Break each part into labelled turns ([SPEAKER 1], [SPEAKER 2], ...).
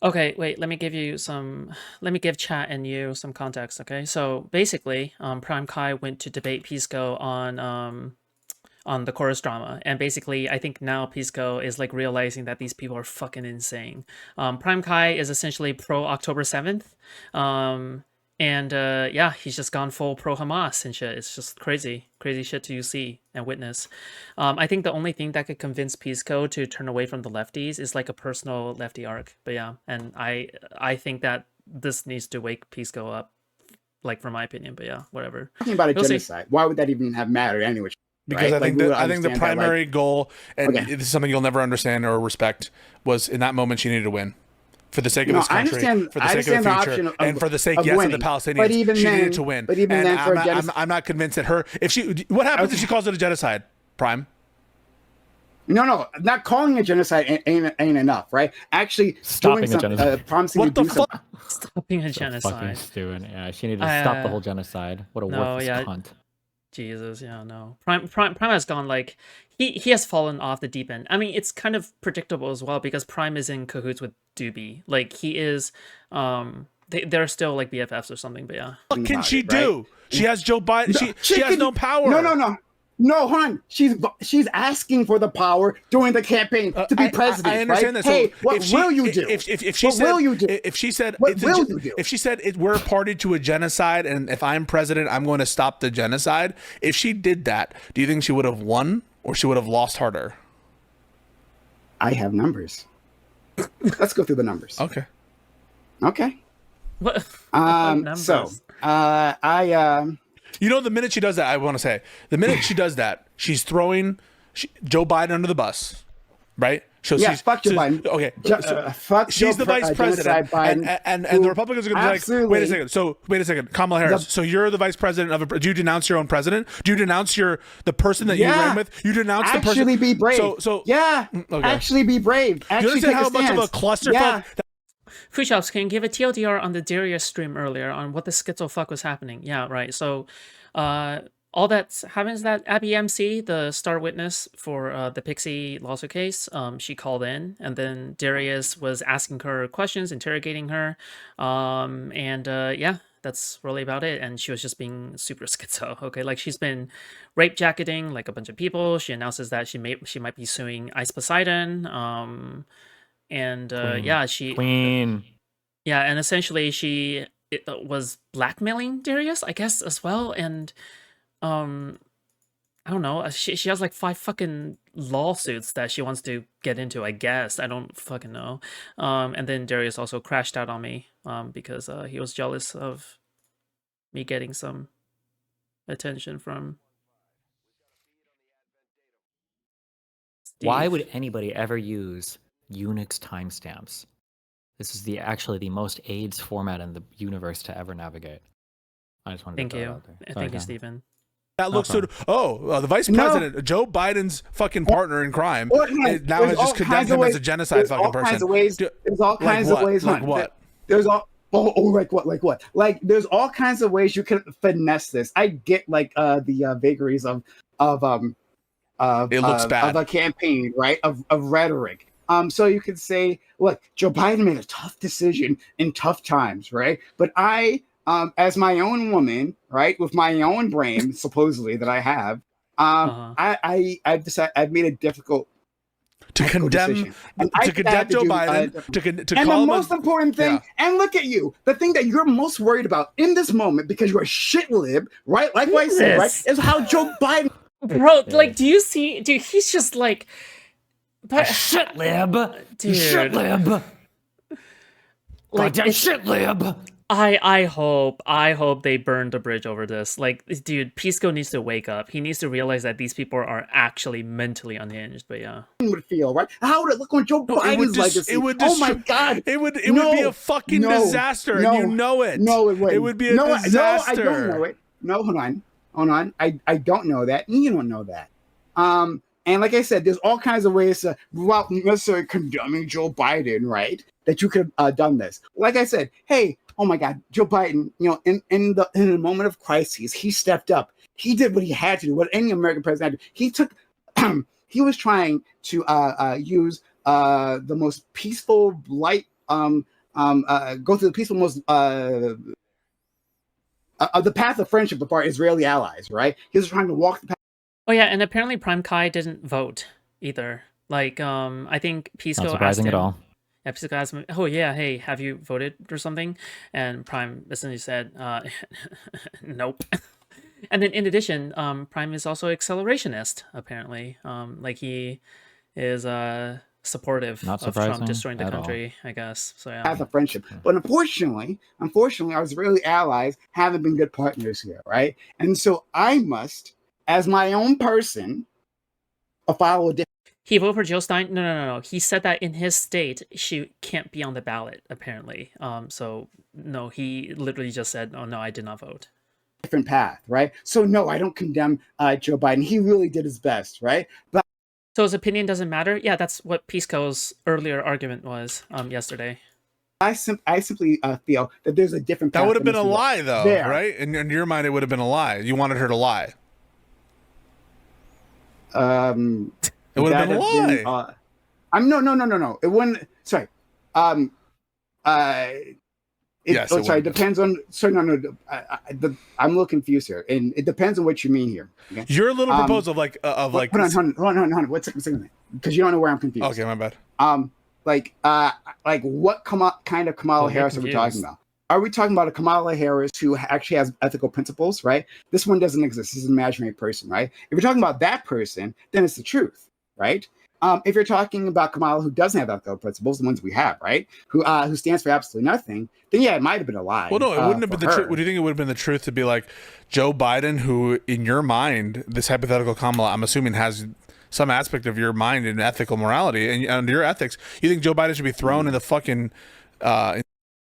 [SPEAKER 1] Okay, wait, let me give chat and you some context, okay? So basically, PrimeCayes went to debate Pisco on the chorus drama, and basically I think now Pisco is like realizing that these people are fucking insane. PrimeCayes is essentially pro October 7th. And yeah, he's just gone full pro-Hamas and shit. It's just crazy shit to see and witness. I think the only thing that could convince Pisco to turn away from the lefties is like a personal lefty arc. But yeah, and I think that this needs to wake Pisco up, like for my opinion. But yeah, whatever.
[SPEAKER 2] Talking about a
[SPEAKER 1] We'll see.
[SPEAKER 2] genocide. Why would that even have mattered anyway?
[SPEAKER 3] Because
[SPEAKER 2] right?
[SPEAKER 3] I think the primary goal, and
[SPEAKER 2] okay.
[SPEAKER 3] this is something you'll never understand or respect, was in that moment she needed to win. For the sake of this country, for the sake of the future, and for the sake, yes, of the Palestinians, she needed to win.
[SPEAKER 2] But even then,
[SPEAKER 3] I'm not convinced that what happens if she calls it a genocide? Prime?
[SPEAKER 2] No, not calling it genocide ain't enough, right? Actually,
[SPEAKER 4] stopping a genocide.
[SPEAKER 2] Promising
[SPEAKER 3] what
[SPEAKER 2] to
[SPEAKER 3] the
[SPEAKER 2] do
[SPEAKER 3] fuck?
[SPEAKER 1] Stopping a genocide.
[SPEAKER 4] Yeah, she needed to stop the whole genocide. What a worthless cunt.
[SPEAKER 1] Jesus, yeah, no. Prime has gone like he has fallen off the deep end. I mean, it's kind of predictable as well because Prime is in cahoots with Doobie. Like he is they're still like BFFs or something, but yeah.
[SPEAKER 3] What can she do? Right? She has Joe Biden. She has no power.
[SPEAKER 2] No, hon. She's asking for the power during the campaign to be president.
[SPEAKER 3] I understand
[SPEAKER 2] right?
[SPEAKER 3] that. So
[SPEAKER 2] hey, what will you do?
[SPEAKER 3] If she said,
[SPEAKER 2] will you do?
[SPEAKER 3] If she said,
[SPEAKER 2] what will you do?
[SPEAKER 3] If she said we're party to a genocide, and if I'm president, I'm going to stop the genocide. If she did that, do you think she would have won or she would have lost harder?
[SPEAKER 2] I have numbers. Let's go through the numbers.
[SPEAKER 3] Okay.
[SPEAKER 1] What?
[SPEAKER 2] So
[SPEAKER 3] you know, the minute she does that, I want to say, the minute she does that, she's throwing Joe Biden under the bus, right? So
[SPEAKER 2] fuck Joe Biden.
[SPEAKER 3] Okay,
[SPEAKER 2] fuck
[SPEAKER 3] she's the vice president, and the Republicans are going to be like, wait a second. So wait a second, Kamala Harris. So you're the vice president of do you denounce your own president? Do you denounce the person that you ran with? You denounce the person.
[SPEAKER 2] Actually, be brave. Actually be brave.
[SPEAKER 3] Do you understand how much of a clusterfuck?
[SPEAKER 1] Foodshops can give a TLDR on the Darius stream earlier on what the schizo fuck was happening. Yeah, right. So, all that happens that Abby MC, the star witness for the Pixie lawsuit case, she called in, and then Darius was asking her questions, interrogating her, yeah, that's really about it. And she was just being super schizo. Okay, like she's been rape jacketing like a bunch of people. She announces that she might be suing Ice Poseidon. And yeah, yeah, and essentially she was blackmailing Darius, I guess, as well. And I don't know, she has like 5 fucking lawsuits that she wants to get into, I guess. I don't fucking know. And then Darius also crashed out on me because he was jealous of me getting some attention from Steve.
[SPEAKER 4] Why would anybody ever use Unix timestamps? This is actually the most AIDS format in the universe to ever navigate. I just wanted to throw that out there.
[SPEAKER 1] Thank you, Stephen.
[SPEAKER 3] That looks so. The vice president, Joe Biden's fucking partner in crime, now has just condemned him as a genocide fucking person.
[SPEAKER 2] There's all kinds of ways.
[SPEAKER 3] Like what?
[SPEAKER 2] There's all. Like what? Like there's all kinds of ways you can finesse this. I get like the vagaries of
[SPEAKER 3] it looks bad.
[SPEAKER 2] Of a campaign, right? Of rhetoric. So you could say, look, Joe Biden made a tough decision in tough times, right? But I, as my own woman, right, with my own brain, suppostly that I have, I've decided I've made a difficult
[SPEAKER 3] to condemn Joe Biden, to
[SPEAKER 2] and
[SPEAKER 3] call
[SPEAKER 2] the most important thing, and look at you, the thing that you're most worried about in this moment, because you're a shit lib, right? Like what I said, right, is how Joe Biden,
[SPEAKER 1] bro, like, do you see, dude? He's just like.
[SPEAKER 4] But shit lib,
[SPEAKER 1] dude.
[SPEAKER 4] Shit lib,
[SPEAKER 1] like
[SPEAKER 4] shit lib.
[SPEAKER 1] I hope they burn the bridge over this. Like, dude, Pisco needs to wake up. He needs to realize that these people are actually mentally unhinged. But yeah,
[SPEAKER 2] would feel right. How would it look on Joe Biden's legacy? Oh my god,
[SPEAKER 3] it would be a fucking disaster. And you know it.
[SPEAKER 2] No, it wouldn't.
[SPEAKER 3] It would be a disaster.
[SPEAKER 2] No, I don't know it. No, hold on. I don't know that. You don't know that. And like I said, there's all kinds of ways to, without necessarily condemning Joe Biden, right, that you could have done this. Like I said, hey, oh my God, Joe Biden, you know, in a moment of crisis, he stepped up. He did what he had to do, what any American president had to do. He took, he was trying to use the most peaceful, light go through the peaceful most the path of friendship with our Israeli allies, right? He was trying to walk the path.
[SPEAKER 1] Oh yeah, and apparently PrimeCayes didn't vote either. Like, I think Pisco
[SPEAKER 4] Not surprising
[SPEAKER 1] asked him,
[SPEAKER 4] at all.
[SPEAKER 1] Yeah, Pisco asked him, "Oh yeah, hey, have you voted or something?" And Prime essentially said, "Nope." And then in addition, Prime is also accelerationist. Apparently, like he is supportive
[SPEAKER 4] Not
[SPEAKER 1] of Trump
[SPEAKER 4] surprising
[SPEAKER 1] destroying the
[SPEAKER 4] at all.
[SPEAKER 1] country, I guess. So yeah.
[SPEAKER 2] Path of friendship. But unfortunately, our Israeli allies haven't been good partners here, right? And so I must, as my own person, follow a different.
[SPEAKER 1] He voted for Jill Stein? No. He said that in his state, she can't be on the ballot, apparently. So, no, he literally just said, oh, no, I did not vote.
[SPEAKER 2] Different path, right? So, no, I don't condemn Joe Biden. He really did his best, right? But
[SPEAKER 1] so his opinion doesn't matter? Yeah, that's what Pisco's earlier argument was yesterday.
[SPEAKER 2] I simply feel that there's a different path.
[SPEAKER 3] That would have been a lie, though, right? In your mind, it would have been a lie. You wanted her to lie. It would have been a lie.
[SPEAKER 2] No. It wouldn't. Sorry.
[SPEAKER 3] Yes.
[SPEAKER 2] Sorry. Depends on. Sorry. No. I'm a little confused here, and it depends on what you mean here. Okay?
[SPEAKER 3] Your little proposal of like.
[SPEAKER 2] Hold on. What's second? Because you don't know where I'm confused.
[SPEAKER 3] Okay, my bad.
[SPEAKER 2] Like what kind of Kamala Harris are we talking about? Are we talking about a Kamala Harris who actually has ethical principles, right? This one doesn't exist. This is an imaginary person, right? If you're talking about that person, then it's the truth, right? If you're talking about Kamala who doesn't have ethical principles, the ones we have, right? Who stands for absolutely nothing, then yeah, it might have been a lie.
[SPEAKER 3] Well, no, it wouldn't have been the truth. What do you think it would have been the truth to be like Joe Biden, who in your mind, this hypothetical Kamala, I'm assuming has some aspect of your mind in ethical morality and under your ethics, you think Joe Biden should be thrown in the fucking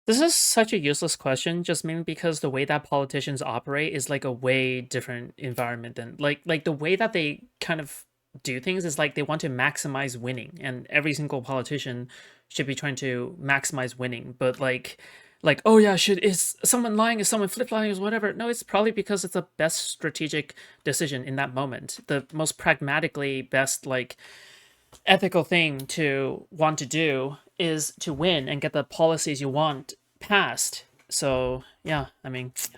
[SPEAKER 1] This is such a useless question, just mainly because the way that politicians operate is like a way different environment than like the way that they kind of do things is like they want to maximize winning, and every single politician should be trying to maximize winning. But like oh yeah, is someone lying? Is someone flip lying? Is whatever? No, it's probably because it's the best strategic decision in that moment, the most pragmatically best like ethical thing to want to do is to win and get the policies you want passed. So yeah, I mean,
[SPEAKER 3] should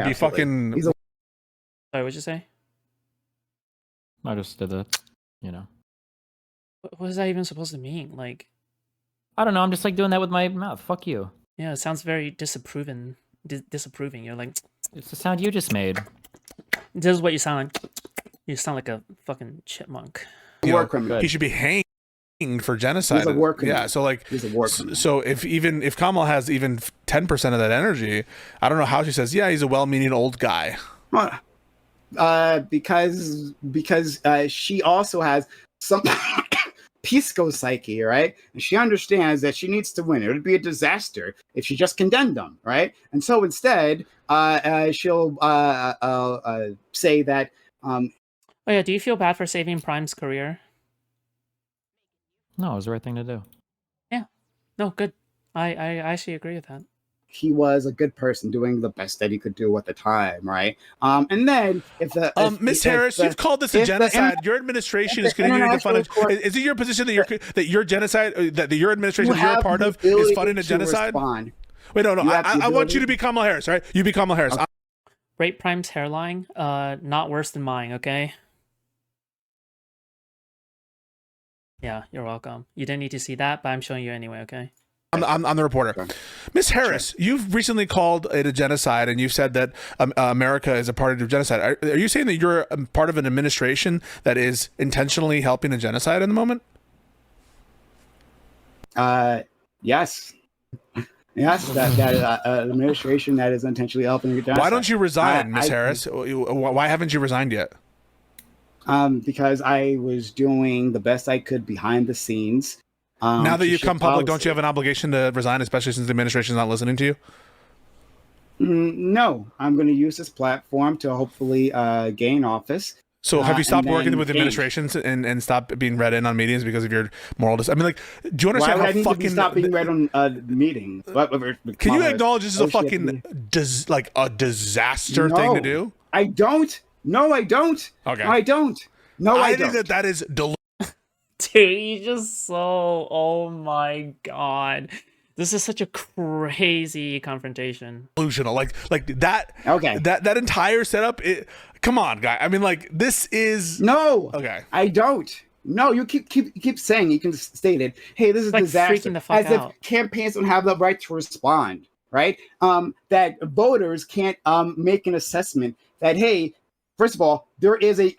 [SPEAKER 3] be fucking.
[SPEAKER 1] Sorry, what'd you say?
[SPEAKER 4] I just did that, you know.
[SPEAKER 1] What is that even supposed to mean? Like,
[SPEAKER 4] I don't know. I'm just like doing that with my mouth. Fuck you.
[SPEAKER 1] Yeah, it sounds very disapproving. You're like,
[SPEAKER 4] it's the sound you just made.
[SPEAKER 1] This is what you sound like. You sound like a fucking chipmunk.
[SPEAKER 2] War criminal.
[SPEAKER 3] He should be hanged for genocide.
[SPEAKER 2] He's a war criminal.
[SPEAKER 3] Yeah, so like,
[SPEAKER 2] he's a war criminal.
[SPEAKER 3] So if Kamala has even 10% of that energy, I don't know how she says, yeah, he's a well-meaning old guy.
[SPEAKER 2] Because she also has some Pisco psyche, right? And she understands that she needs to win. It would be a disaster if she just condemned them, right? And so instead, she'll say that.
[SPEAKER 1] Oh yeah, do you feel bad for saving Prime's career?
[SPEAKER 4] No, it was the right thing to do.
[SPEAKER 1] Yeah, no, good. I actually agree with that.
[SPEAKER 2] He was a good person doing the best that he could do at the time, right? And then if the
[SPEAKER 3] Miss Harris, you've called this a genocide. Your administration is continuing to fund it. Is it your position that your genocide that your administration you're a part of is funding a genocide?
[SPEAKER 2] Respond.
[SPEAKER 3] Wait, no. I want you to be Kamala Harris, right? You be Kamala Harris.
[SPEAKER 2] Okay.
[SPEAKER 1] Rate Prime's hairline, not worse than mine, okay? Yeah, you're welcome. You didn't need to see that, but I'm showing you anyway, okay?
[SPEAKER 3] I'm the reporter. Miss Harris, you've recently called it a genocide, and you've said that America is a part of genocide. Are you saying that you're a part of an administration that is intentionally helping a genocide in the moment?
[SPEAKER 2] Yes. Yes, that administration that is intentionally helping a genocide.
[SPEAKER 3] Why don't you resign, Miss Harris? Why haven't you resigned yet?
[SPEAKER 2] Because I was doing the best I could behind the scenes.
[SPEAKER 3] Now that you've come public, don't you have an obligation to resign, especially since the administration is not listening to you?
[SPEAKER 2] No, I'm going to use this platform to hopefully gain office.
[SPEAKER 3] So have you stopped working with administrations and stopped being read in on meetings because of your moral I mean, like, do you understand
[SPEAKER 2] Why would
[SPEAKER 3] how
[SPEAKER 2] I need
[SPEAKER 3] fucking...
[SPEAKER 2] to stop being read on meetings?
[SPEAKER 3] Can you acknowledge this is a fucking disaster thing to do?
[SPEAKER 2] I don't. No, I don't.
[SPEAKER 3] Okay.
[SPEAKER 2] No, I don't. No, I don't.
[SPEAKER 3] think that is
[SPEAKER 1] Dude, you just so. Oh my god. This is such a crazy confrontation.
[SPEAKER 3] Delusional, like that.
[SPEAKER 2] Okay.
[SPEAKER 3] That entire setup. Come on, guy. I mean, like this is
[SPEAKER 2] No.
[SPEAKER 3] okay.
[SPEAKER 2] I don't. No, you keep saying, you can state it. Hey, this is
[SPEAKER 1] Like
[SPEAKER 2] disaster.
[SPEAKER 1] freaking the fuck
[SPEAKER 2] As
[SPEAKER 1] out.
[SPEAKER 2] if campaigns don't have the right to respond, right? That voters can't make an assessment that, hey, first of all, there is a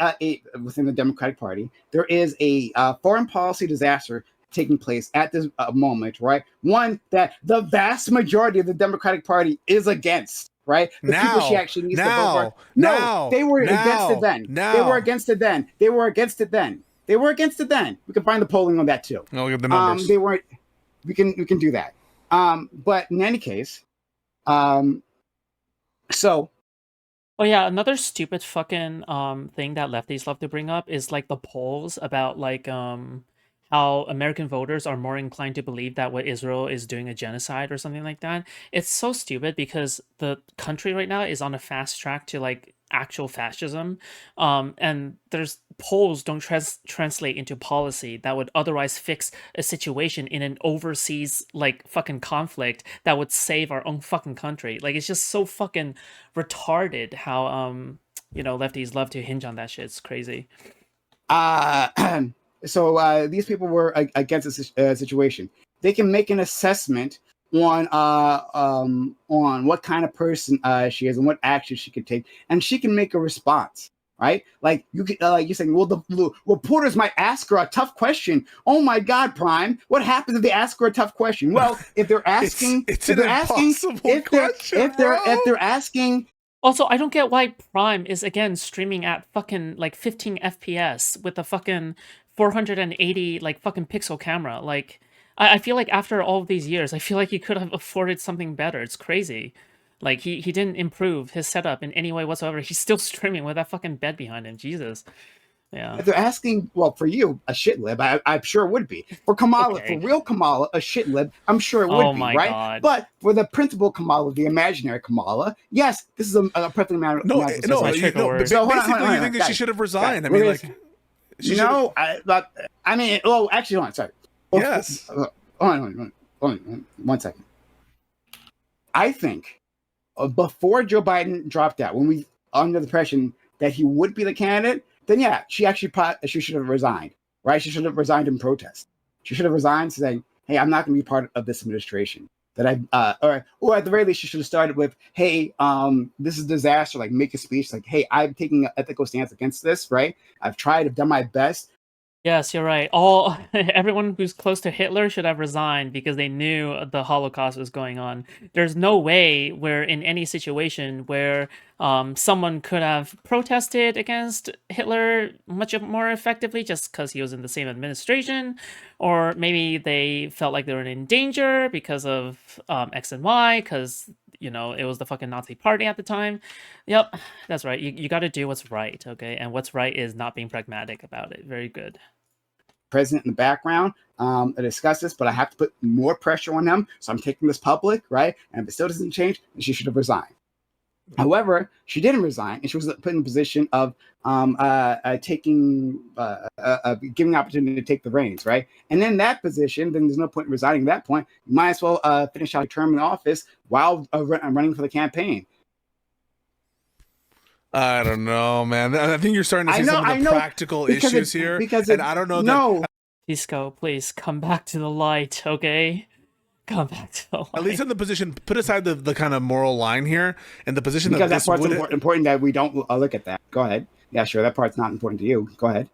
[SPEAKER 2] within the Democratic Party, there is a foreign policy disaster taking place at this moment, right? One that the vast majority of the Democratic Party is against, right? The people she actually needs to vote for. No, they were against it then. They were against it then. They were against it then. They were against it then. We can find the polling on that too.
[SPEAKER 3] No, look at the numbers.
[SPEAKER 2] They weren't. We can do that. But in any case, so.
[SPEAKER 1] Oh yeah, another stupid fucking thing that lefties love to bring up is like the polls about like how American voters are more inclined to believe that what Israel is doing a genocide or something like that. It's so stupid because the country right now is on a fast track to like actual fascism. And there's polls don't translate into policy that would otherwise fix a situation in an overseas like fucking conflict that would save our own fucking country. Like it's just so fucking retarded how lefties love to hinge on that shit. It's crazy.
[SPEAKER 2] So these people were against the situation. They can make an assessment on what kind of person she is and what action she could take, and she can make a response. Right? Like you could, like you're saying, well, the reporters might ask her a tough question. Oh my God, Prime! What happens if they ask her a tough question? Well, if they're asking,
[SPEAKER 3] it's an impossible question,
[SPEAKER 2] if they're asking.
[SPEAKER 1] Also, I don't get why Prime is again streaming at fucking like 15 FPS with a fucking 480 like fucking pixel camera. Like, I feel like after all of these years, I feel like he could have afforded something better. It's crazy. Like he didn't improve his setup in any way whatsoever. He's still streaming with that fucking bed behind him. Jesus. Yeah.
[SPEAKER 2] If they're asking, well, for you, a shit lib, I'm sure it would be. For Kamala,
[SPEAKER 1] Okay.
[SPEAKER 2] for real Kamala, a shit lib, I'm sure it would be,
[SPEAKER 1] my
[SPEAKER 2] right?
[SPEAKER 1] God.
[SPEAKER 2] But for the principal Kamala, the imaginary Kamala, yes, this is a perfectly
[SPEAKER 3] basically,
[SPEAKER 1] So
[SPEAKER 3] you think that she should have resigned. I mean, like,
[SPEAKER 2] I mean, oh, actually, hold on, sorry.
[SPEAKER 3] Yes.
[SPEAKER 2] Hold on, 1 second. I think before Joe Biden dropped out, when we under the impression that he would be the candidate, then yeah, she should have resigned, right? She should have resigned in protest. She should have resigned saying, hey, I'm not going to be part of this administration. That or at the very least, she should have started with, hey, this is a disaster. Like make a speech like, hey, I'm taking an ethical stance against this, right? I've done my best.
[SPEAKER 1] Yes, you're right. Everyone who's close to Hitler should have resigned because they knew the Holocaust was going on. There's no way where in any situation where someone could have protested against Hitler much more effectively just because he was in the same administration, or maybe they felt like they were in danger because of X and Y, because it was the fucking Nazi party at the time. Yep, that's right. You got to do what's right, okay? And what's right is not being pragmatic about it. Very good.
[SPEAKER 2] President in the background to discuss this, but I have to put more pressure on him. So I'm taking this public, right? And if it still doesn't change, then she should have resigned. However, she didn't resign, and she was put in a position of giving opportunity to take the reins, right? And in that position, then there's no point in resigning at that point. You might as well finish out your term in office while running for the campaign.
[SPEAKER 3] I don't know, man. I think you're starting to see some of the practical issues here, and I don't know.
[SPEAKER 2] No,
[SPEAKER 1] Pisco, please come back to the light, okay? Come back to the light.
[SPEAKER 3] At least in the position, put aside the kind of moral line here, and the position
[SPEAKER 2] because
[SPEAKER 3] that
[SPEAKER 2] part's important that we don't look at that. Go ahead. Yeah, sure. That part's not important to you. Go ahead.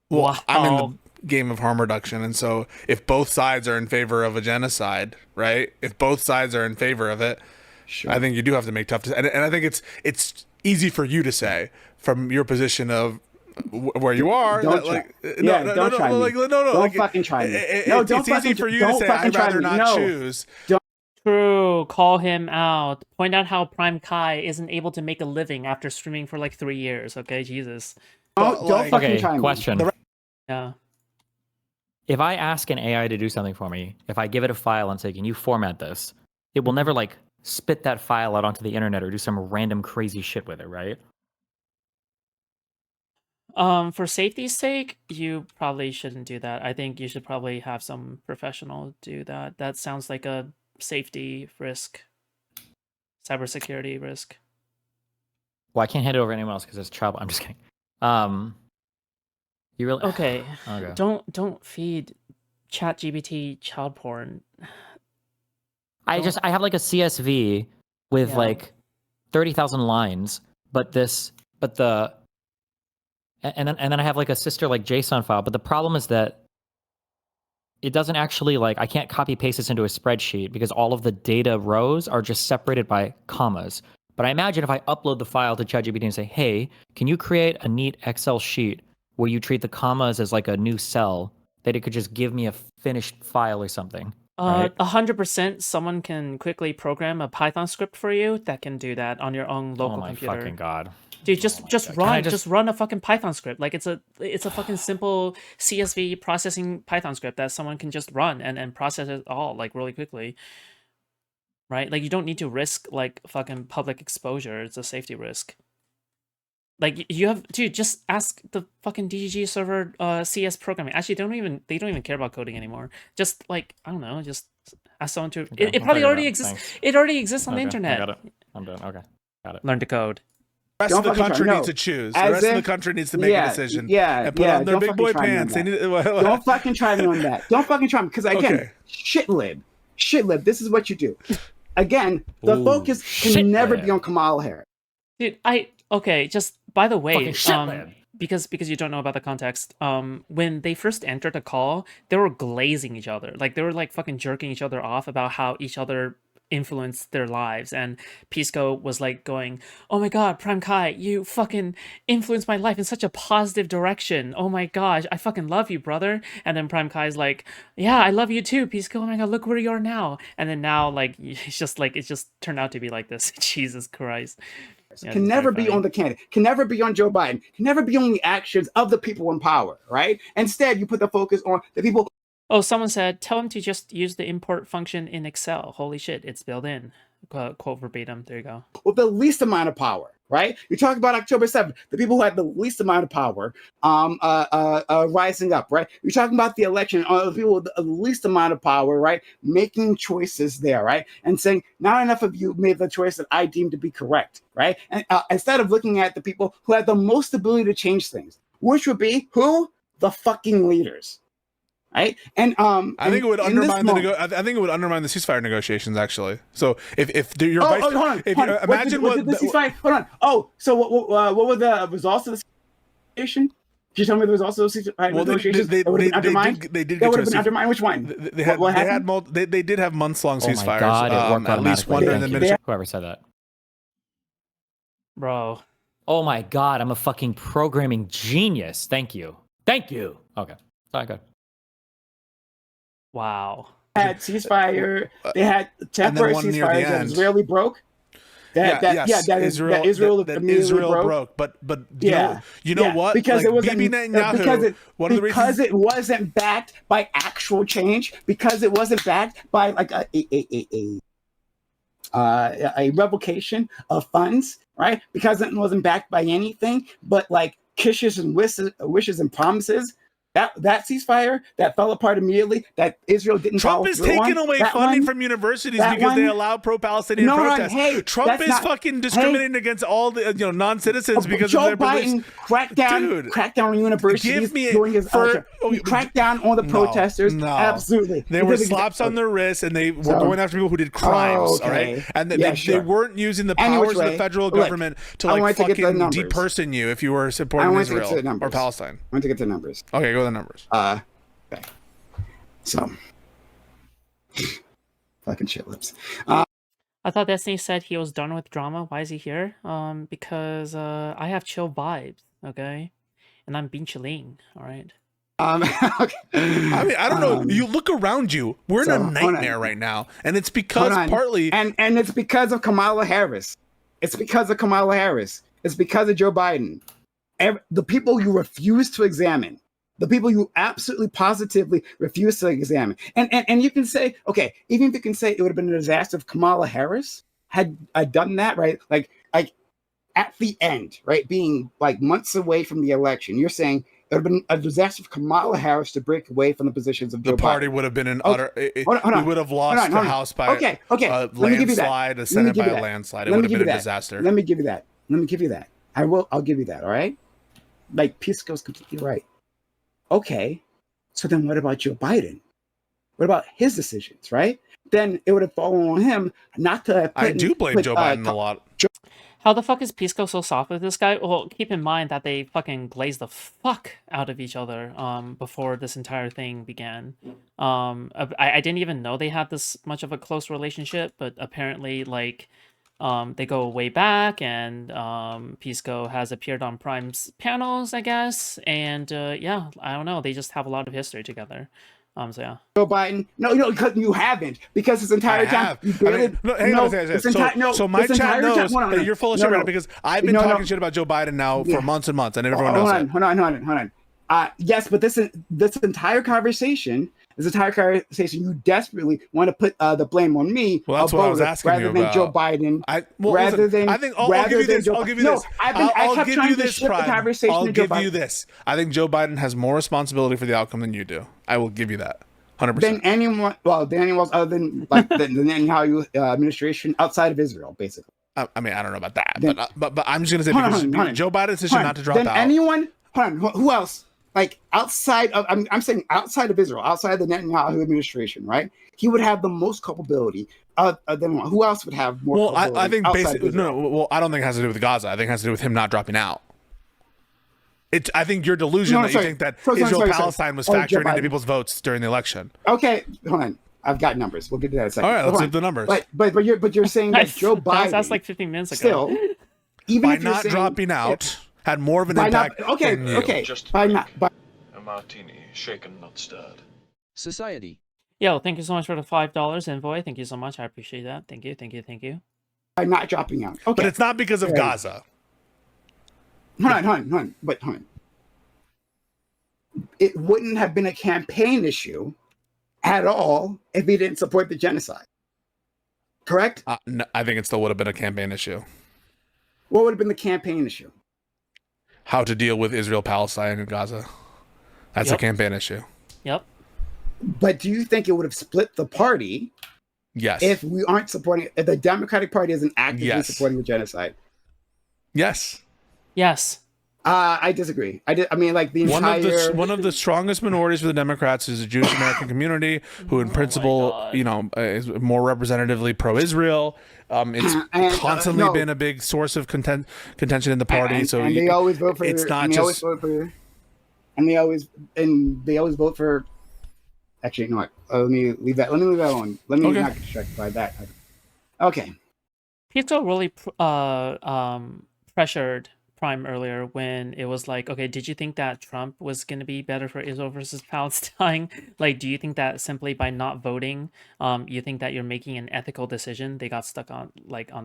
[SPEAKER 3] Well,
[SPEAKER 1] Wow.
[SPEAKER 3] I'm in the game of harm reduction, and so if both sides are in favor of a genocide, right? If both sides are in favor of it, sure. I think you do have to make tough decisions. And I think it's easy for you to say from your position of where you are.
[SPEAKER 2] Don't try. Don't try me. Don't fucking try me. No, don't.
[SPEAKER 3] It's easy for you to say I'd rather not choose.
[SPEAKER 1] True. Call him out. Point out how PrimeCayes isn't able to make a living after streaming for like 3 years. Okay, Jesus.
[SPEAKER 2] Don't fucking try me.
[SPEAKER 4] Question.
[SPEAKER 1] Yeah.
[SPEAKER 4] If I ask an AI to do something for me, if I give it a file and say, "Can you format this?" It will never like spit that file out onto the internet or do some random crazy shit with it, right?
[SPEAKER 1] For safety's sake, you probably shouldn't do that. I think you should probably have some professional do that. That sounds like a safety risk, cybersecurity risk.
[SPEAKER 4] Well, I can't hand it over to anyone else because it's trouble. I'm just kidding. You really
[SPEAKER 1] Okay,
[SPEAKER 4] okay.
[SPEAKER 1] don't feed ChatGPT child porn.
[SPEAKER 4] I have like a CSV with
[SPEAKER 1] Yeah.
[SPEAKER 4] like 30,000 lines, but then I have like a sister like JSON file. But the problem is that it doesn't actually like I can't copy paste this into a spreadsheet because all of the data rows are just separated by commas. But I imagine if I upload the file to ChatGPT and say, "Hey, can you create a neat Excel sheet where you treat the commas as like a new cell?" that it could just give me a finished file or something. Right?
[SPEAKER 1] 100% someone can quickly program a Python script for you that can do that on your own
[SPEAKER 4] Oh
[SPEAKER 1] local
[SPEAKER 4] my
[SPEAKER 1] computer.
[SPEAKER 4] fucking god.
[SPEAKER 1] Dude, just
[SPEAKER 4] God.
[SPEAKER 1] run just run a fucking Python script. Like it's a fucking simple CSV processing Python script that someone can just run and process it all like really quickly. Right? Like you don't need to risk like fucking public exposure. It's a safety risk. Like you have, dude, just ask the fucking DGG server CS programming. Actually, they don't even care about coding anymore. Just like, I don't know, just ask someone to
[SPEAKER 4] Okay,
[SPEAKER 1] it
[SPEAKER 4] I'll
[SPEAKER 1] probably
[SPEAKER 4] figure it
[SPEAKER 1] already
[SPEAKER 4] out.
[SPEAKER 1] exists.
[SPEAKER 4] Thanks.
[SPEAKER 1] It already exists on the
[SPEAKER 4] Okay,
[SPEAKER 1] internet.
[SPEAKER 4] I got it. I'm done. Okay. Got it.
[SPEAKER 1] Learn to code.
[SPEAKER 3] The rest
[SPEAKER 2] Don't
[SPEAKER 3] of the
[SPEAKER 2] fucking try.
[SPEAKER 3] country
[SPEAKER 2] No.
[SPEAKER 3] needs to choose. The
[SPEAKER 2] As
[SPEAKER 3] rest of the
[SPEAKER 2] if-
[SPEAKER 3] country needs to make a decision.
[SPEAKER 2] Yeah,
[SPEAKER 3] And put
[SPEAKER 2] yeah.
[SPEAKER 3] on their
[SPEAKER 2] Don't
[SPEAKER 3] big
[SPEAKER 2] fucking
[SPEAKER 3] boy
[SPEAKER 2] try me on
[SPEAKER 3] pants. They
[SPEAKER 2] that.
[SPEAKER 3] need
[SPEAKER 2] Don't fucking try me on that. Don't fucking try me because again,
[SPEAKER 3] Okay.
[SPEAKER 2] shitlib. This is what you do. Again, the
[SPEAKER 4] Ooh,
[SPEAKER 2] focus can never
[SPEAKER 4] shitlib.
[SPEAKER 2] be on Kamala Harris.
[SPEAKER 1] Dude, okay, just by the way,
[SPEAKER 4] Fucking shitlib.
[SPEAKER 1] because you don't know about the context, when they first entered the call, they were glazing each other. Like they were like fucking jerking each other off about how each other influenced their lives. And Pisco was like going, "Oh my god, PrimeCayes, you fucking influenced my life in such a positive direction. Oh my gosh, I fucking love you, brother." And then PrimeCayes like, "Yeah, I love you too, Pisco. Oh my god, look where you are now." And then now like it's just turned out to be like this. Jesus Christ. Yeah,
[SPEAKER 2] Can
[SPEAKER 1] it's
[SPEAKER 2] never
[SPEAKER 1] very
[SPEAKER 2] be
[SPEAKER 1] funny.
[SPEAKER 2] on the candidate, can never be on Joe Biden, can never be on the actions of the people in power, right? Instead, you put the focus on the people.
[SPEAKER 1] Oh, someone said, tell him to just use the import function in Excel. Holy shit, it's built in. Quote verbatim. There you go.
[SPEAKER 2] With the least amount of power, right? You talk about October 7th, the people who had the least amount of power rising up, right? You're talking about the election, the people with the least amount of power, right? Making choices there, right? And saying, not enough of you made the choice that I deem to be correct, right? And instead of looking at the people who had the most ability to change things, which would be who? The fucking leaders. Right, and
[SPEAKER 3] I think it would undermine I think it would undermine the ceasefire negotiations. Actually, so if your vice,
[SPEAKER 2] hold on,
[SPEAKER 3] if
[SPEAKER 2] hold on.
[SPEAKER 3] imagine
[SPEAKER 2] what did the ceasefire? Hold on. Oh, so what were the results of the negotiation? Can you tell me the results of the ceasefire negotiations?
[SPEAKER 3] They did
[SPEAKER 2] That would have been undermined. Which one?
[SPEAKER 3] They did have months-long
[SPEAKER 4] Oh my
[SPEAKER 3] ceasefires.
[SPEAKER 4] god, it worked
[SPEAKER 3] at least
[SPEAKER 4] automatically.
[SPEAKER 3] one during the
[SPEAKER 4] Thank you.
[SPEAKER 3] administration.
[SPEAKER 4] Whoever said that.
[SPEAKER 1] Bro.
[SPEAKER 4] Oh my god, I'm a fucking programming genius. Thank you. Thank you. Okay. Sorry, good.
[SPEAKER 1] Wow.
[SPEAKER 2] They had ceasefire. They had temporary
[SPEAKER 3] one near the
[SPEAKER 2] ceasefires that
[SPEAKER 3] end.
[SPEAKER 2] Israeli broke. Israel
[SPEAKER 3] broke. But you know what?
[SPEAKER 2] Because
[SPEAKER 3] like,
[SPEAKER 2] it wasn't
[SPEAKER 3] Bibi Netanyahu, one of the reasons
[SPEAKER 2] it wasn't backed by actual change. Because it wasn't backed by like a revocation of funds, right? Because it wasn't backed by anything but like kisses and wishes and promises. That ceasefire that fell apart immediately, that Israel didn't
[SPEAKER 3] Trump
[SPEAKER 2] follow
[SPEAKER 3] is
[SPEAKER 2] through
[SPEAKER 3] taking
[SPEAKER 2] on,
[SPEAKER 3] away
[SPEAKER 2] that
[SPEAKER 3] funding
[SPEAKER 2] one-
[SPEAKER 3] from universities
[SPEAKER 2] that
[SPEAKER 3] because they
[SPEAKER 2] one-
[SPEAKER 3] allow pro-Palestinian
[SPEAKER 2] No,
[SPEAKER 3] protests.
[SPEAKER 2] hey,
[SPEAKER 3] Trump
[SPEAKER 2] that's
[SPEAKER 3] is
[SPEAKER 2] not-
[SPEAKER 3] fucking discriminating against all the non-citizens because
[SPEAKER 2] Joe
[SPEAKER 3] of their beliefs.
[SPEAKER 2] Biden cracked down on universities
[SPEAKER 3] Give me
[SPEAKER 2] during his he cracked down on the protesters.
[SPEAKER 3] No.
[SPEAKER 2] Absolutely,
[SPEAKER 3] There were
[SPEAKER 2] Because
[SPEAKER 3] slaps on their wrists, and they were
[SPEAKER 2] So-
[SPEAKER 3] going after people who did crimes.
[SPEAKER 2] Okay.
[SPEAKER 3] All right, and
[SPEAKER 2] Yeah,
[SPEAKER 3] they
[SPEAKER 2] sure.
[SPEAKER 3] weren't using the
[SPEAKER 2] Any
[SPEAKER 3] powers
[SPEAKER 2] which
[SPEAKER 3] of
[SPEAKER 2] way,
[SPEAKER 3] the federal
[SPEAKER 2] look,
[SPEAKER 3] government to
[SPEAKER 2] I
[SPEAKER 3] like
[SPEAKER 2] wanted to get the
[SPEAKER 3] fucking
[SPEAKER 2] numbers.
[SPEAKER 3] deperson you if you were
[SPEAKER 2] I
[SPEAKER 3] supporting
[SPEAKER 2] wanted to get to
[SPEAKER 3] Israel
[SPEAKER 2] the
[SPEAKER 3] or
[SPEAKER 2] numbers.
[SPEAKER 3] Palestine.
[SPEAKER 2] I want to get to the numbers.
[SPEAKER 3] Okay, go to the numbers.
[SPEAKER 2] Okay. So, fucking shit lips.
[SPEAKER 1] I thought Destiny said he was done with drama. Why is he here? Because I have chill vibes, okay? And I'm being chilling, alright?
[SPEAKER 2] Okay.
[SPEAKER 3] I mean, I don't know. You look around you. We're in
[SPEAKER 2] so,
[SPEAKER 3] a
[SPEAKER 2] hold
[SPEAKER 3] nightmare
[SPEAKER 2] on.
[SPEAKER 3] right now, and it's because
[SPEAKER 2] Hold on.
[SPEAKER 3] partly
[SPEAKER 2] and it's because of Kamala Harris. It's because of Kamala Harris. It's because of Joe Biden. The people you refuse to examine, the people you absolutely positively refuse to examine. And you can say, okay, even if you can say it would have been a disaster if Kamala Harris had done that, right? Like at the end, right, being like months away from the election, you're saying it would have been a disaster for Kamala Harris to break away from the positions of Joe Biden.
[SPEAKER 3] The party would have been an
[SPEAKER 2] Okay.
[SPEAKER 3] utter.
[SPEAKER 2] Hold on.
[SPEAKER 3] We would have lost the House by
[SPEAKER 2] okay.
[SPEAKER 3] a
[SPEAKER 2] Let me give you that.
[SPEAKER 3] landslide, a
[SPEAKER 2] Let me
[SPEAKER 3] Senate
[SPEAKER 2] give
[SPEAKER 3] by
[SPEAKER 2] you
[SPEAKER 3] a
[SPEAKER 2] that.
[SPEAKER 3] landslide. It
[SPEAKER 2] Let
[SPEAKER 3] would
[SPEAKER 2] me
[SPEAKER 3] have
[SPEAKER 2] give
[SPEAKER 3] been
[SPEAKER 2] you
[SPEAKER 3] a
[SPEAKER 2] that.
[SPEAKER 3] disaster.
[SPEAKER 2] Let me give you that. Let me give you that. I'll give you that. All right. Like Pisco's completely right. Okay. So then what about Joe Biden? What about his decisions, right? Then it would have fallen on him not to.
[SPEAKER 3] I do blame Joe Biden a lot.
[SPEAKER 1] How the fuck is Pisco so soft with this guy? Well, keep in mind that they fucking glazed the fuck out of each other before this entire thing began. I didn't even know they had this much of a close relationship, but apparently, like, they go way back, and Pisco has appeared on Prime's panels, I guess, and yeah, I don't know, they just have a lot of history together. So yeah.
[SPEAKER 2] Joe Biden. No, because you haven't. Because this entire time you barely.
[SPEAKER 3] So my chat knows that you're full of shit right now because I've been talking shit about Joe Biden now for months and months, and everyone knows it.
[SPEAKER 2] Hold on. Yes, but this entire conversation, you desperately want to put the blame on me.
[SPEAKER 3] Well, that's what I was asking you about.
[SPEAKER 2] Rather than Joe Biden.
[SPEAKER 3] I think I'll give you this. I'll give you this. I'll give you this, Prime. I'll give you this. I think Joe Biden has more responsibility for the outcome than you do. I will give you that. 100%.
[SPEAKER 2] Than anyone else other than like the Netanyahu administration outside of Israel, basically.
[SPEAKER 3] I mean, I don't know about that, but I'm just gonna say because Joe Biden's decision not to drop out.
[SPEAKER 2] Anyone? Hold on. Who else? Like outside of, I'm saying outside of Israel, outside of the Netanyahu administration, right? He would have the most culpability. Than who else would have more?
[SPEAKER 3] Well, I think basically no. Well, I don't think it has to do with Gaza. I think it has to do with him not dropping out. I think your delusion that you think that Israel-Palestine was factoring into people's votes during the election.
[SPEAKER 2] Okay, hold on. I've got numbers. We'll get to that in a second.
[SPEAKER 3] All right, let's get the numbers.
[SPEAKER 2] But you're saying that Joe Biden.
[SPEAKER 1] That's like 15 minutes ago.
[SPEAKER 2] Still, even
[SPEAKER 3] by
[SPEAKER 2] if you're
[SPEAKER 3] not
[SPEAKER 2] saying,
[SPEAKER 3] dropping out, had more of an impact.
[SPEAKER 2] Okay.
[SPEAKER 5] Just
[SPEAKER 2] by not.
[SPEAKER 5] a martini, shaken, not stirred.
[SPEAKER 6] Society.
[SPEAKER 1] Yo, thank you so much for the $5 envoy. Thank you so much. I appreciate that. Thank you.
[SPEAKER 2] By not dropping out. Okay.
[SPEAKER 3] But it's not because of Gaza.
[SPEAKER 2] Hold on. It wouldn't have been a campaign issue at all if he didn't support the genocide. Correct?
[SPEAKER 3] No, I think it still would have been a campaign issue.
[SPEAKER 2] What would have been the campaign issue?
[SPEAKER 3] How to deal with Israel, Palestine, and Gaza. That's a campaign issue.
[SPEAKER 1] Yep.
[SPEAKER 2] But do you think it would have split the party?
[SPEAKER 3] Yes.
[SPEAKER 2] If we aren't supporting, if the Democratic Party isn't actively supporting the genocide?
[SPEAKER 3] Yes.
[SPEAKER 2] I disagree. I mean, like the entire
[SPEAKER 3] one of the strongest minorities for the Democrats is the Jewish American community, who in principle, is more representatively pro-Israel. It's constantly been a big source of contention in the party.
[SPEAKER 2] And they always vote for.
[SPEAKER 3] It's not just.
[SPEAKER 2] And they always vote for. Actually, no. Let me leave that. Let me leave that alone. Let me not get distracted by that. Okay.
[SPEAKER 1] Pisco really pressured Prime earlier when it was like, okay, did you think that Trump was going to be better for Israel versus Palestine? Like, do you think that simply by not voting, you think that you're making an ethical decision? They got stuck on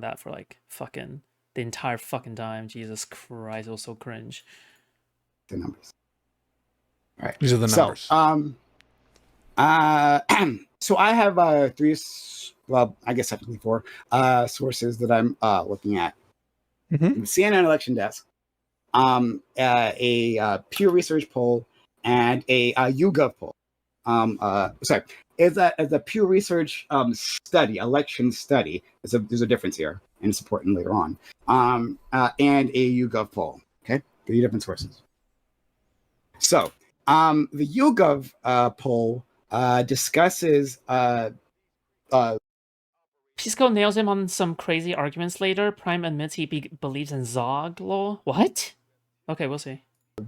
[SPEAKER 1] that for like fucking the entire fucking time. Jesus Christ, it was so cringe.
[SPEAKER 2] The numbers. All right.
[SPEAKER 3] These are the numbers.
[SPEAKER 2] So I have three, well, I guess technically four sources that I'm looking at.
[SPEAKER 3] Mm-hmm.
[SPEAKER 2] The CNN election desk, a Pew Research poll, and a YouGov poll. It's a Pew Research election study. There's a difference here, and it's important later on. And a YouGov poll. Okay, 3 different sources. So the YouGov poll discusses
[SPEAKER 1] Pisco nails him on some crazy arguments later. Prime admits he believes in Zog law. What? Okay, we'll see.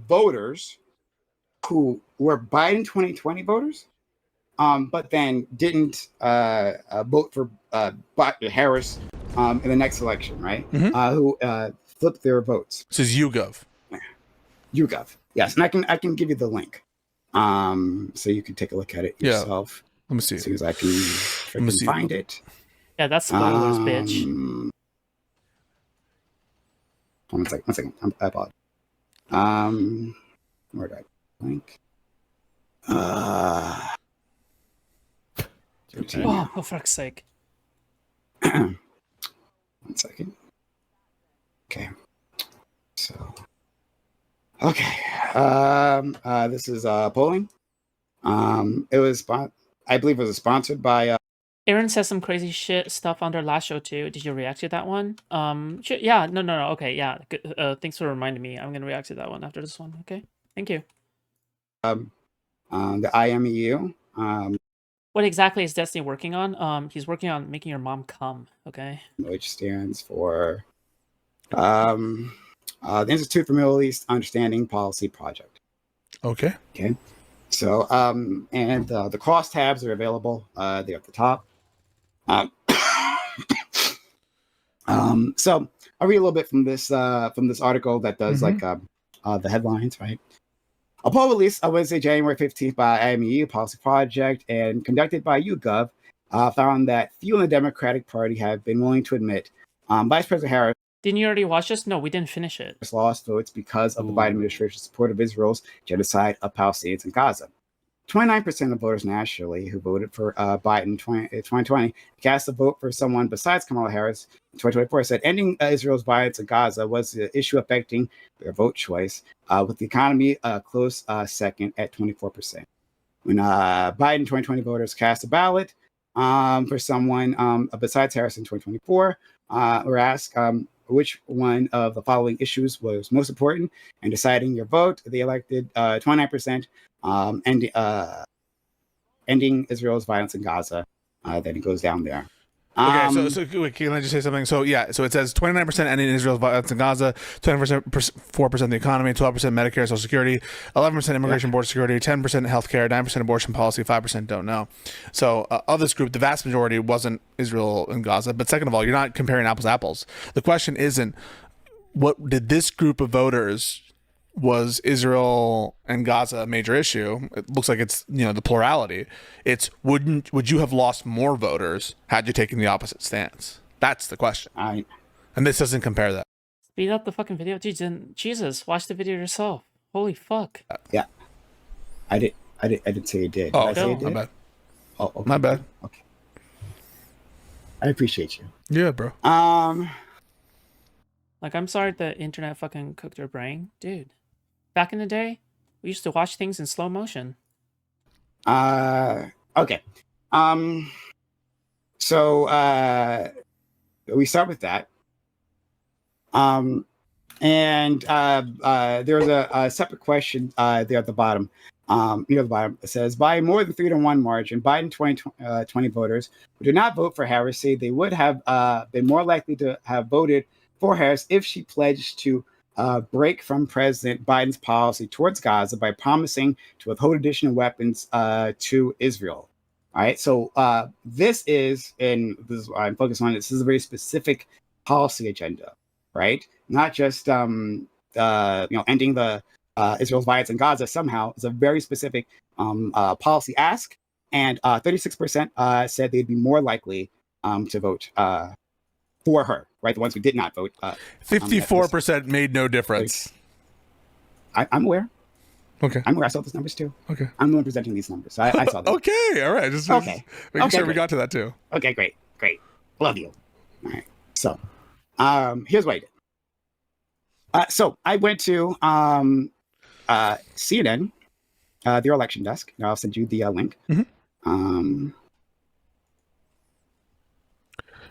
[SPEAKER 2] Voters who were Biden 2020 voters, but then didn't vote for Harris in the next election, right?
[SPEAKER 3] Mm-hmm.
[SPEAKER 2] Who flipped their votes.
[SPEAKER 3] This is YouGov.
[SPEAKER 2] YouGov, yes, and I can give you the link, so you can take a look at it yourself.
[SPEAKER 3] Let me see.
[SPEAKER 2] As soon as I can find it.
[SPEAKER 1] Yeah, that's spoilers, bitch.
[SPEAKER 2] 1 second. I apologize. Where did I link?
[SPEAKER 1] Oh, for fuck's sake.
[SPEAKER 2] 1 second. Okay. Okay. This is polling. It was I believe it was sponsored by
[SPEAKER 1] Aaron says some crazy shit stuff on their last show too. Did you react to that one? Yeah, no. Okay, yeah. Good. Thanks for reminding me. I'm gonna react to that one after this one. Okay, thank you.
[SPEAKER 2] the IMEU.
[SPEAKER 1] What exactly is Destiny working on? He's working on making your mom come. Okay.
[SPEAKER 2] Which stands for the Institute for Middle East Understanding Policy Project.
[SPEAKER 3] Okay.
[SPEAKER 2] Okay. So and the cross tabs are available. They're at the top. So I'll read a little bit from this article that does like the headlines, right? A poll released on Wednesday, January 15th by IMEU Policy Project and conducted by YouGov found that few in the Democratic Party have been willing to admit Vice President Harris
[SPEAKER 1] Didn't you already watch this? No, we didn't finish it.
[SPEAKER 2] lost votes because of the Biden administration's support of Israel's genocide of Palestinians in Gaza. 29% of voters nationally who voted for Biden in 2020 cast a vote for someone besides Kamala Harris in 2024 said ending Israel's violence in Gaza was the issue affecting their vote choice, with the economy a close second at 24%. When Biden 2020 voters cast a ballot for someone besides Harris in 2024, were asked which one of the following issues was most important in deciding your vote, they elected 29%. Ending Israel's violence in Gaza. Then it goes down there.
[SPEAKER 3] Okay, so wait, can I just say something? So yeah, so it says 29% ending Israel's violence in Gaza, 20%, 4% the economy, 12% Medicare, Social Security, 11% immigration, border security, 10% healthcare, 9% abortion policy, 5% don't know. So of this group, the vast majority wasn't Israel and Gaza. But second of all, you're not comparing apples to apples. The question isn't what did this group of voters. Was Israel and Gaza a major issue? It looks like it's the plurality. It's would you have lost more voters had you taken the opposite stance? That's the question. And this doesn't compare that.
[SPEAKER 1] Speed up the fucking video, dude. Jesus, watch the video yourself. Holy fuck.
[SPEAKER 2] Yeah, I didn't say it did.
[SPEAKER 3] Oh,
[SPEAKER 2] did I say it did?
[SPEAKER 3] My bad.
[SPEAKER 2] Oh, okay.
[SPEAKER 3] My bad.
[SPEAKER 2] Okay. I appreciate you.
[SPEAKER 3] Yeah, bro.
[SPEAKER 1] Like, I'm sorry the internet fucking cooked your brain, dude. Back in the day, we used to watch things in slow motion.
[SPEAKER 2] Okay. So we start with that. And there's a separate question there at the bottom. Near the bottom, it says, by more than 3-1 margin, Biden 2020 voters who did not vote for Harris say they would have been more likely to have voted for Harris if she pledged to break from President Biden's policy towards Gaza by promising to withhold additional weapons to Israel. All right, so this is, and this is what I'm focused on, this is a very specific policy agenda, right? Not just ending the Israel's violence in Gaza somehow. It's a very specific policy ask, and 36% said they'd be more likely to vote for her, right? The ones who did not vote.
[SPEAKER 3] 54% made no difference.
[SPEAKER 2] I'm aware.
[SPEAKER 3] Okay.
[SPEAKER 2] I'm aware. I saw those numbers too.
[SPEAKER 3] Okay.
[SPEAKER 2] I'm the one presenting these numbers. I saw them.
[SPEAKER 3] Okay. All right. Just making sure we got to that too.
[SPEAKER 2] Okay. Great. Love you. All right. So, here's what I did. So I went to CNN, their election desk. I'll send you the link.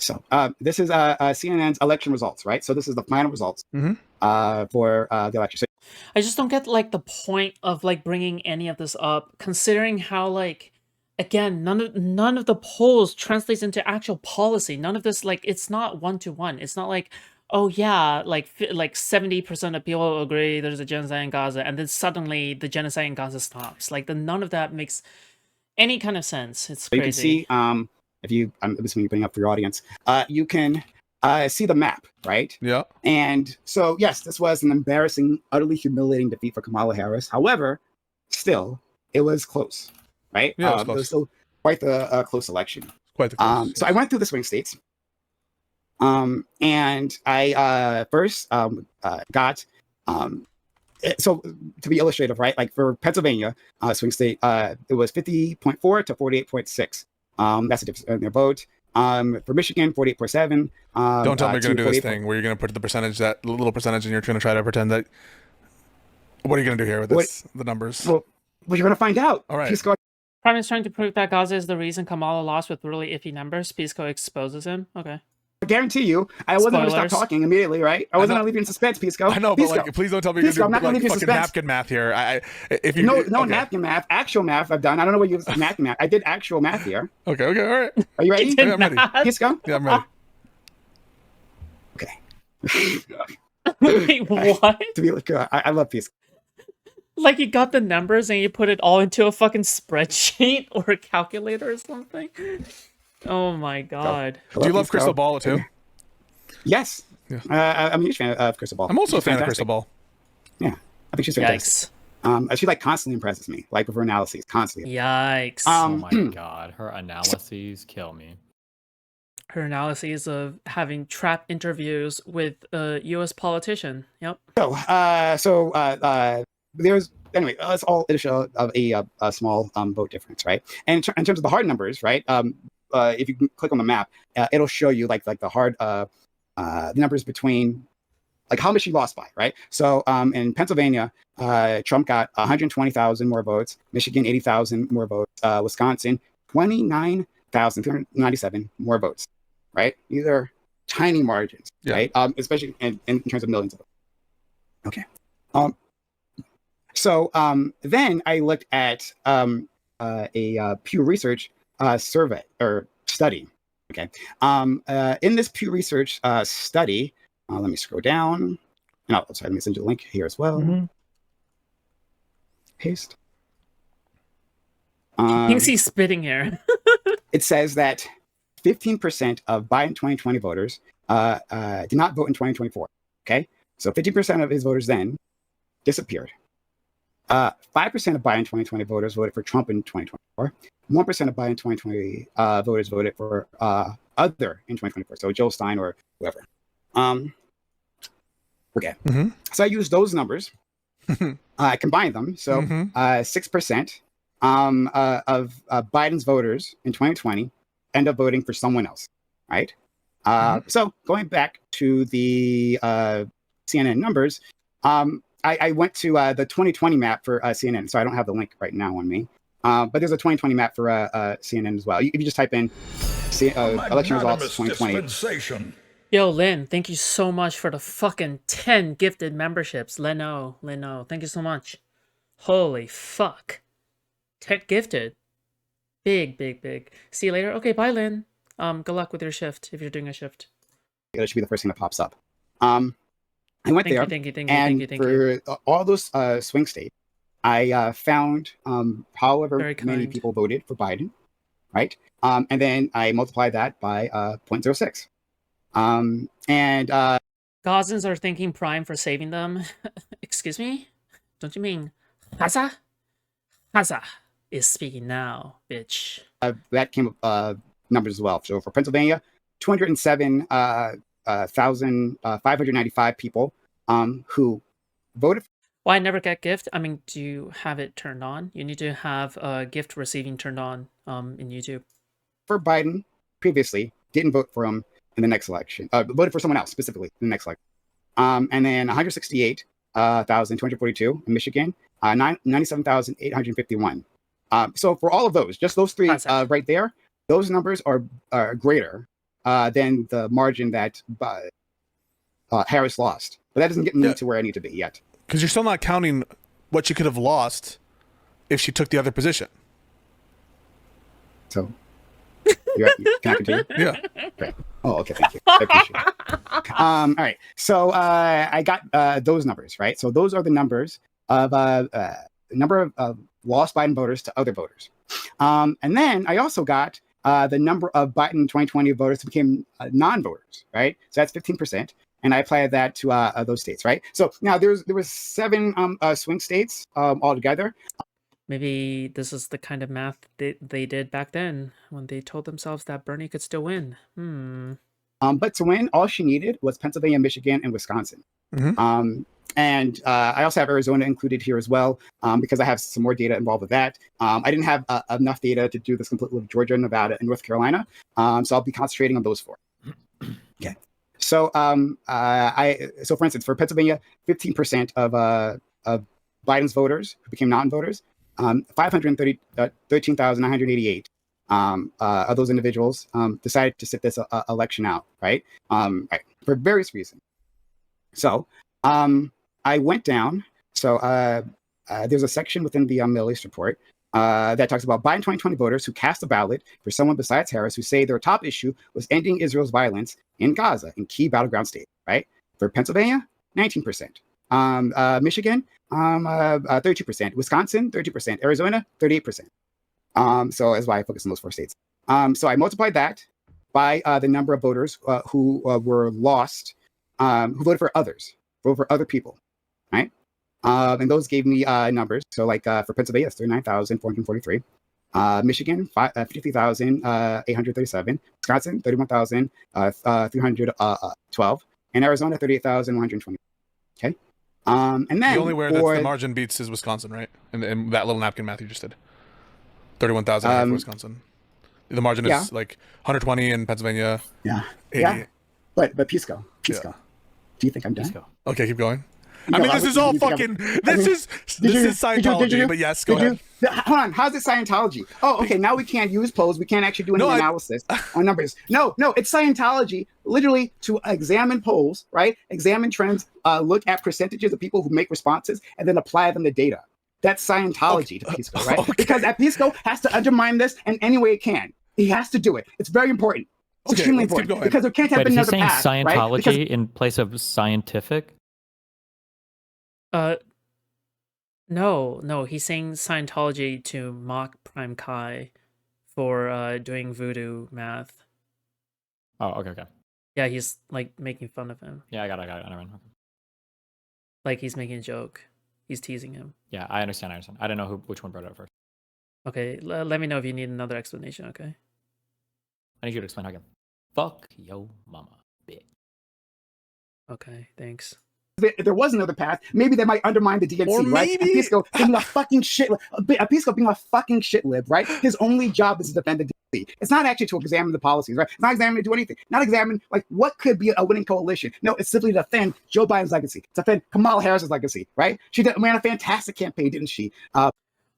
[SPEAKER 2] So this is CNN's election results, right? So this is the final results for the election. So
[SPEAKER 1] I just don't get like the point of like bringing any of this up, considering how like again none of the polls translates into actual policy. None of this like it's not 1-to-1. It's not like oh yeah like 70% of people agree there's a genocide in Gaza, and then suddenly the genocide in Gaza stops. Like none of that makes any kind of sense. It's crazy.
[SPEAKER 2] You can see if you, I'm assuming you're putting up for your audience, you can see the map, right?
[SPEAKER 3] Yeah.
[SPEAKER 2] And so, yes, this was an embarrassing, utterly humiliating defeat for Kamala Harris. However, still, it was close, right?
[SPEAKER 3] Yeah,
[SPEAKER 2] it was still quite the close election.
[SPEAKER 3] Quite the close.
[SPEAKER 2] So I went through the swing states. And I first got so to be illustrative, right? Like for Pennsylvania swing state, it was 50.4 to 48.6. That's the difference in their vote. For Michigan, 48.7.
[SPEAKER 3] Don't tell me you're going to do this thing where you're going to put the percentage, that little percentage, and you're going to try to pretend that. What are you going to do here with
[SPEAKER 2] What-
[SPEAKER 3] this? The numbers.
[SPEAKER 2] Well, you're going to find out.
[SPEAKER 3] All right.
[SPEAKER 2] Pisco,
[SPEAKER 1] Prime is trying to prove that Gaza is the reason Kamala lost with really iffy numbers. Pisco exposes him. Okay.
[SPEAKER 2] I guarantee you, I wasn't going to stop
[SPEAKER 1] Spoilers.
[SPEAKER 2] talking immediately, right? I wasn't
[SPEAKER 3] know.
[SPEAKER 2] going to leave you in suspense, Pisco.
[SPEAKER 3] I know, but
[SPEAKER 2] Pisco.
[SPEAKER 3] like, please don't tell me you're
[SPEAKER 2] Pisco, I'm
[SPEAKER 3] going
[SPEAKER 2] not
[SPEAKER 3] to
[SPEAKER 2] gonna
[SPEAKER 3] do
[SPEAKER 2] leave you
[SPEAKER 3] like
[SPEAKER 2] in
[SPEAKER 3] fucking
[SPEAKER 2] suspense.
[SPEAKER 3] napkin math here. If you
[SPEAKER 2] No,
[SPEAKER 3] okay.
[SPEAKER 2] napkin math. Actual math I've done. I don't know what you use napkin math. I did actual math here.
[SPEAKER 3] Okay, all right.
[SPEAKER 2] Are you ready?
[SPEAKER 3] Yeah, I'm ready.
[SPEAKER 2] Pisco?
[SPEAKER 3] Yeah, I'm ready.
[SPEAKER 2] Okay.
[SPEAKER 1] Wait, what?
[SPEAKER 2] To be like, I love Pisco.
[SPEAKER 1] Like you got the numbers and you put it all into a fucking spreadsheet or a calculator or something? Oh my god.
[SPEAKER 3] Do you love Crystal Ball too?
[SPEAKER 2] Yes.
[SPEAKER 3] Yeah.
[SPEAKER 2] I'm a huge fan of Crystal Ball.
[SPEAKER 3] I'm also
[SPEAKER 2] She's
[SPEAKER 3] a fan of
[SPEAKER 2] fantastic.
[SPEAKER 3] Crystal Ball.
[SPEAKER 2] Yeah. I think she's fantastic.
[SPEAKER 1] Yikes.
[SPEAKER 2] She like constantly impresses me, like with her analyses, constantly.
[SPEAKER 1] Yikes.
[SPEAKER 4] Oh my god, her analyses kill me.
[SPEAKER 1] Her analyses of having trap interviews with a U.S. politician. Yep.
[SPEAKER 2] So there's anyway. It's all a show of a small vote difference, right? And in terms of the hard numbers, right? If you can click on the map, it'll show you like the hard the numbers between like how much she lost by, right? So in Pennsylvania, Trump got 120,000 more votes. Michigan 80,000 more votes. Wisconsin 29,397 more votes. Right? These are tiny margins,
[SPEAKER 3] Yeah.
[SPEAKER 2] right? Especially in terms of millions of votes. Okay. So then I looked at a Pew Research survey or study. Okay. In this Pew Research study, let me scroll down. No, sorry, let me send you a link here as well.
[SPEAKER 4] Mm-hmm.
[SPEAKER 2] Paste.
[SPEAKER 1] Thinks he's spitting here.
[SPEAKER 2] It says that 15% of Biden 2020 voters did not vote in 2024. Okay, so 50% of his voters then disappeared. 5% of Biden 2020 voters voted for Trump in 2024. 1% of Biden 2020 voters voted for other in 2024, so Joe Stein or whoever. Okay,
[SPEAKER 3] Mhm.
[SPEAKER 2] so I used those numbers. I combined them, so 6% of Biden's voters in 2020 end up voting for someone else, right? So going back to the CNN numbers, I went to the 2020 map for CNN, so I don't have the link right now on me. But there's a 2020 map for CNN as well. If you just type in election results 2020.
[SPEAKER 5] Dispensation.
[SPEAKER 1] Yo, Lynn, thank you so much for the fucking 10 gifted memberships. Leno, thank you so much. Holy fuck. 10 gifted. Big. See you later. Okay, bye, Lynn. Good luck with your shift if you're doing a shift.
[SPEAKER 2] That should be the first thing that pops up. I went there,
[SPEAKER 1] Thank you.
[SPEAKER 2] and for all those swing states, I found however
[SPEAKER 1] Very
[SPEAKER 2] many
[SPEAKER 1] kind.
[SPEAKER 2] people voted for Biden, right? And then I multiplied that by 0.06. And
[SPEAKER 1] Gazans are thanking Prime for saving them. Excuse me? Don't you mean Haza? Haza is speaking now, bitch.
[SPEAKER 2] that came up numbers as well. So for Pennsylvania, 207,595 people who voted
[SPEAKER 1] Why I never get gift? I mean, do you have it turned on? You need to have gift receiving turned on in YouTube.
[SPEAKER 2] for Biden previously, didn't vote for him in the next election. Voted for someone else specifically in the next election. And then 168,242 in Michigan, 97,851. So for all of those, just those three right there, those numbers are greater than the margin that Harris lost. But that doesn't get me to where I need to be yet.
[SPEAKER 3] Because you're still not counting what she could have lost if she took the other position.
[SPEAKER 2] So, can I continue?
[SPEAKER 3] Yeah.
[SPEAKER 2] Okay. Oh, okay. Thank you. I appreciate it. All right. So I got those numbers, right? So those are the numbers of number of lost Biden voters to other voters. And then I also got the number of Biden 2020 voters who became non-voters, right? So that's 15%. And I applied that to those states, right? So now there was 7 swing states altogether.
[SPEAKER 1] Maybe this is the kind of math they did back then when they told themselves that Bernie could still win.
[SPEAKER 2] But to win, all she needed was Pennsylvania, Michigan, and Wisconsin. And I also have Arizona included here as well because I have some more data involved with that. I didn't have enough data to do this completely with Georgia, Nevada, and North Carolina. So I'll be concentrating on those 4. Okay. So so for instance, for Pennsylvania, 15% of Biden's voters who became non-voters, 513,988 of those individuals decided to sit this election out, right? Right, for various reasons. So I went down. So there's a section within the Middle East report that talks about Biden 2020 voters who cast a ballot for someone besides Harris, who say their top issue was ending Israel's violence in Gaza in key battleground states, right? For Pennsylvania, 19%. Michigan, 32%. Wisconsin, 30%. Arizona, 38%. So that's why I focus on those 4 states. So I multiplied that by the number of voters who were lost, who voted for others, voted for other people, right? And those gave me numbers. So like for Pennsylvania, it's 39,443. Michigan, 53,837. Wisconsin, 31,312. And Arizona, 38,120. Okay. And then
[SPEAKER 3] the only where the margin beats is Wisconsin, right? And that little napkin math you just did. 31,000 for Wisconsin. The margin is like 120 in Pennsylvania.
[SPEAKER 2] Yeah.
[SPEAKER 3] 80.
[SPEAKER 2] Yeah. But Pisco. Yeah. Do you think I'm done?
[SPEAKER 4] Pisco.
[SPEAKER 3] Okay, keep going. I mean, this is all fucking. This is Scientology. But yes, go ahead.
[SPEAKER 2] Hold on. How's it Scientology? Oh, okay. Now we can't use polls. We can't actually do any analysis on numbers. No. It's Scientology, literally to examine polls, right? Examine trends. Look at percentages of people who make responses, and then apply them to data. That's Scientology to Pisco, right? Okay. Because Pisco has to undermine this in any way it can. He has to do it. It's very important. It's extremely important because there can't have been another path.
[SPEAKER 4] Is he saying Scientology in place of scientific?
[SPEAKER 1] No, he's saying Scientology to mock PrimeCayes for doing voodoo math.
[SPEAKER 4] Oh, okay.
[SPEAKER 1] Yeah, he's like making fun of him.
[SPEAKER 4] Yeah, I got it. Never mind.
[SPEAKER 1] Like he's making a joke. He's teasing him.
[SPEAKER 4] Yeah, I understand. I don't know which one brought it up first.
[SPEAKER 1] Okay, let me know if you need another explanation, okay?
[SPEAKER 4] I need you to explain how again. Fuck yo mama, bitch.
[SPEAKER 1] Okay, thanks.
[SPEAKER 2] If there was another path, maybe that might undermine the DNC,
[SPEAKER 3] or
[SPEAKER 2] right?
[SPEAKER 3] Maybe
[SPEAKER 2] Pisco being a fucking shit, Pisco being a fucking shit lib, right? His only job is to defend the DNC. It's not actually to examine the policies, right? It's not examining to do anything. Not examine like what could be a winning coalition. No, it's simply to defend Joe Biden's legacy, to defend Kamala Harris's legacy, right? She ran a fantastic campaign, didn't she?
[SPEAKER 1] Oh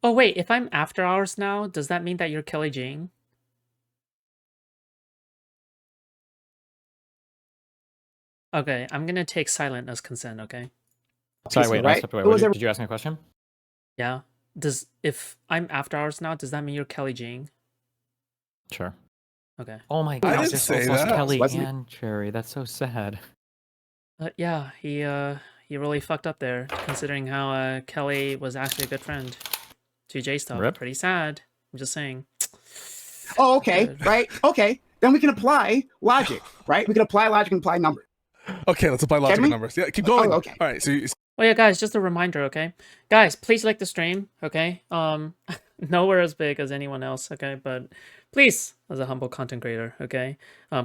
[SPEAKER 1] wait, if I'm after hours now, does that mean that you're Kelly Jane? Okay, I'm gonna take silent as consent, okay?
[SPEAKER 4] Sorry, wait,
[SPEAKER 2] right?
[SPEAKER 4] Did you ask me a question?
[SPEAKER 1] Yeah. If I'm after hours now, does that mean you're Kelly Jane?
[SPEAKER 4] Sure.
[SPEAKER 1] Okay.
[SPEAKER 4] Oh my god,
[SPEAKER 3] didn't say that.
[SPEAKER 4] Kelly and Cherry. That's so sad.
[SPEAKER 1] Yeah, he really fucked up there, considering how Kelly was actually a good friend to J-Stuff.
[SPEAKER 4] Rip.
[SPEAKER 1] Pretty sad. I'm just saying.
[SPEAKER 2] Oh, okay, right? Okay, then we can apply logic, right? We can apply logic and apply numbers.
[SPEAKER 3] Okay, let's apply logical numbers. Yeah, keep going.
[SPEAKER 2] Oh, okay.
[SPEAKER 3] All right. So
[SPEAKER 1] Oh yeah, guys, just a reminder, okay? Guys, please like the stream, okay? Nowhere as big as anyone else, okay? But please, as a humble content creator, okay?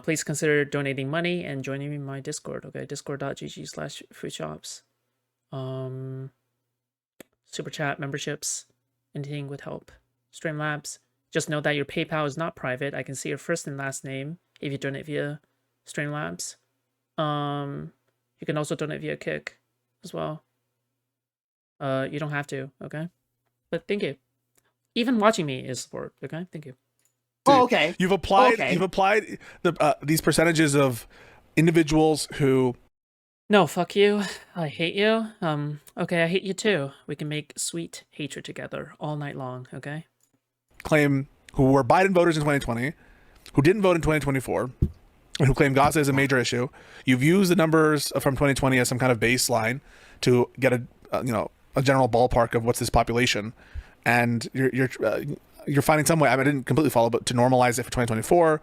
[SPEAKER 1] Please consider donating money and joining me in my Discord, okay? Discord.gg/Foodshops. Super chat, memberships, anything would help. Streamlabs. Just know that your PayPal is not private. I can see your first and last name if you donate via Streamlabs. You can also donate via Kick as well. You don't have to, okay? But thank you. Even watching me is support, okay? Thank you.
[SPEAKER 2] Oh, okay.
[SPEAKER 3] You've applied the these percentages of individuals who.
[SPEAKER 1] No, fuck you. I hate you. Okay, I hate you too. We can make sweet hatred together all night long, okay?
[SPEAKER 3] Claim who were Biden voters in 2020, who didn't vote in 2024. And who claim Gaza is a major issue. You've used the numbers from 2020 as some kind of baseline to get a general ballpark of what's this population, and you're finding some way. I didn't completely follow, but to normalize it for 2024,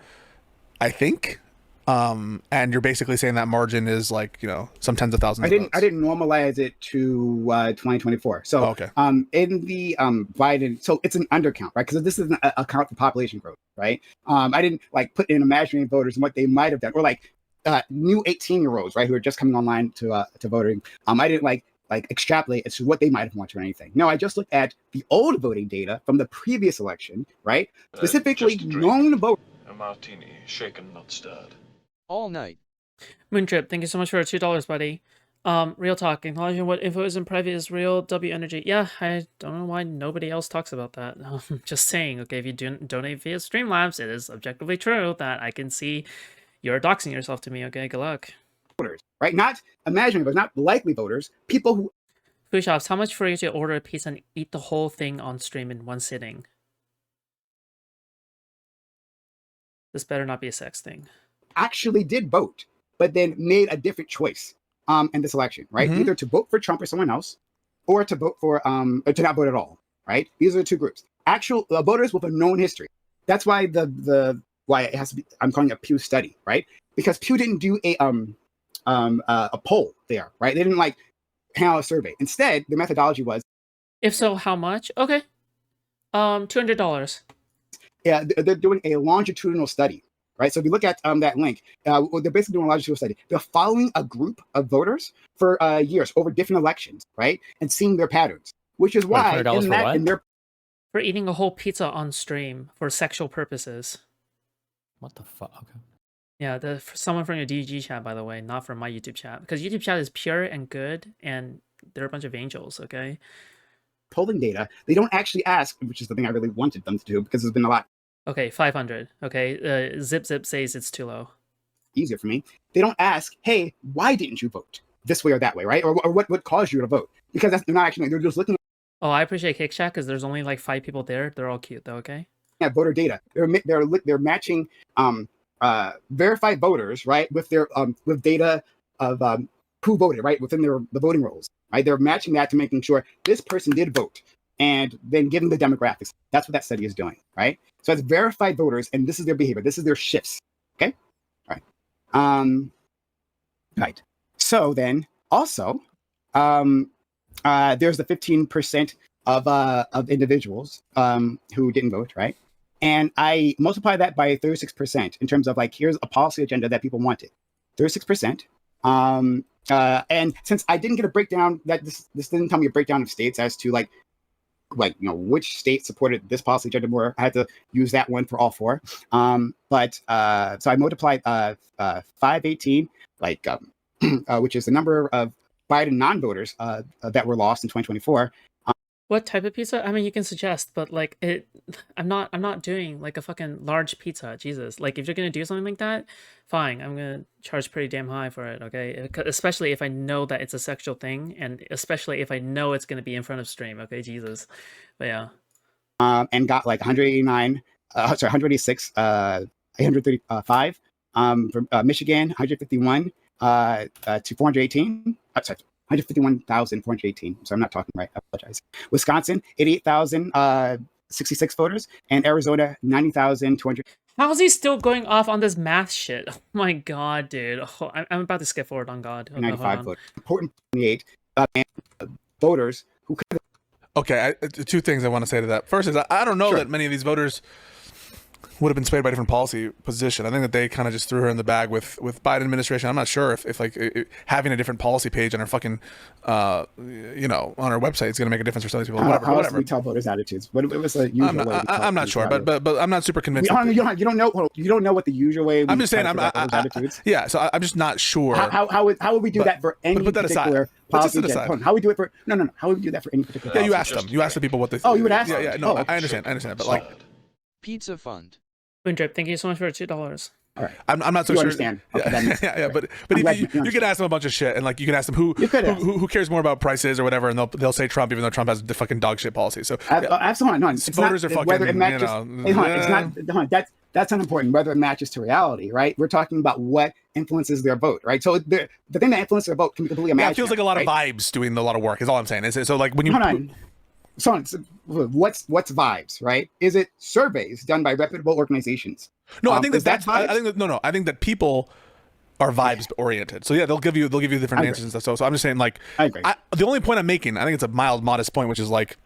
[SPEAKER 3] I think. And you're basically saying that margin is like some tens of thousands.
[SPEAKER 2] I didn't normalize it to 2024. So
[SPEAKER 3] okay.
[SPEAKER 2] In the Biden, so it's an undercount, right? Because this is an account for population growth, right? I didn't like put in imaginary voters and what they might have done, or like new 18-year-olds, right, who are just coming online to voting. I didn't like extrapolate as to what they might have wanted or anything. No, I just looked at the old voting data from the previous election, right? Specifically known voters.
[SPEAKER 5] A martini, shaken not stirred.
[SPEAKER 6] All night.
[SPEAKER 1] Moontrip, thank you so much for $2, buddy. Real talk. Acknowledging what info is in private is real. W energy. Yeah, I don't know why nobody else talks about that. Just saying. Okay, if you donate via Streamlabs, it is objectively true that I can see you're doxing yourself to me. Okay, good luck.
[SPEAKER 2] Voters, right? Not imaginary, but not likely voters. People who
[SPEAKER 1] Foodshops, how much for you to order a pizza and eat the whole thing on stream in one sitting? This better not be a sex thing.
[SPEAKER 2] actually did vote, but then made a different choice in this election, right?
[SPEAKER 3] Mhm.
[SPEAKER 2] Either to vote for Trump or someone else, or to vote for or to not vote at all, right? These are the two groups. Actual voters with a known history. That's why why it has to be. I'm calling it a Pew study, right? Because Pew didn't do a poll there, right? They didn't like panel a survey. Instead, the methodology was
[SPEAKER 1] If so, how much? Okay. $200.
[SPEAKER 2] yeah, they're doing a longitudinal study, right? So if you look at that link, they're basically doing a longitudinal study. They're following a group of voters for years over different elections, right, and seeing their patterns, which is why
[SPEAKER 4] $200 for what?
[SPEAKER 2] in their
[SPEAKER 1] For eating a whole pizza on stream for sexual purposes.
[SPEAKER 4] What the fuck? Okay.
[SPEAKER 1] Yeah, for someone from your DG chat, by the way, not from my YouTube chat, because YouTube chat is pure and good, and they're a bunch of angels. Okay.
[SPEAKER 2] polling data, they don't actually ask, which is the thing I really wanted them to do because there's been a lot
[SPEAKER 1] Okay, 500. Okay, Zip says it's too low.
[SPEAKER 2] easier for me. They don't ask, hey, why didn't you vote this way or that way, right? Or what caused you to vote? Because they're not actually, they're just looking
[SPEAKER 1] Oh, I appreciate Kick Chat because there's only like 5 people there. They're all cute though. Okay.
[SPEAKER 2] at voter data. They're matching verified voters, right, with their with data of who voted, right, within the voting rolls, right? They're matching that to making sure this person did vote, and then giving the demographics. That's what that study is doing, right? So it's verified voters, and this is their behavior. This is their shifts. Okay, all right. Right. So then also, there's the 15% of individuals who didn't vote, right? And I multiply that by 36% in terms of like, here's a policy agenda that people wanted. 36%. And since I didn't get a breakdown, that this didn't tell me a breakdown of states as to like which state supported this policy agenda more. I had to use that one for all 4. So I multiplied 518, like which is the number of Biden non-voters that were lost in 2024.
[SPEAKER 1] What type of pizza? I mean, you can suggest, but like I'm not doing like a fucking large pizza. Jesus, like if you're gonna do something like that, fine. I'm gonna charge pretty damn high for it. Okay, especially if I know that it's a sexual thing, and especially if I know it's gonna be in front of stream. Okay, Jesus, but yeah.
[SPEAKER 2] And got like 189, 186, 835 from Michigan, 151 to 418. Sorry, 151,418. So I'm not talking right. I apologize. Wisconsin, 88,066 voters, and Arizona, 90,200.
[SPEAKER 1] How is he still going off on this math shit? Oh my god, dude. Oh, I'm about to skip forward on God.
[SPEAKER 2] 95 voters. Important 28 voters who could.
[SPEAKER 3] Okay, 2 things I want to say to that. First is I don't know
[SPEAKER 2] Sure.
[SPEAKER 3] that many of these voters would have been swayed by a different policy position. I think that they kind of just threw her in the bag with Biden administration. I'm not sure if having a different policy page on her fucking, on her website is going to make a difference for some of these people.
[SPEAKER 2] How else do
[SPEAKER 3] Whatever.
[SPEAKER 2] we tell voters' attitudes? What was the usual way?
[SPEAKER 3] I'm not sure, but I'm not super convinced.
[SPEAKER 2] You don't know what the usual way.
[SPEAKER 3] I'm just saying.
[SPEAKER 2] Attitudes.
[SPEAKER 3] Yeah, so I'm just not sure.
[SPEAKER 2] How would we do that for any
[SPEAKER 3] put that
[SPEAKER 2] particular
[SPEAKER 3] aside. Let's
[SPEAKER 2] policy?
[SPEAKER 3] just set aside.
[SPEAKER 2] How would we do it for no? How would we do that for any particular?
[SPEAKER 3] Yeah, you
[SPEAKER 2] policy?
[SPEAKER 3] asked them. You asked the people what they.
[SPEAKER 2] Oh, you would ask
[SPEAKER 3] Yeah,
[SPEAKER 2] them?
[SPEAKER 3] no,
[SPEAKER 2] Oh.
[SPEAKER 3] I understand, but like,
[SPEAKER 5] Pizza fund.
[SPEAKER 1] Windrip, thank you so much for $2.
[SPEAKER 2] All right.
[SPEAKER 3] I'm not so
[SPEAKER 2] You
[SPEAKER 3] sure.
[SPEAKER 2] understand. Okay, that makes
[SPEAKER 3] Yeah, but
[SPEAKER 2] I'm
[SPEAKER 3] if
[SPEAKER 2] glad
[SPEAKER 3] you
[SPEAKER 2] you
[SPEAKER 3] can ask them a bunch of shit, and like you can ask them
[SPEAKER 2] You could ask.
[SPEAKER 3] who cares more about prices or whatever, and they'll say Trump, even though Trump has the fucking dog shit policy. So
[SPEAKER 2] Absolutely no. It's
[SPEAKER 3] voters
[SPEAKER 2] not,
[SPEAKER 3] are fucking,
[SPEAKER 2] whether it matches. Hey, hold on,
[SPEAKER 3] yeah.
[SPEAKER 2] it's not. Hold on, that's unimportant. Whether it matches to reality, right? We're talking about what influences their vote, right? So the thing that influences their vote can be completely imaginary.
[SPEAKER 3] Yeah, it feels like a lot of vibes doing a lot of work. Is all I'm saying. So like when you
[SPEAKER 2] Hold on. So what's vibes, right? Is it surveys done by reputable organizations?
[SPEAKER 3] No, I think
[SPEAKER 2] is
[SPEAKER 3] that's
[SPEAKER 2] vibes?
[SPEAKER 3] I think that, no. I think that people are vibes oriented. So yeah, they'll give you different answers and stuff. So I'm just saying, like,
[SPEAKER 2] I agree.
[SPEAKER 3] The only point I'm making, I think it's a mild, modest point, which is like,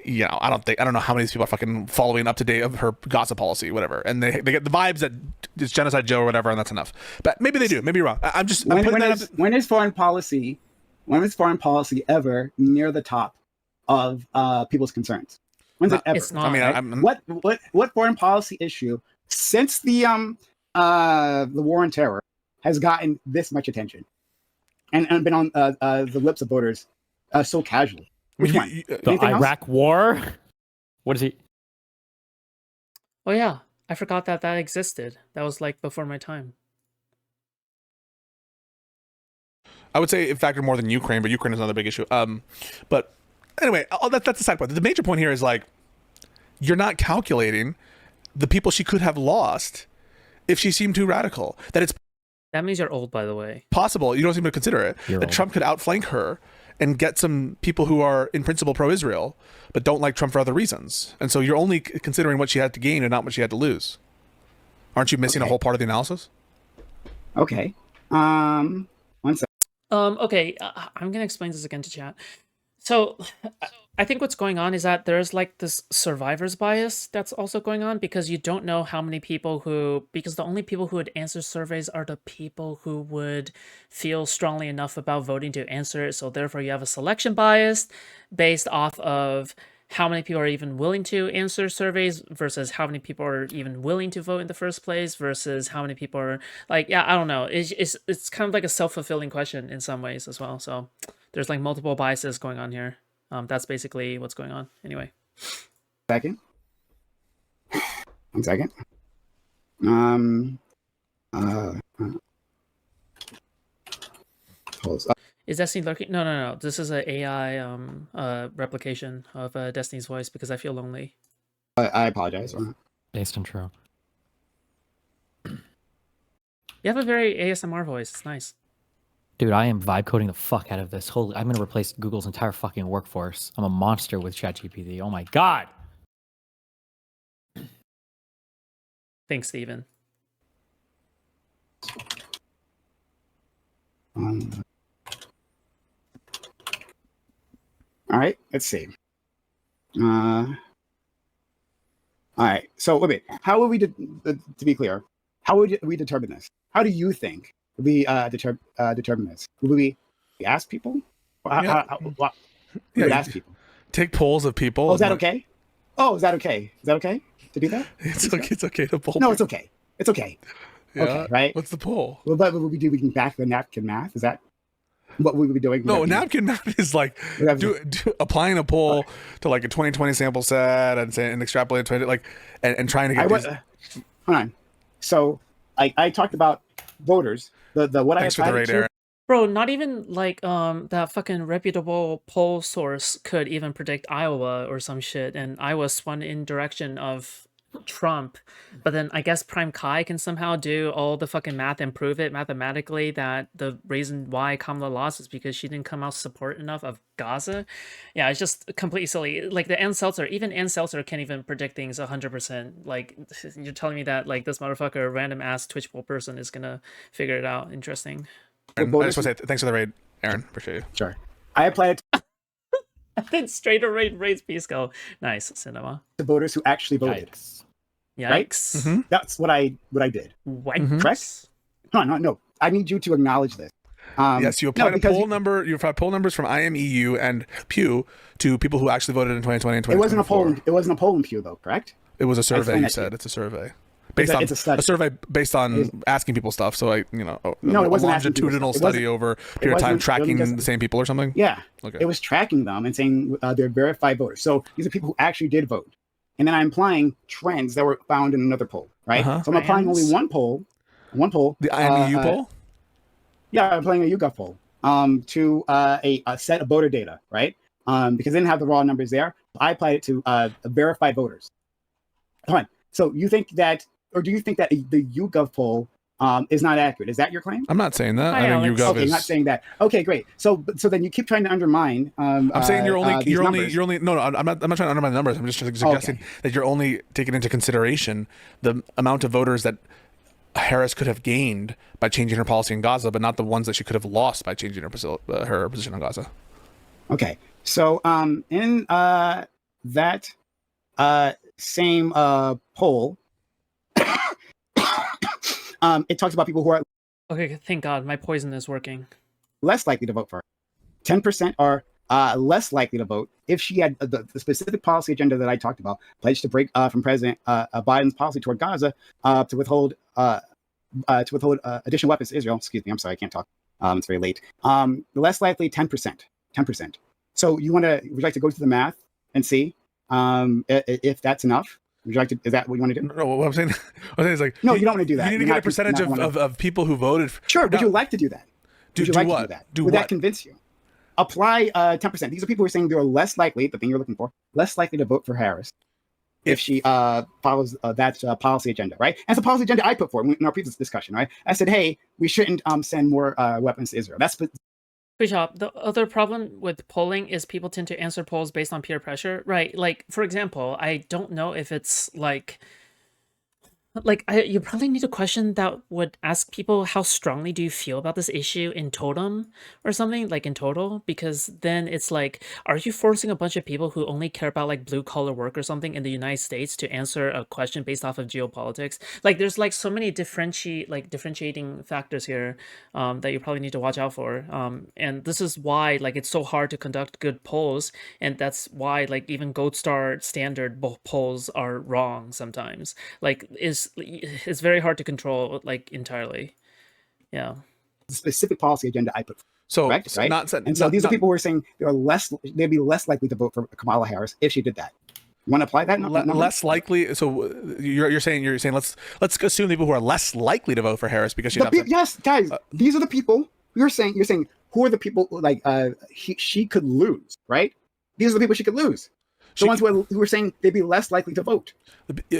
[SPEAKER 3] I don't know how many of these people are fucking following up to date of her gossip policy, whatever, and they get the vibes that it's Genocide Joe or whatever, and that's enough. But maybe they do. Maybe you're wrong. I'm putting that up.
[SPEAKER 2] When is foreign policy ever near the top of people's concerns? When's it ever?
[SPEAKER 1] It's not.
[SPEAKER 3] I mean,
[SPEAKER 2] right? What foreign policy issue since the war on terror has gotten this much attention? and been on the lips of voters so casually. Which one?
[SPEAKER 4] The
[SPEAKER 2] Anything else?
[SPEAKER 4] Iraq War? What is he?
[SPEAKER 1] Oh yeah, I forgot that that existed. That was like before my time.
[SPEAKER 3] I would say it factored more than Ukraine, but Ukraine is another big issue. But anyway, that's the side point. The major point here is like, you're not calculating the people she could have lost if she seemed too radical. That it's
[SPEAKER 1] That means you're old, by the way.
[SPEAKER 3] possible, you don't seem to consider it,
[SPEAKER 4] You're
[SPEAKER 3] that
[SPEAKER 4] old.
[SPEAKER 3] Trump could outflank her and get some people who are in principle pro-Israel, but don't like Trump for other reasons. And so you're only considering what she had to gain and not what she had to lose. Aren't you missing a
[SPEAKER 2] Okay.
[SPEAKER 3] whole part of the analysis?
[SPEAKER 2] Okay. One second.
[SPEAKER 1] Okay, I'm gonna explain this again to chat. So, I think what's going on is that there's like this survivor's bias that's also going on because you don't know how many people because the only people who would answer surveys are the people who would feel strongly enough about voting to answer it. So therefore, you have a selection bias based off of how many people are even willing to answer surveys versus how many people are even willing to vote in the first place versus how many people are like, yeah, I don't know. It's kind of like a self-fulfilling question in some ways as well. So there's like multiple biases going on here. That's basically what's going on. Anyway.
[SPEAKER 2] Second. 1 second. Hold up.
[SPEAKER 1] Is Destiny lurking? No. This is a AI replication of Destiny's voice because I feel lonely.
[SPEAKER 2] I apologize.
[SPEAKER 4] Based on true.
[SPEAKER 1] You have a very ASMR voice. It's nice.
[SPEAKER 4] Dude, I am vibe coding the fuck out of this. Holy, I'm gonna replace Google's entire fucking workforce. I'm a monster with ChatGPT. Oh my god.
[SPEAKER 1] Thanks, Steven.
[SPEAKER 2] All right, let's see. All right, so wait. How would we, to be clear, how would we determine this? How do you think we determine this? Would we ask people? We would ask people.
[SPEAKER 3] Take polls of people.
[SPEAKER 2] Oh, is that okay? Oh, is that okay? Is that okay to do that?
[SPEAKER 3] It's okay. It's okay to poll.
[SPEAKER 2] No, it's okay. It's okay.
[SPEAKER 3] Yeah.
[SPEAKER 2] Okay, right?
[SPEAKER 3] What's the poll?
[SPEAKER 2] Well, but what we do, we can back the napkin math. Is that what we would be doing?
[SPEAKER 3] No,
[SPEAKER 2] Would that be-
[SPEAKER 3] napkin math is like
[SPEAKER 2] would that be-
[SPEAKER 3] applying a poll to like a 2020 sample set and extrapolating 20 like and trying to
[SPEAKER 2] I
[SPEAKER 3] get
[SPEAKER 2] was,
[SPEAKER 3] these.
[SPEAKER 2] hold on. So I talked about voters. The what
[SPEAKER 3] Thanks
[SPEAKER 2] I
[SPEAKER 3] for the
[SPEAKER 2] applied
[SPEAKER 3] raid,
[SPEAKER 2] to.
[SPEAKER 3] Aaron.
[SPEAKER 1] Bro, not even like that fucking reputable poll source could even predict Iowa or some shit, and Iowa spun in direction of Trump. But then I guess PrimeCayes can somehow do all the fucking math and prove it mathematically that the reason why Kamala lost is because she didn't come out support enough of Gaza. Yeah, it's just completely silly. Like the Ann Seltzer, even Ann Seltzer can't even predict things 100%. Like you're telling me that like this motherfucker, random ass Twitch poll person is gonna figure it out. Interesting.
[SPEAKER 3] And I just want to say thanks for the raid, Aaron. Appreciate you.
[SPEAKER 2] Sure. I applied
[SPEAKER 1] And then straight away raise Pisco. Nice cinema.
[SPEAKER 2] to voters who actually voted.
[SPEAKER 4] Yikes.
[SPEAKER 1] Yikes.
[SPEAKER 3] Mhm.
[SPEAKER 2] That's what I did.
[SPEAKER 1] Yikes.
[SPEAKER 2] Correct? No. I need you to acknowledge this.
[SPEAKER 3] Yes, you
[SPEAKER 2] no,
[SPEAKER 3] applied a
[SPEAKER 2] because
[SPEAKER 3] poll number. You applied poll numbers from IMEU and Pew to people who actually voted in 2020 and 2024.
[SPEAKER 2] It wasn't a poll. It wasn't a poll in Pew though, correct?
[SPEAKER 3] It was a survey.
[SPEAKER 2] explained
[SPEAKER 3] You
[SPEAKER 2] that to
[SPEAKER 3] said
[SPEAKER 2] you.
[SPEAKER 3] it's a survey based on
[SPEAKER 2] it's a study.
[SPEAKER 3] survey based on
[SPEAKER 2] It's-
[SPEAKER 3] asking people stuff. So I,
[SPEAKER 2] No, it
[SPEAKER 3] a
[SPEAKER 2] wasn't asking people
[SPEAKER 3] longitudinal
[SPEAKER 2] stuff. It
[SPEAKER 3] study
[SPEAKER 2] wasn't-
[SPEAKER 3] over a period of time
[SPEAKER 2] wasn't- it
[SPEAKER 3] tracking
[SPEAKER 2] wasn't just-
[SPEAKER 3] the same people or something.
[SPEAKER 2] Yeah.
[SPEAKER 3] Okay.
[SPEAKER 2] It was tracking them and saying they're verified voters. So these are people who actually did vote. And then I'm applying trends that were found in another poll, right?
[SPEAKER 3] Uh-huh.
[SPEAKER 2] So I'm applying only
[SPEAKER 1] Trends?
[SPEAKER 2] one poll.
[SPEAKER 3] The IMEU poll.
[SPEAKER 2] Yeah, I'm applying a YouGov poll to a set of voter data, right? Because they didn't have the raw numbers there. I applied it to verified voters. Hold on. So you think that, or do you think that the YouGov poll is not accurate? Is that your claim?
[SPEAKER 3] I'm not saying that.
[SPEAKER 1] Hi,
[SPEAKER 3] I think
[SPEAKER 1] Alex.
[SPEAKER 3] YouGov
[SPEAKER 2] Okay,
[SPEAKER 3] is.
[SPEAKER 2] you're not saying that. Okay, great. So then you keep trying to undermine.
[SPEAKER 3] I'm saying you're only no. I'm not trying to undermine the numbers. I'm just suggesting that you're only taking into consideration the amount of voters that Harris could have gained by changing her policy in Gaza, but not the ones that she could have lost by changing her position on Gaza.
[SPEAKER 2] Okay. So in that same poll, it talks about people who are
[SPEAKER 1] Okay, thank God my poison is working.
[SPEAKER 2] less likely to vote for her. 10% are less likely to vote if she had the specific policy agenda that I talked about, pledged to break from President Biden's policy toward Gaza to withhold additional weapons to Israel. Excuse me, I'm sorry, I can't talk. It's very late. The less likely, 10%. 10%. So would you like to go through the math and see if that's enough? Would you like to? Is that what you want to do?
[SPEAKER 3] No, what I'm saying is like
[SPEAKER 2] No, you don't want to do that.
[SPEAKER 3] You need to get a percentage of people who voted.
[SPEAKER 2] Sure. Would you like to do that?
[SPEAKER 3] Do
[SPEAKER 2] like
[SPEAKER 3] what?
[SPEAKER 2] To do that?
[SPEAKER 3] Do
[SPEAKER 2] Would
[SPEAKER 3] what?
[SPEAKER 2] that convince you? Apply 10%. These are people who are saying they're less likely, the thing you're looking for, less likely to vote for Harris if she follows that policy agenda, right? And it's a policy agenda I put forward in our previous discussion, right? I said, hey, we shouldn't send more weapons to Israel. That's
[SPEAKER 1] Bishop, the other problem with polling is people tend to answer polls based on peer pressure, right? Like, for example, I don't know if it's you probably need a question that would ask people, how strongly do you feel about this issue in totem or something, like in total? Because then it's like, are you forcing a bunch of people who only care about like blue collar work or something in the United States to answer a question based off of geopolitics? Like there's like so many differentiating factors here that you probably need to watch out for. And this is why like it's so hard to conduct good polls. And that's why like even Gold Star standard polls are wrong sometimes. Like it's very hard to control like entirely. Yeah.
[SPEAKER 2] the specific policy agenda I put forward.
[SPEAKER 3] So,
[SPEAKER 2] Correct, right?
[SPEAKER 3] not said,
[SPEAKER 2] And so these are people who are saying they'd be less likely to vote for Kamala Harris if she did that. You want to apply that?
[SPEAKER 3] less likely. So you're saying let's assume people who are less likely to vote for Harris because
[SPEAKER 2] yes, guys, these are the people you're saying who are the people like she could lose, right? These are the people she could lose. The ones who are saying they'd be less likely to vote.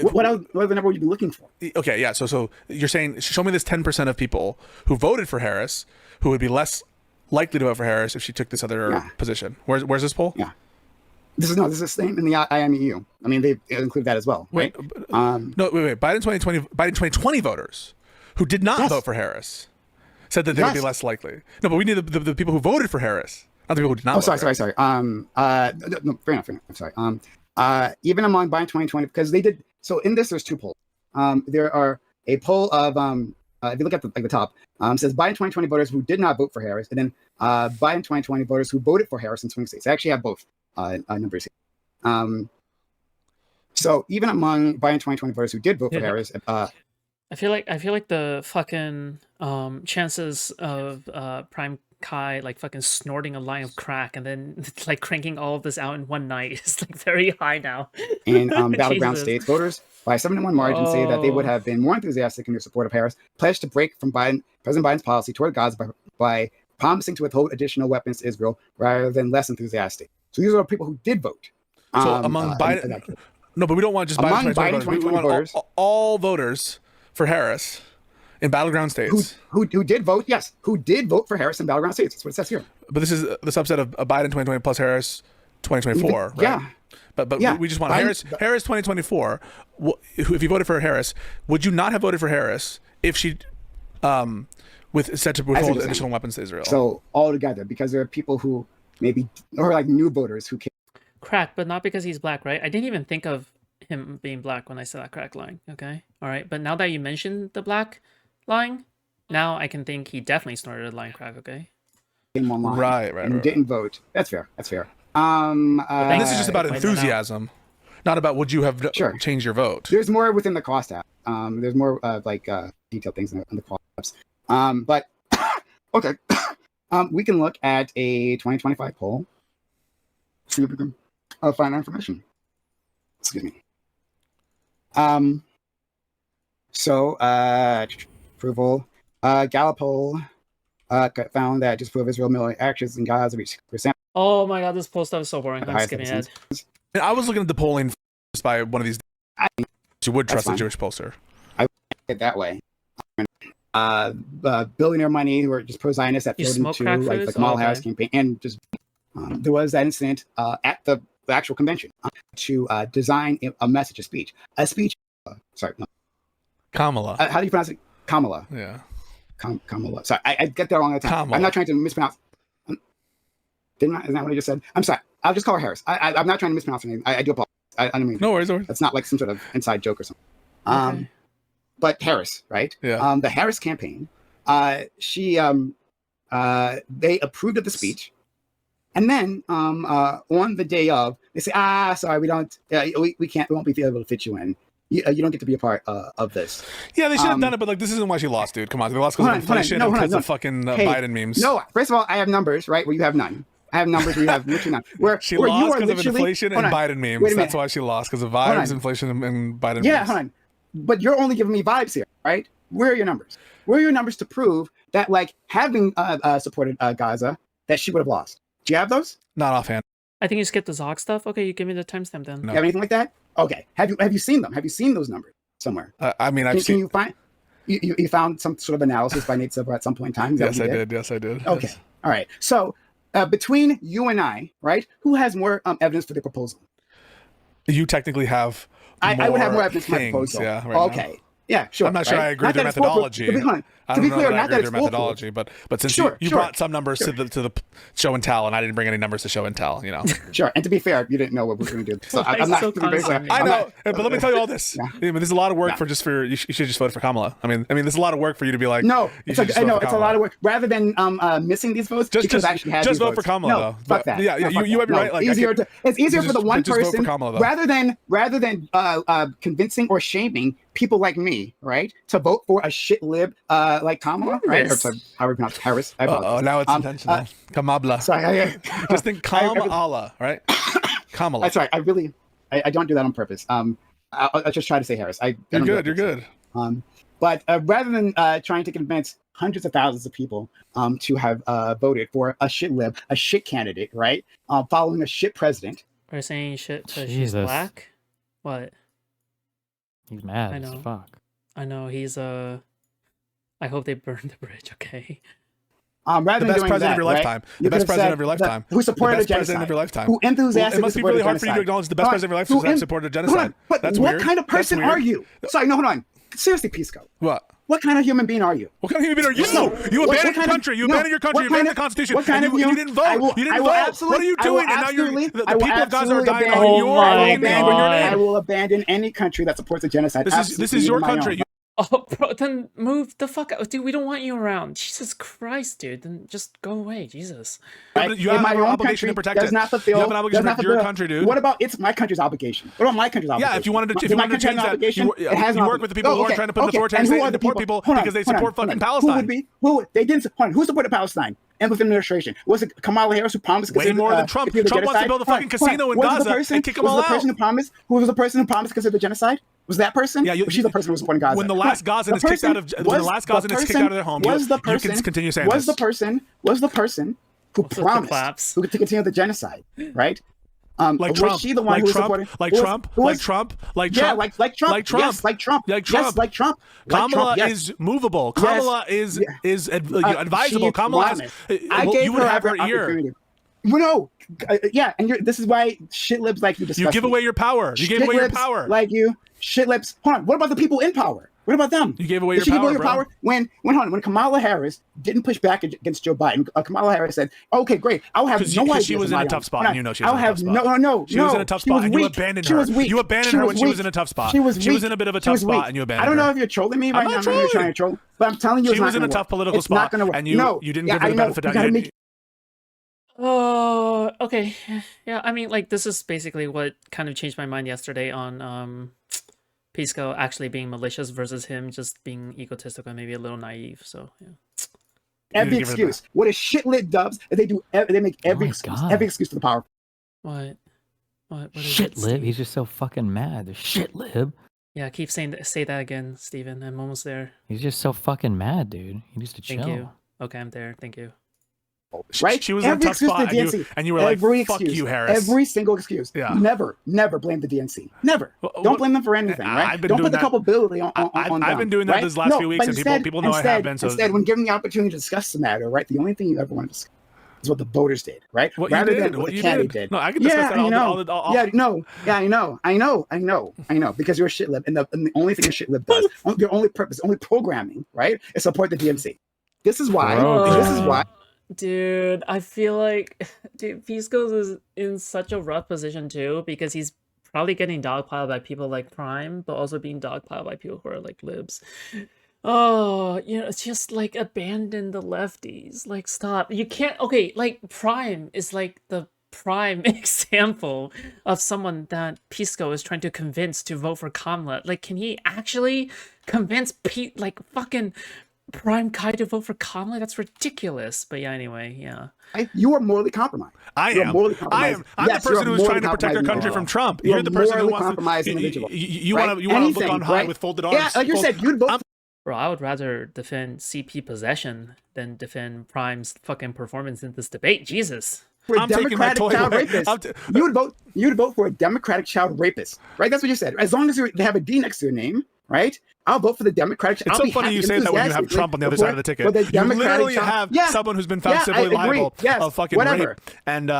[SPEAKER 2] What other number would you be looking for?
[SPEAKER 3] Okay, yeah. So you're saying show me this 10% of people who voted for Harris who would be less likely to vote for Harris if she took this other position. Where's this poll?
[SPEAKER 2] Yeah. This is the same in the IMEU. I mean, they include that as well, right?
[SPEAKER 3] Wait. Biden 2020 voters who did not vote for Harris said that they would be less likely. No, but we need the people who voted for Harris, not the people who did not.
[SPEAKER 2] Sorry. No, fair enough. I'm sorry. Even among Biden 2020, because they did. So in this, there's two polls. There are a poll of if you look at the top, says Biden 2020 voters who did not vote for Harris, and then Biden 2020 voters who voted for Harris in swing states. They actually have both numbers here. So even among Biden 2020 voters who did vote for Harris,
[SPEAKER 1] I feel like the fucking chances of PrimeCayes like fucking snorting a line of crack and then like cranking all of this out in one night is like very high now.
[SPEAKER 2] In battleground states, voters by 7-1 margin say that they would have been more enthusiastic in their support of Harris, pledged to break from President Biden's policy toward Gaza by promising to withhold additional weapons to Israel rather than less enthusiastic. So these are people who did vote.
[SPEAKER 3] So among Biden, no, but we don't want just Biden 2020 voters. All voters for Harris in battleground states
[SPEAKER 2] who did vote. Yes, who did vote for Harris in battleground states. That's what it says here.
[SPEAKER 3] But this is the subset of Biden 2020 plus Harris 2024, right?
[SPEAKER 2] Yeah.
[SPEAKER 3] But
[SPEAKER 2] yeah.
[SPEAKER 3] we just want
[SPEAKER 2] Biden,
[SPEAKER 3] Harris 2024. If you voted for Harris, would you not have voted for Harris if she said to withhold additional weapons to Israel?
[SPEAKER 2] So altogether, because there are people who maybe or like new voters who came.
[SPEAKER 1] Crack, but not because he's black, right? I didn't even think of him being black when I said that crack line. Okay, all right. But now that you mentioned the black line, now I can think he definitely snorted a line crack. Okay.
[SPEAKER 2] Came online,
[SPEAKER 3] right.
[SPEAKER 2] And didn't vote. That's fair.
[SPEAKER 3] And this is just about enthusiasm, not about would you have changed your vote.
[SPEAKER 2] There's more within the cost app. There's more detailed things in the cost apps. But okay, we can look at a 2025 poll. See if we can find information. Excuse me. So approval. Gallup poll found that disapproval of Israel military actions in Gaza reached percent.
[SPEAKER 1] Oh my god, this poll stuff is so boring. I'm skipping ahead.
[SPEAKER 3] And I was looking at the polling just by one of these. You would trust a Jewish pollster. I
[SPEAKER 2] would it that way. Billionaire money who are just pro-Zionists that flowed into like the Kamala Harris campaign, and just there was that incident at the actual convention to design a message, a speech.
[SPEAKER 3] Kamala.
[SPEAKER 2] How do you pronounce it? Kamala.
[SPEAKER 3] Yeah.
[SPEAKER 2] Kamala. Sorry, I get that wrong all the time.
[SPEAKER 3] Kamala.
[SPEAKER 2] I'm not trying to mispronounce. Isn't that what I just said? I'm sorry. I'll just call her Harris. I'm not trying to mispronounce her name. I do apologize. I don't mean.
[SPEAKER 3] No worries.
[SPEAKER 2] That's not like some sort of inside joke or something.
[SPEAKER 1] Okay.
[SPEAKER 2] But Harris, right?
[SPEAKER 3] Yeah.
[SPEAKER 2] The Harris campaign. She they approved of the speech. And then on the day of, they say, sorry, we don't, we won't be able to fit you in. you don't get to be a part of this.
[SPEAKER 3] Yeah, they should have done it, but like, this isn't why she lost, dude. Come on, they lost because of inflation and because of fucking Biden memes.
[SPEAKER 2] No, first of all, I have numbers, right, where you have none. I have numbers where you have literally none. Where
[SPEAKER 3] she
[SPEAKER 2] where
[SPEAKER 3] lost
[SPEAKER 2] you are
[SPEAKER 3] because of
[SPEAKER 2] literally,
[SPEAKER 3] inflation and Biden memes. That's why she lost, because of vibes, inflation, and Biden memes.
[SPEAKER 2] Yeah, hold on. But you're only giving me vibes here, right? Where are your numbers? Where are your numbers to prove that, like, having supported Gaza, that she would have lost? Do you have those?
[SPEAKER 3] Not offhand.
[SPEAKER 1] I think you skipped the Zog stuff. Okay, you give me the timestamp then.
[SPEAKER 3] No.
[SPEAKER 2] You have anything like that? Okay. Have you seen them? Have you seen those numbers somewhere?
[SPEAKER 3] I mean,
[SPEAKER 2] Can you find? You found some sort of analysis by Nate Silver at some point in time?
[SPEAKER 3] Yes, I did. Yes, I did.
[SPEAKER 2] Okay.
[SPEAKER 3] Yes.
[SPEAKER 2] All right. So between you and I, right, who has more evidence for the proposal?
[SPEAKER 3] You technically have.
[SPEAKER 2] I would have more evidence for my
[SPEAKER 3] things,
[SPEAKER 2] proposal.
[SPEAKER 3] Yeah. Right
[SPEAKER 2] Okay.
[SPEAKER 3] now.
[SPEAKER 2] Yeah, sure.
[SPEAKER 3] I'm not sure I agree with their methodology.
[SPEAKER 2] To be clear, not that it's
[SPEAKER 3] methodology, but since you brought some numbers to the show and tell, and I didn't bring any numbers to show and tell, you know.
[SPEAKER 2] Sure, and to be fair, you didn't know what we were going to do. So I'm not.
[SPEAKER 3] I know, but let me tell you all this. Yeah. I mean, there's a lot of work for you should just vote for Kamala. I mean, there's a lot of work for you to be like.
[SPEAKER 2] No, it's a lot of work. Rather than missing these votes,
[SPEAKER 3] just vote for Kamala though.
[SPEAKER 2] Fuck that.
[SPEAKER 3] Yeah, you have your right. Like,
[SPEAKER 2] it's easier for the one person rather than convincing or shaming people like me, right, to vote for a shit lib like Kamala, right? Or how we pronounce Harris.
[SPEAKER 3] Oh, now it's intentional. Kamala.
[SPEAKER 2] Sorry,
[SPEAKER 3] just think Kamala, right? Kamala.
[SPEAKER 2] That's right. I don't do that on purpose. I'll just try to say Harris.
[SPEAKER 3] You're good.
[SPEAKER 2] But rather than trying to convince hundreds of thousands of people to have voted for a shit lib, a shit candidate, right, following a shit president.
[SPEAKER 1] Are you saying shit because she's black? What?
[SPEAKER 4] He's mad
[SPEAKER 1] I know.
[SPEAKER 4] as fuck.
[SPEAKER 1] I know he's I hope they burn the bridge. Okay.
[SPEAKER 2] Rather
[SPEAKER 3] the best
[SPEAKER 2] than
[SPEAKER 3] president
[SPEAKER 2] that,
[SPEAKER 3] of your lifetime.
[SPEAKER 2] Right?
[SPEAKER 3] The best president of your lifetime.
[SPEAKER 2] Who supported
[SPEAKER 3] the
[SPEAKER 2] a genocide.
[SPEAKER 3] President of your lifetime.
[SPEAKER 2] Who enthusiastically
[SPEAKER 3] it must be really hard for you to acknowledge the best president of your lifetime supported a genocide.
[SPEAKER 2] But
[SPEAKER 3] that's
[SPEAKER 2] what
[SPEAKER 3] weird.
[SPEAKER 2] kind of person are you? Sorry, no, hold on. Seriously, Pisco.
[SPEAKER 3] What?
[SPEAKER 2] What kind of human being are you?
[SPEAKER 3] What kind of human being are you?
[SPEAKER 2] No.
[SPEAKER 3] You abandoned your country. You abandoned your country. You abandoned the Constitution. You didn't vote. You didn't vote. What are you doing? And now the people of Gaza are dying on your name.
[SPEAKER 2] I will abandon any country that supports a genocide.
[SPEAKER 3] This is your country.
[SPEAKER 1] Oh, bro, then move the fuck out. Dude, we don't want you around. Jesus Christ, dude. Then just go away. Jesus.
[SPEAKER 2] Right?
[SPEAKER 3] You have an obligation to protect it.
[SPEAKER 2] Does not fulfill,
[SPEAKER 3] you have an obligation to protect your country, dude.
[SPEAKER 2] What about it's my country's obligation? What about my country's obligation?
[SPEAKER 3] Yeah, if you wanted to change that, you work with the people who are trying to put an authoritarian state and deport people because they support fucking Palestine.
[SPEAKER 2] They didn't support. Who supported Palestine? And within the administration, was it Kamala Harris who promised?
[SPEAKER 3] Way more than Trump. Trump wants to build a fucking casino in Gaza and kick them all out.
[SPEAKER 2] Who was the person who promised because of the genocide? Was that person?
[SPEAKER 3] Yeah,
[SPEAKER 2] she's the person who was supporting Gaza.
[SPEAKER 3] When the last Gazan is kicked out of their home, you can continue saying this.
[SPEAKER 2] Was the person who promised to continue the genocide, right?
[SPEAKER 3] Like Trump,
[SPEAKER 2] was she the one who was supporting?
[SPEAKER 3] Like Trump. Kamala is movable. Kamala is advisable. Kamala you would have her ear.
[SPEAKER 2] No, yeah, and this is why shit libs like you disgust me.
[SPEAKER 3] You give away your power. You gave away your power.
[SPEAKER 2] Like you, shit libs. Hold on, what about the people in power? What about them?
[SPEAKER 3] You gave away your power, bro.
[SPEAKER 2] When Kamala Harris didn't push back against Joe Biden, Kamala Harris said, "Okay, great. I'll have no idea."
[SPEAKER 3] She was in a tough spot, and you know she was in a tough spot.
[SPEAKER 2] No.
[SPEAKER 3] She was in a tough spot, and you abandoned her. You abandoned her when she was in a tough spot. She was in a bit of a tough spot, and you abandoned her.
[SPEAKER 2] I don't know if you're trolling me right now. I'm not trying to troll, but I'm telling you,
[SPEAKER 3] she was in a tough political spot, and you didn't give her the benefit of the doubt.
[SPEAKER 1] Oh, okay. Yeah, I mean, like, this is basically what kind of changed my mind yesterday on Pisco actually being malicious versus him just being egotistical and maybe a little naive. So, yeah.
[SPEAKER 2] Every excuse. What a shit lit dubs. They make every excuse to the power.
[SPEAKER 1] What
[SPEAKER 4] shit lib? He's just so fucking mad. The shit lib.
[SPEAKER 1] Yeah, say that again, Steven. I'm almost there.
[SPEAKER 4] He's just so fucking mad, dude. He needs to chill.
[SPEAKER 1] Thank you. Okay, I'm there. Thank you.
[SPEAKER 2] Right?
[SPEAKER 3] She was in a tough spot, and you were like, fuck you, Harris.
[SPEAKER 2] Every single excuse. Yeah. Never blame the DNC. Never. Don't blame them for anything, right? Don't put the culpability on them.
[SPEAKER 3] I've been doing that these last few weeks, and people know I have been. So
[SPEAKER 2] instead, when given the opportunity to discuss the matter, right, the only thing you ever want to discuss is what the voters did, right?
[SPEAKER 3] Rather than what the candidate did. No, I can discuss that
[SPEAKER 2] I know, because you're a shit lib, and the only thing a shit lib does, your only purpose, only programming, right, is support the DNC. This is why.
[SPEAKER 1] Dude, I feel like Pisco is in such a rough position too, because he's probably getting dogpiled by people like Prime, but also being dogpiled by people who are like libs. Oh, it's just like abandon the lefties. Like, stop. You can't. Okay, like Prime is like the prime example of someone that Pisco is trying to convince to vote for Kamala. Like, can he actually convince fucking PrimeCayes to vote for Kamala? That's ridiculous. But yeah, anyway, yeah.
[SPEAKER 2] You are morally compromised.
[SPEAKER 3] I'm the person who is trying to protect our country from Trump. You're the person who wants to. You want to look on high with folded arms.
[SPEAKER 2] Yeah, like you said, you'd vote.
[SPEAKER 1] Bro, I would rather defend CP possession than defend Prime's fucking performance in this debate. Jesus.
[SPEAKER 2] For a Democratic child rapist. You'd vote for a Democratic child rapist, right? That's what you said. As long as they have a D next to their name, right? I'll vote for the Democratic.
[SPEAKER 3] It's so funny you say that when you have Trump on the other side of the ticket. You literally have someone who's been found civilly liable of fucking rape. And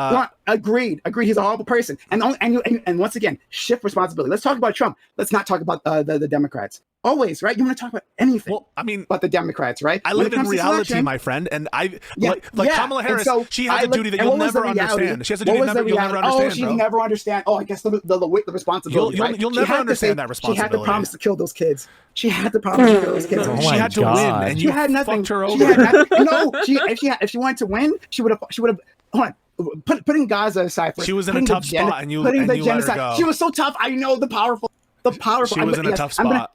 [SPEAKER 2] agreed. He's a horrible person. And once again, shift responsibility. Let's talk about Trump. Let's not talk about the Democrats. Always, right? You want to talk about anything?
[SPEAKER 3] Well, I mean,
[SPEAKER 2] but the Democrats, right?
[SPEAKER 3] I live in reality, my friend, and Kamala Harris. She has a duty that you'll never understand. She has a duty you'll never understand.
[SPEAKER 2] Oh, she never understand. Oh, I guess the responsibility.
[SPEAKER 3] You'll never understand that responsibility.
[SPEAKER 2] She had to promise to kill those kids. She had to promise to kill those kids.
[SPEAKER 4] Oh
[SPEAKER 3] she had to win, and you had nothing. Her over.
[SPEAKER 2] If she wanted to win, she would have. Hold on. Putting Gaza aside,
[SPEAKER 3] she was in a tough spot, and you let her go.
[SPEAKER 2] She was so tough. I know the powerful.
[SPEAKER 3] She was in a tough spot.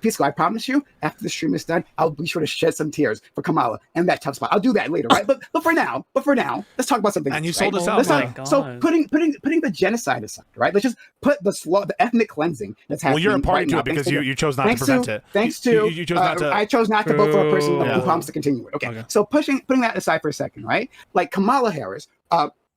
[SPEAKER 2] Pisco, I promise you, after the stream is done, I'll be sure to shed some tears for Kamala and that tough spot. I'll do that later, right? But for now, let's talk about something.
[SPEAKER 3] And
[SPEAKER 2] else,
[SPEAKER 3] you sold us out.
[SPEAKER 2] So putting the genocide aside, right? Let's just put the ethnic cleansing that's happening.
[SPEAKER 3] Well, you're a party to
[SPEAKER 2] now,
[SPEAKER 3] it because you chose not to prevent it.
[SPEAKER 2] Thanks to
[SPEAKER 3] you chose not to.
[SPEAKER 2] I chose not to vote for a person who promised to continue it. Okay. So putting that aside for a second, right? Like Kamala Harris,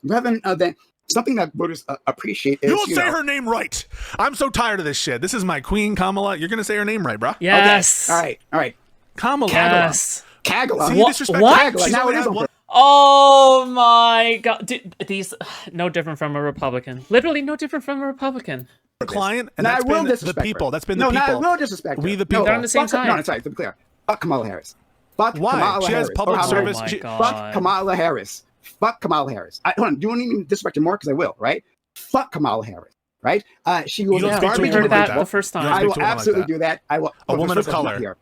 [SPEAKER 2] rather than something that voters appreciate is,
[SPEAKER 3] You'll say her name right. I'm so tired of this shit. This is my queen, Kamala. You're gonna say her name right, bro.
[SPEAKER 1] Yes.
[SPEAKER 2] Okay. All right.
[SPEAKER 3] Kamala.
[SPEAKER 1] Yes.
[SPEAKER 2] Kagala.
[SPEAKER 3] See, you disrespect
[SPEAKER 1] what?
[SPEAKER 2] Now it is one.
[SPEAKER 1] Oh my god. Dude, these no different from a Republican. Literally no different from a Republican.
[SPEAKER 3] Client, and that's been the people. That's been the people.
[SPEAKER 2] No, no disrespect.
[SPEAKER 3] We the people.
[SPEAKER 1] They're on the same side.
[SPEAKER 2] No, sorry, to be clear. Fuck Kamala Harris. Fuck
[SPEAKER 3] Why?
[SPEAKER 2] Kamala
[SPEAKER 3] She
[SPEAKER 2] Harris.
[SPEAKER 3] has public service.
[SPEAKER 2] Fuck Kamala Harris. Fuck Kamala Harris. Hold on. Do you want to even disrespect her more? Because I will, right? Fuck Kamala Harris. Right? She was
[SPEAKER 1] garbage. Heard that the first time.
[SPEAKER 2] I will absolutely do that. I will.
[SPEAKER 3] A woman of color.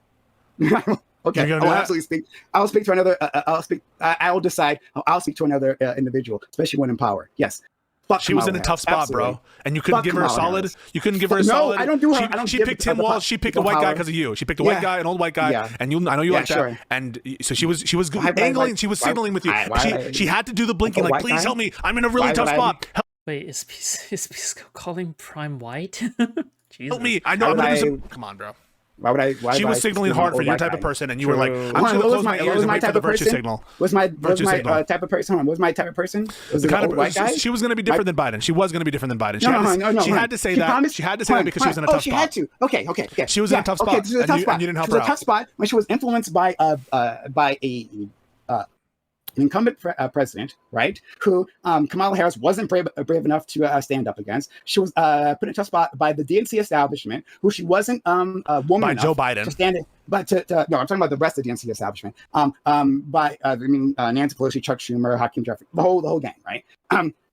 [SPEAKER 2] Okay, I'll absolutely speak. I'll speak to another. I will decide. I'll speak to another individual, especially when in power. Yes.
[SPEAKER 3] She was in a tough spot, bro, and you couldn't give her a solid. You couldn't give her a solid.
[SPEAKER 2] No, I don't do her.
[SPEAKER 3] She picked Tim Walz. She picked a white guy because of you. She picked a white guy, an old white guy, and I know you like that. And so she was angling. She was signaling with you. She had to do the blinking, like, please help me. I'm in a really tough spot.
[SPEAKER 1] Wait, is Pisco calling Prime white? Jesus.
[SPEAKER 3] Help me. I know I'm gonna do some. Come on, bro.
[SPEAKER 2] Why would I?
[SPEAKER 3] She was signaling hard for your type of person, and you were like, "I'm just gonna close my ears and wait for the virtue signal."
[SPEAKER 2] Was my type of person? Was my type of person? Was the old white guy?
[SPEAKER 3] She was going to be different than Biden. She was going to be different than Biden.
[SPEAKER 2] No.
[SPEAKER 3] She had to say that. She had to say that because she was in a tough spot.
[SPEAKER 2] Oh, she had to. Okay.
[SPEAKER 3] She was in a tough spot, and you didn't help her out. She was
[SPEAKER 2] a tough spot when she was influenced by an incumbent president, right? Who Kamala Harris wasn't brave enough to stand up against. She was put in a tough spot by the DNC establishment, who she wasn't woman
[SPEAKER 3] by
[SPEAKER 2] enough
[SPEAKER 3] Joe Biden
[SPEAKER 2] to stand it. But no, I'm talking about the rest of the DNC establishment. By Nancy Pelosi, Chuck Schumer, Hakeem Jeffrey, the whole gang, right?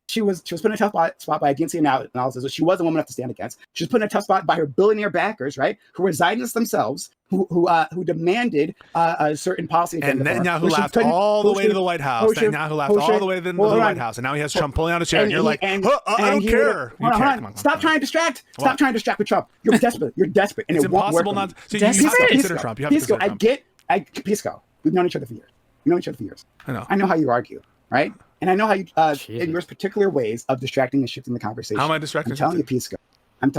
[SPEAKER 2] She was put in a tough spot by a DNC analysis, so she wasn't woman enough to stand against. She was put in a tough spot by her billionaire backers, right, who were Zionists themselves, who demanded a certain policy agenda.
[SPEAKER 3] And Netanyahu laughed all the way to the White House. Netanyahu laughed all the way to the White House, and now he has Trump pulling out his chair, and you're like, I don't care.
[SPEAKER 2] Stop trying to distract. Stop trying to distract with Trump. You're desperate. And it won't work.
[SPEAKER 3] You have to consider Trump.
[SPEAKER 2] Pisco, Pisco, we've known each other for years. I know how you argue, right? And I know how you, in your particular ways of distracting and shifting the conversation.
[SPEAKER 3] How am I distracting?
[SPEAKER 2] I'm telling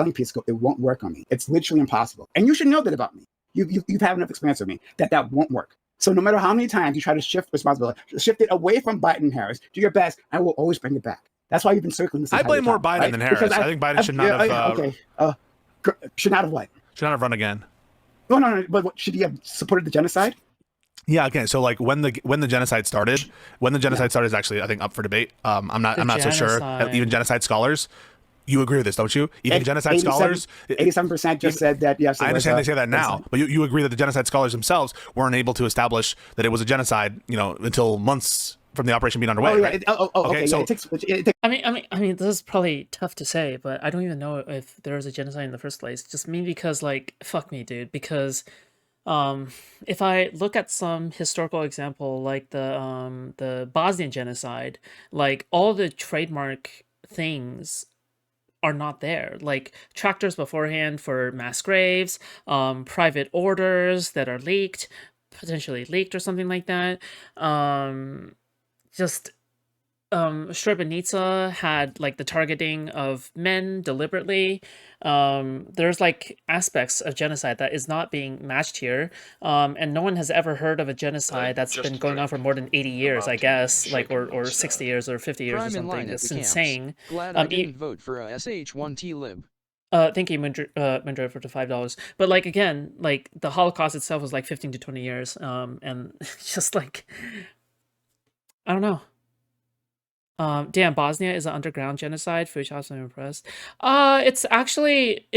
[SPEAKER 2] you, Pisco, it won't work on me. It's literally impossible. And you should know that about me. You've had enough experience with me that won't work. So no matter how many times you try to shift responsibility, shift it away from Biden and Harris, do your best. I will always bring it back. That's why you've been circling this.
[SPEAKER 3] I blame more Biden than Harris. I think Biden should not have.
[SPEAKER 2] Should not have what?
[SPEAKER 3] Should not have run again.
[SPEAKER 2] No. But should he have supported the genocide?
[SPEAKER 3] Yeah, okay. So like when the genocide started, is actually I think up for debate. I'm not so sure. Even genocide scholars, you agree with this, don't you? Even genocide scholars,
[SPEAKER 2] 87% just said that yes.
[SPEAKER 3] I understand they say that now, but you agree that the genocide scholars themselves weren't able to establish that it was a genocide, until months from the operation being underway. Right?
[SPEAKER 2] Okay. So
[SPEAKER 1] I mean, this is probably tough to say, but I don't even know if there was a genocide in the first place. Just me because, like, fuck me, dude. Because If I look at some historical example, like the Bosnian genocide, like all the trademark things are not there. Like tractors beforehand for mass graves, private orders that are leaked, potentially leaked or something like that. Just Srebrenica had like the targeting of men deliberately. There's like aspects of genocide that is not being matched here. And no one has ever heard of a genocide that's been going on for more than 80 years, I guess, like or 60 years or 50 years or
[SPEAKER 5] Prime in
[SPEAKER 1] something.
[SPEAKER 5] line at
[SPEAKER 1] It's
[SPEAKER 5] the camps.
[SPEAKER 1] insane.
[SPEAKER 5] Glad I
[SPEAKER 1] E-
[SPEAKER 5] didn't vote for a SH1T lib.
[SPEAKER 1] Thank you, Mandra, for the $5. But like again, like the Holocaust itself was like 15 to 20 years. And it's just like I don't know. Damn, Bosnia is an underground genocide. Foodshops, I'm impressed. It's actually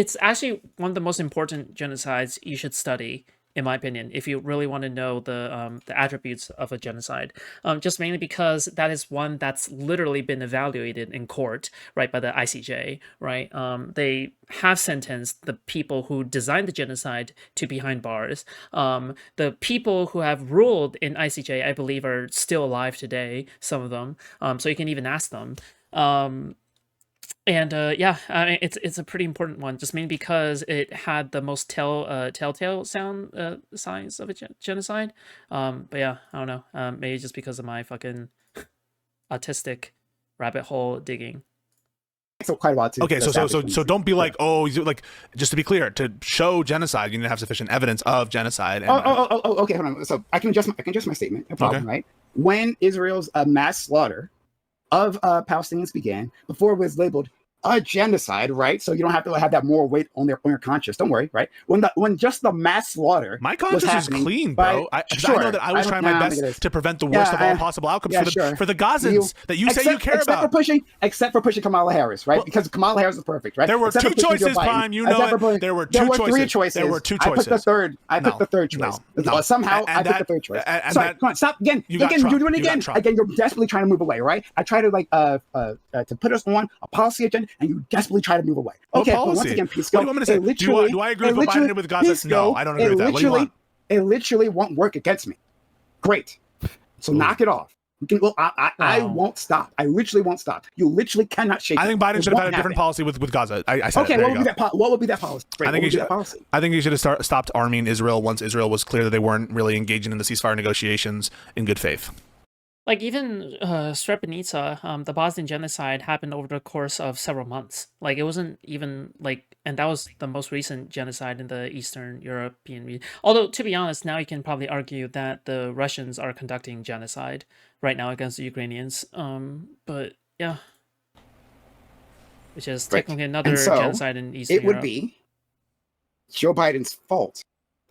[SPEAKER 1] one of the most important genocides you should study, in my opinion, if you really want to know the attributes of a genocide. Just mainly because that is one that's literally been evaluated in court, right, by the ICJ, right? They have sentenced the people who designed the genocide to behind bars. The people who have ruled in ICJ, I believe, are still alive today, some of them. So you can even ask them. Yeah, I mean, it's a pretty important one, just mainly because it had the most telltale signs of a genocide. But yeah, I don't know. Maybe just because of my fucking autistic rabbit hole digging.
[SPEAKER 2] So quite a while to
[SPEAKER 3] Okay, so don't be like, oh, like, just to be clear, to show genocide, you need to have sufficient evidence of genocide. And,
[SPEAKER 2] okay, hold on. So I can adjust my statement. No problem, right? When Israel's mass slaughter of Palestinians began, before it was labeled a genocide, right? So you don't have to have that moral weight on your conscience. Don't worry, right? When just the mass slaughter,
[SPEAKER 3] my conscience is clean, bro. I know that I was trying my best to prevent the worst of all possible outcomes for the Gazans that you say you care about.
[SPEAKER 2] Except for pushing Kamala Harris, right? Because Kamala Harris is perfect, right?
[SPEAKER 3] There were two choices, Prime. You know it. There were three choices. There were two choices.
[SPEAKER 2] I picked the third choice. Somehow I picked the third choice. Sorry, come on, stop again. You're doing it again. Again, you're desperately trying to move away, right? I try to to put us on a policy agenda, and you desperately try to move away. Okay, but once again, Pisco,
[SPEAKER 3] what do you want me to say? Do I agree with what Biden did with Gaza? Pisco, no, I don't agree with that. What do you want?
[SPEAKER 2] It literally won't work against me. Great. So knock it off. I won't stop. I literally won't stop. You literally cannot shake it.
[SPEAKER 3] I think Biden should have had a different policy with Gaza. I said
[SPEAKER 2] okay, what would be that policy? Great.
[SPEAKER 3] I think he should have stopped arming Israel once Israel was clear that they weren't really engaging in the ceasefire negotiations in good faith.
[SPEAKER 1] Like even Srebrenica, the Bosnian genocide happened over the course of several months. Like it wasn't even like, and that was the most recent genocide in the Eastern European region. Although to be honest, now you can probably argue that the Russians are conducting genocide right now against the Ukrainians. But yeah, which is technically another genocide in Eastern Europe.
[SPEAKER 2] It would be Joe Biden's fault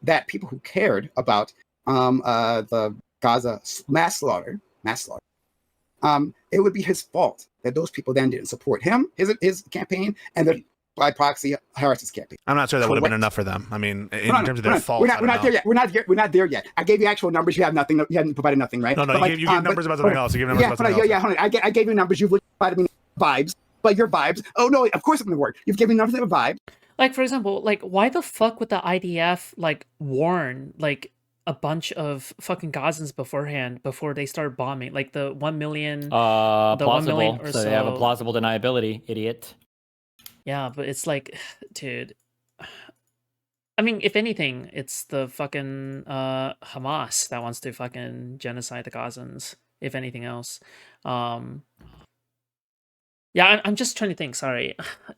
[SPEAKER 2] that people who cared about the Gaza mass slaughter, it would be his fault that those people then didn't support him, his campaign, and then by proxy Harris's campaign.
[SPEAKER 3] I'm not sure that would have been enough for them. I mean, in terms of their fault,
[SPEAKER 2] we're not there yet. We're not there yet. I gave you actual numbers. You have nothing. You haven't provided nothing, right?
[SPEAKER 3] No, you gave numbers about something else. You gave numbers about something else.
[SPEAKER 2] Yeah. I gave you numbers. You've provided me vibes, but your vibes. Oh no, of course it's going to work. You've given me nothing but vibes.
[SPEAKER 1] Like for example, like why the fuck would the IDF like warn like a bunch of fucking Gazans beforehand before they start bombing, like the 1 million,
[SPEAKER 4] plausible.
[SPEAKER 1] 1 million or
[SPEAKER 4] so they have a plausible deniability, idiot.
[SPEAKER 1] Yeah, but it's like, dude. I mean, if anything, it's the fucking Hamas that wants to fucking genocide the Gazans. If anything else, yeah, I'm just trying to think. Sorry,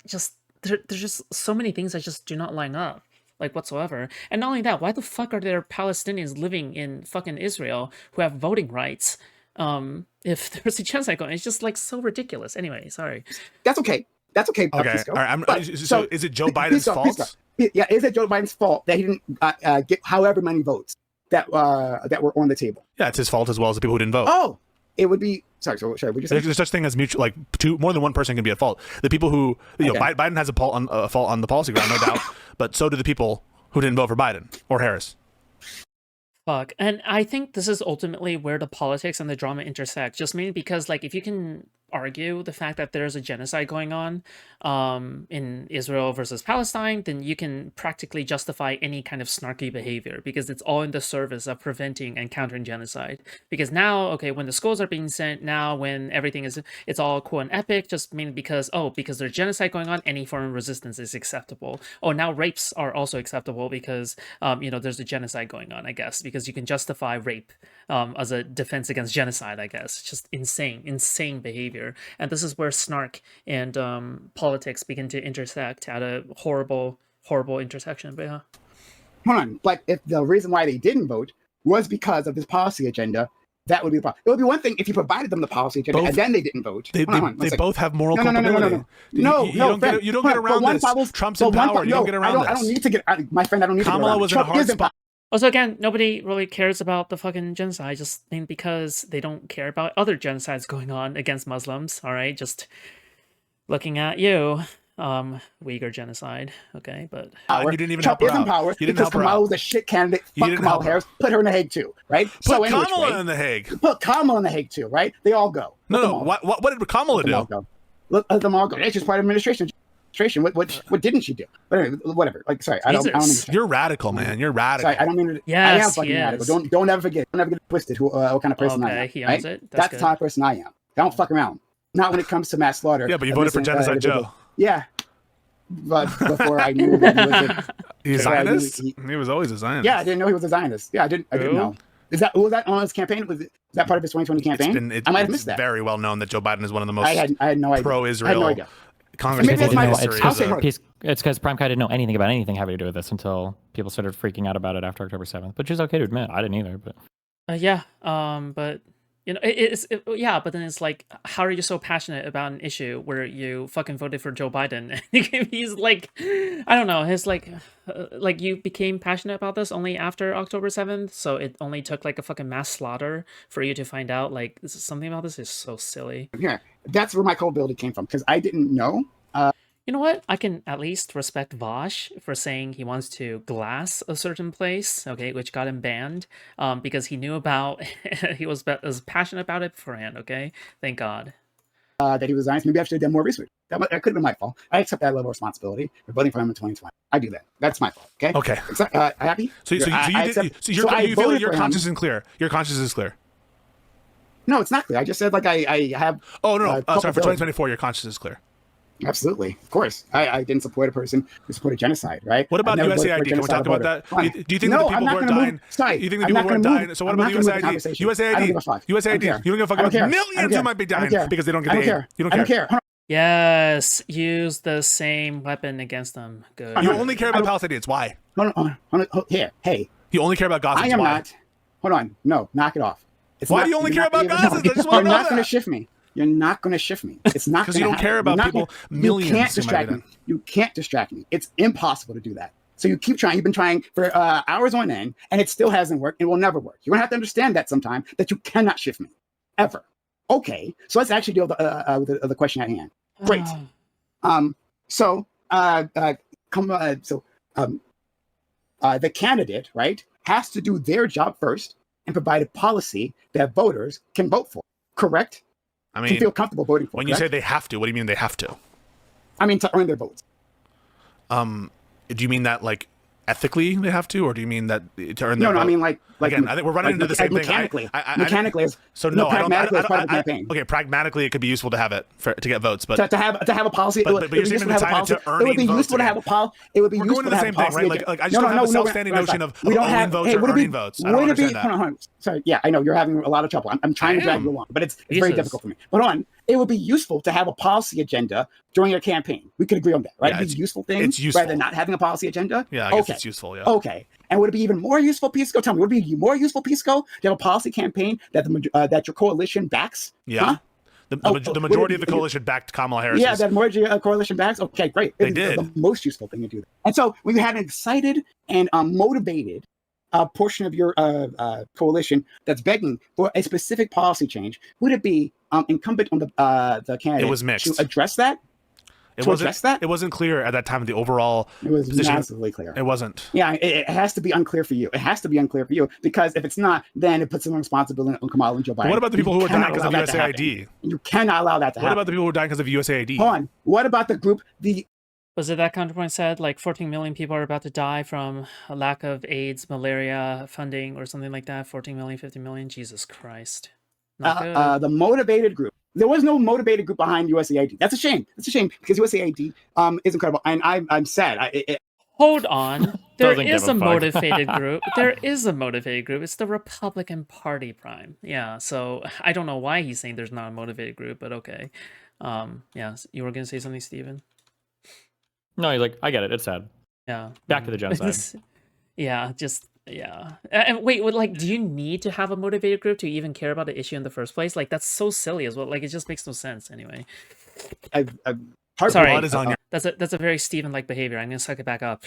[SPEAKER 1] just there's just so many things that just do not line up. Like whatsoever. And not only that, why the fuck are there Palestinians living in fucking Israel who have voting rights if there's a genocide going? It's just like so ridiculous. Anyway, sorry.
[SPEAKER 2] That's okay.
[SPEAKER 3] Okay. All right. So is it Joe Biden's fault?
[SPEAKER 2] Yeah, is it Joe Biden's fault that he didn't get however many votes that were on the table?
[SPEAKER 3] Yeah, it's his fault as well as the people who didn't vote.
[SPEAKER 2] Oh, it would be sorry. Would you say
[SPEAKER 3] there's such thing as mutual, like more than one person can be at fault. The people who Biden has a fault on the policy ground, no doubt, but so do the people who didn't vote for Biden or Harris.
[SPEAKER 1] Fuck, and I think this is ultimately where the politics and the drama intersect. Just mainly because, like, if you can argue the fact that there's a genocide going on in Israel versus Palestine, then you can practically justify any kind of snarky behavior because it's all in the service of preventing and countering genocide. Because now, okay, when the schools are being sent, now when everything is, it's all cool and epic, just mainly because, oh, because there's genocide going on, any form of resistance is acceptable. Oh, now rapes are also acceptable because, you know, there's a genocide going on, I guess, because you can justify rape as a defense against genocide, I guess. It's just insane behavior. And this is where snark and politics begin to intersect at a horrible intersection. But yeah.
[SPEAKER 2] Hold on. But if the reason why they didn't vote was because of this policy agenda, that would be the problem. It would be one thing if you provided them the policy agenda and then they didn't vote.
[SPEAKER 3] They both have moral culpability. You don't get around this. Trump's in power. You don't get around this.
[SPEAKER 2] I don't need to get, my friend, I don't need
[SPEAKER 3] Kamala
[SPEAKER 2] to get around
[SPEAKER 3] was in a hard spot.
[SPEAKER 1] Also, again, nobody really cares about the fucking genocide, just because they don't care about other genocides going on against Muslims, all right? Just looking at you, Uyghur genocide, okay? But
[SPEAKER 3] you didn't even
[SPEAKER 2] Trump
[SPEAKER 3] help
[SPEAKER 2] is
[SPEAKER 3] her
[SPEAKER 2] in power
[SPEAKER 3] out. You didn't
[SPEAKER 2] because
[SPEAKER 3] help her
[SPEAKER 2] Kamala
[SPEAKER 3] out.
[SPEAKER 2] was a shit candidate.
[SPEAKER 3] You
[SPEAKER 2] Fuck
[SPEAKER 3] didn't
[SPEAKER 2] Kamala
[SPEAKER 3] help her.
[SPEAKER 2] Harris. Put her in the Hague too, right?
[SPEAKER 3] Put Kamala in the Hague.
[SPEAKER 2] Put Kamala in the Hague too, right? They all go.
[SPEAKER 3] No. What did Kamala do?
[SPEAKER 2] Let them all go. It's just part of administration. What didn't she do? But anyway, whatever. Like, sorry, I don't understand.
[SPEAKER 3] You're radical, man. You're radical.
[SPEAKER 2] Sorry, I don't mean to.
[SPEAKER 1] Yes,
[SPEAKER 2] I am fucking radical. Don't ever get it twisted. What kind of person I am?
[SPEAKER 1] he owns
[SPEAKER 2] right?
[SPEAKER 1] it.
[SPEAKER 2] That's the type of person I am. I don't fuck around. Not when it comes to mass slaughter.
[SPEAKER 3] Yeah, but you voted for Genocide Joe.
[SPEAKER 2] Yeah, but before I knew that he was
[SPEAKER 3] He's a Zionist. He was always a Zionist.
[SPEAKER 2] Yeah, I didn't know he was a Zionist. Yeah, I didn't know. Was that on his campaign? Was that part of his 2020 campaign? I might have missed that.
[SPEAKER 3] It's very well known that Joe Biden is one of the most
[SPEAKER 2] I had no idea.
[SPEAKER 3] pro-Israel.
[SPEAKER 2] I had no idea.
[SPEAKER 3] Congressman
[SPEAKER 4] It's because PrimeCayes didn't know anything about anything having to do with this until people started freaking out about it after October 7th, which is okay to admit. I didn't either, but
[SPEAKER 1] but you know, but then it's like, how are you so passionate about an issue where you fucking voted for Joe Biden? He's like, I don't know, his like you became passionate about this only after October 7th, so it only took like a fucking mass slaughter for you to find out like this is something about this is so silly.
[SPEAKER 2] Yeah, that's where my culpability came from, because I didn't know.
[SPEAKER 1] You know what? I can at least respect Vosh for saying he wants to glass a certain place, okay, which got him banned, because he knew about, he was passionate about it beforehand, okay? Thank God.
[SPEAKER 2] That he was Zionist. Maybe I should have done more research. That could have been my fault. I accept that level of responsibility for voting for him in 2020. I do that. That's my fault, okay?
[SPEAKER 3] Okay.
[SPEAKER 2] Happy?
[SPEAKER 3] So you feel that your conscience is clear. Your conscience is clear.
[SPEAKER 2] No, it's not clear. I just said like I have.
[SPEAKER 3] Oh, no. Sorry, for 2024, your conscience is clear.
[SPEAKER 2] Absolutely, of course. I didn't support a person who supported genocide, right?
[SPEAKER 3] What about USAID? Can we talk about that? Do you think that the people who are dying?
[SPEAKER 2] Sorry,
[SPEAKER 3] you think the people who are dying? So what about USAID? USAID. You don't give a fuck about millions who might be dying because they don't get the aid. You don't care.
[SPEAKER 1] Yes, use the same weapon against them. Good.
[SPEAKER 3] You only care about Palestinians. Why?
[SPEAKER 2] Hold on. Here, hey.
[SPEAKER 3] You only care about Gaza.
[SPEAKER 2] I am not. Hold on. No, knock it off.
[SPEAKER 3] Why do you only care about Gaza? I just want to know that.
[SPEAKER 2] You're not going to shift me. You're not going to shift me. It's not
[SPEAKER 3] because you don't care about people. Millions.
[SPEAKER 2] You can't distract me. You can't distract me. It's impossible to do that. So you keep trying. You've been trying for hours on end, and it still hasn't worked. And will never work. You're going to have to understand that sometime that you cannot shift me ever. Okay. So let's actually deal with the question at hand. Great. The candidate, right, has to do their job first and provide a policy that voters can vote for. Correct?
[SPEAKER 3] I mean,
[SPEAKER 2] to feel comfortable voting for.
[SPEAKER 3] When you say they have to, what do you mean they have to?
[SPEAKER 2] I mean to earn their votes.
[SPEAKER 3] Do you mean that like ethically they have to, or do you mean that to earn their vote?
[SPEAKER 2] No, I mean like
[SPEAKER 3] again, I think we're running into the same thing.
[SPEAKER 2] Mechanically, is
[SPEAKER 3] pragmatically
[SPEAKER 2] is part of the campaign.
[SPEAKER 3] Okay, pragmatically, it could be useful to have it to get votes, but
[SPEAKER 2] to have a policy.
[SPEAKER 3] But you're saying to tie it to earning votes. It would be useful to have a policy. It would be useful to have a policy. Like I just don't have a self-standing notion of owning votes or earning votes. I don't understand that.
[SPEAKER 2] Sorry, yeah, I know you're having a lot of trouble. I'm trying to drag you along, but it's very difficult for me. But hold on, it would be useful to have a policy agenda during your campaign. We could agree on that, right?
[SPEAKER 3] Yeah,
[SPEAKER 2] it's a useful thing rather than not having a policy agenda.
[SPEAKER 3] Yeah, I guess it's useful. Yeah.
[SPEAKER 2] Okay. And would it be even more useful, Pisco? Tell me, would it be more useful, Pisco, to have a policy campaign that your coalition backs?
[SPEAKER 3] Yeah. Huh? The majority of the coalition backed Kamala Harris.
[SPEAKER 2] Yeah, that majority coalition backs. Okay, great.
[SPEAKER 3] They did.
[SPEAKER 2] The most useful thing to do that. And so when you have an excited and motivated portion of your coalition that's begging for a specific policy change, would it be incumbent on the candidate
[SPEAKER 3] it was mixed.
[SPEAKER 2] to address that?
[SPEAKER 3] It
[SPEAKER 2] to
[SPEAKER 3] wasn't.
[SPEAKER 2] address that?
[SPEAKER 3] It wasn't clear at that time the overall
[SPEAKER 2] It was
[SPEAKER 3] position.
[SPEAKER 2] massively clear.
[SPEAKER 3] It wasn't.
[SPEAKER 2] Yeah, it has to be unclear for you. It has to be unclear for you because if it's not, then it puts some responsibility on Kamala and Joe Biden.
[SPEAKER 3] But what about the people who are dying because of
[SPEAKER 2] USAID?
[SPEAKER 3] USAID?
[SPEAKER 2] You cannot allow that to
[SPEAKER 3] What
[SPEAKER 2] happen.
[SPEAKER 3] about the people who are dying because of USAID?
[SPEAKER 2] Hold on. What about the group?
[SPEAKER 1] Was it that Counterpoint said like 14 million people are about to die from a lack of AIDS, malaria funding, or something like that? 14 million, 50 million? Jesus Christ. Not good.
[SPEAKER 2] The motivated group. There was no motivated group behind USAID. That's a shame. It's a shame because USAID is incredible, and I'm sad.
[SPEAKER 1] Hold on. There
[SPEAKER 4] Doesn't give
[SPEAKER 1] is
[SPEAKER 4] a
[SPEAKER 1] a
[SPEAKER 4] fuck.
[SPEAKER 1] motivated group. There is a motivated group. It's the Republican Party, Prime. Yeah, so I don't know why he's saying there's not a motivated group, but okay. Yeah, you were going to say something, Steven?
[SPEAKER 4] No, he's like, I get it. It's sad.
[SPEAKER 1] Yeah.
[SPEAKER 4] Back to the genocide.
[SPEAKER 1] Yeah, just yeah. And wait, like, do you need to have a motivated group to even care about the issue in the first place? Like, that's so silly as well. Like, it just makes no sense anyway.
[SPEAKER 2] Sorry,
[SPEAKER 3] Blood is on your
[SPEAKER 1] That's a very Steven-like behavior. I'm gonna suck it back up.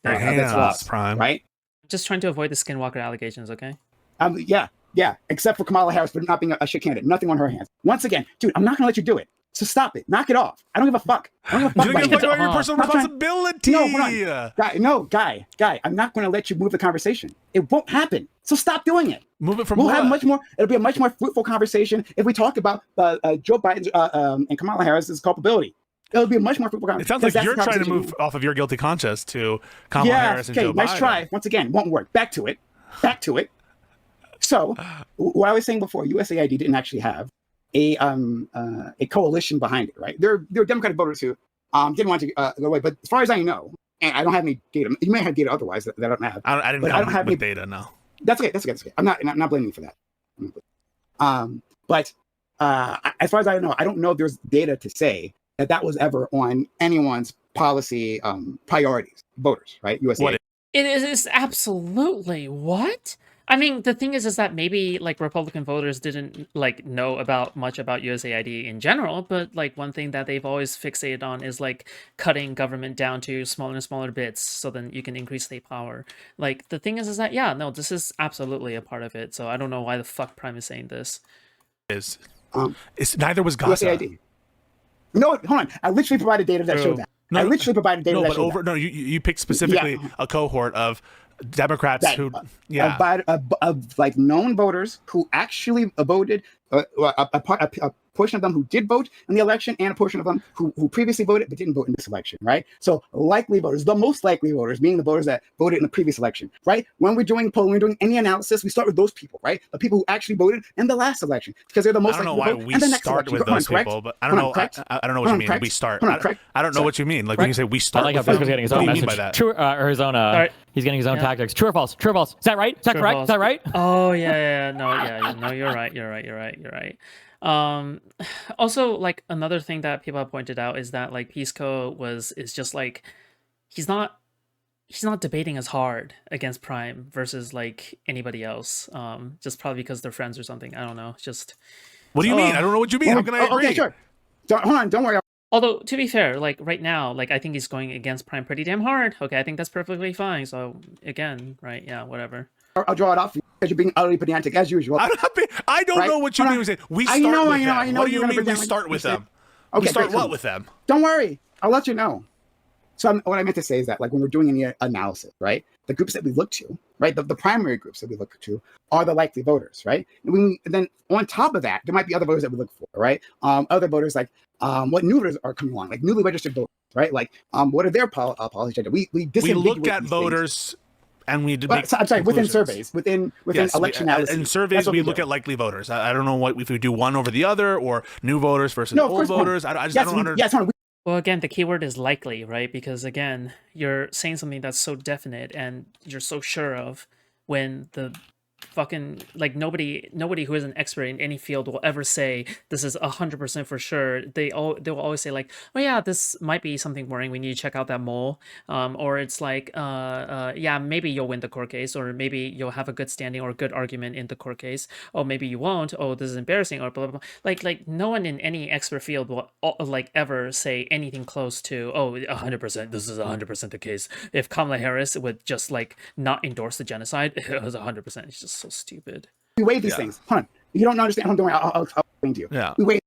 [SPEAKER 3] hands, Prime.
[SPEAKER 2] right?
[SPEAKER 1] Just trying to avoid the Skinwalker allegations, okay?
[SPEAKER 2] Yeah. Except for Kamala Harris for not being a shit candidate. Nothing on her hands. Once again, dude, I'm not gonna let you do it. So stop it. Knock it off. I don't give a fuck. I don't give a fuck
[SPEAKER 3] You
[SPEAKER 2] about
[SPEAKER 3] don't
[SPEAKER 2] you.
[SPEAKER 3] give a fuck about your personal
[SPEAKER 2] I'm not trying-
[SPEAKER 3] responsibility.
[SPEAKER 2] No, hold on. Guy, I'm not going to let you move the conversation. It won't happen. So stop doing it.
[SPEAKER 3] Move it from
[SPEAKER 2] We'll
[SPEAKER 3] what?
[SPEAKER 2] have much more. It'll be a much more fruitful conversation if we talk about Joe Biden's and Kamala Harris's culpability. It'll be a much more fruitful
[SPEAKER 3] It
[SPEAKER 2] conversation.
[SPEAKER 3] sounds like you're trying to move off of your guilty conscience to Kamala Harris and
[SPEAKER 2] okay,
[SPEAKER 3] Joe
[SPEAKER 2] nice
[SPEAKER 3] Biden.
[SPEAKER 2] try. Once again, won't work. Back to it. So, what I was saying before, USAID didn't actually have a coalition behind it, right? There are Democratic voters who didn't want to go away, but as far as I know, and I don't have any data. You may have data otherwise that I don't have.
[SPEAKER 3] I didn't
[SPEAKER 2] But I don't have
[SPEAKER 3] with
[SPEAKER 2] any
[SPEAKER 3] data, no.
[SPEAKER 2] That's okay. I'm not blaming you for that. But as far as I know, I don't know if there's data to say that was ever on anyone's policy priorities. Voters, right? USAID.
[SPEAKER 3] What
[SPEAKER 1] It is absolutely what? I mean, the thing is that maybe like Republican voters didn't like know about much about USAID in general, but like one thing that they've always fixated on is like cutting government down to smaller and smaller bits so then you can increase state power. Like the thing is that yeah, no, this is absolutely a part of it. So I don't know why the fuck Prime is saying this.
[SPEAKER 3] is? It's neither was Gaza.
[SPEAKER 2] USAID. No, hold on. I literally provided data that showed that.
[SPEAKER 3] No,
[SPEAKER 2] I literally provided data
[SPEAKER 3] No,
[SPEAKER 2] that
[SPEAKER 3] but
[SPEAKER 2] showed that.
[SPEAKER 3] you picked specifically a cohort of Democrats
[SPEAKER 2] That,
[SPEAKER 3] who, yeah.
[SPEAKER 2] of like known voters who actually voted, a portion of them who did vote in the election, and a portion of them who previously voted but didn't vote in this election, right? So likely voters, the most likely voters, being the voters that voted in the previous election, right? When we're doing polling, we're doing any analysis, we start with those people, right? The people who actually voted in the last election, because they're the most
[SPEAKER 3] I don't know
[SPEAKER 2] likely
[SPEAKER 3] why
[SPEAKER 2] to vote
[SPEAKER 3] we
[SPEAKER 2] in the next
[SPEAKER 3] start
[SPEAKER 2] election.
[SPEAKER 3] with those people, but I don't know. I don't know what you mean. We start. I don't know what you mean. Like when you say we
[SPEAKER 4] I
[SPEAKER 3] start.
[SPEAKER 4] like how
[SPEAKER 3] with them,
[SPEAKER 4] Pisco's getting his
[SPEAKER 3] what
[SPEAKER 4] own
[SPEAKER 3] do you mean
[SPEAKER 4] message.
[SPEAKER 3] by that?
[SPEAKER 4] True, or his own.
[SPEAKER 1] Alright.
[SPEAKER 4] He's getting his own
[SPEAKER 1] Yeah.
[SPEAKER 4] tactics. True or false? True or false? Is that right? Is that
[SPEAKER 1] True or
[SPEAKER 4] correct?
[SPEAKER 1] false?
[SPEAKER 4] Is that right?
[SPEAKER 1] Oh yeah, no, you're right. Also, like another thing that people have pointed out is that like Pisco is just like he's not debating as hard against Prime versus like anybody else. Just probably because they're friends or something. I don't know. Just
[SPEAKER 3] What do you mean? I don't know what you mean. How can I agree?
[SPEAKER 2] Okay, sure. Hold on, don't worry.
[SPEAKER 1] although to be fair, like right now, like I think he's going against Prime pretty damn hard. Okay, I think that's perfectly fine. So again, right? Yeah, whatever.
[SPEAKER 2] I'll draw it off for you because you're being utterly pedantic as usual.
[SPEAKER 3] I don't
[SPEAKER 2] Right?
[SPEAKER 3] know what you
[SPEAKER 2] Hold
[SPEAKER 3] mean.
[SPEAKER 2] on.
[SPEAKER 3] We
[SPEAKER 2] I
[SPEAKER 3] start
[SPEAKER 2] know,
[SPEAKER 3] with
[SPEAKER 2] I know,
[SPEAKER 3] them.
[SPEAKER 2] I know
[SPEAKER 3] What do
[SPEAKER 2] you're
[SPEAKER 3] you
[SPEAKER 2] gonna
[SPEAKER 3] mean we
[SPEAKER 2] pretend like
[SPEAKER 3] start
[SPEAKER 2] you
[SPEAKER 3] with
[SPEAKER 2] said-
[SPEAKER 3] them?
[SPEAKER 2] Okay,
[SPEAKER 3] We start
[SPEAKER 2] great,
[SPEAKER 3] what
[SPEAKER 2] cool.
[SPEAKER 3] with them?
[SPEAKER 2] Don't worry, I'll let you know. So what I meant to say is that, like, when we're doing any analysis, right, the groups that we look to, right, the primary groups that we look to are the likely voters, right? And then on top of that, there might be other voters that we look for, right? Other voters, like what new voters are coming along, like newly registered voters, right? Like, what are their policy agenda? We
[SPEAKER 3] We
[SPEAKER 2] disambiguate
[SPEAKER 3] look at
[SPEAKER 2] these
[SPEAKER 3] voters
[SPEAKER 2] things.
[SPEAKER 3] and we
[SPEAKER 2] But,
[SPEAKER 3] make
[SPEAKER 2] I'm sorry, within
[SPEAKER 3] conclusions.
[SPEAKER 2] surveys, within
[SPEAKER 3] Yes,
[SPEAKER 2] election analysis.
[SPEAKER 3] in surveys,
[SPEAKER 2] That's what
[SPEAKER 3] we
[SPEAKER 2] do.
[SPEAKER 3] look at likely voters. I don't know what if we do one over the other or new voters versus
[SPEAKER 2] No, of
[SPEAKER 3] old
[SPEAKER 2] course not.
[SPEAKER 3] voters. I just
[SPEAKER 2] Yes,
[SPEAKER 3] don't understand.
[SPEAKER 2] yes, hold on.
[SPEAKER 1] Well, again, the keyword is likely, right? Because again, you're saying something that's so definite and you're so sure of when the fucking like nobody who is an expert in any field will ever say this is 100% for sure. They will always say like, oh yeah, this might be something worrying, we need to check out that mole, or it's like yeah, maybe you'll win the court case, or maybe you'll have a good standing or a good argument in the court case, or maybe you won't, oh this is embarrassing, or blah blah blah. Like no one in any expert field will like ever say anything close to, oh 100%, this is 100% the case. If Kamala Harris would just like not endorse the genocide, it was 100%. It's just so stupid.
[SPEAKER 2] We weigh these things. Hold on. You don't understand. Don't worry. I'll explain to you.
[SPEAKER 3] Yeah.
[SPEAKER 2] We weigh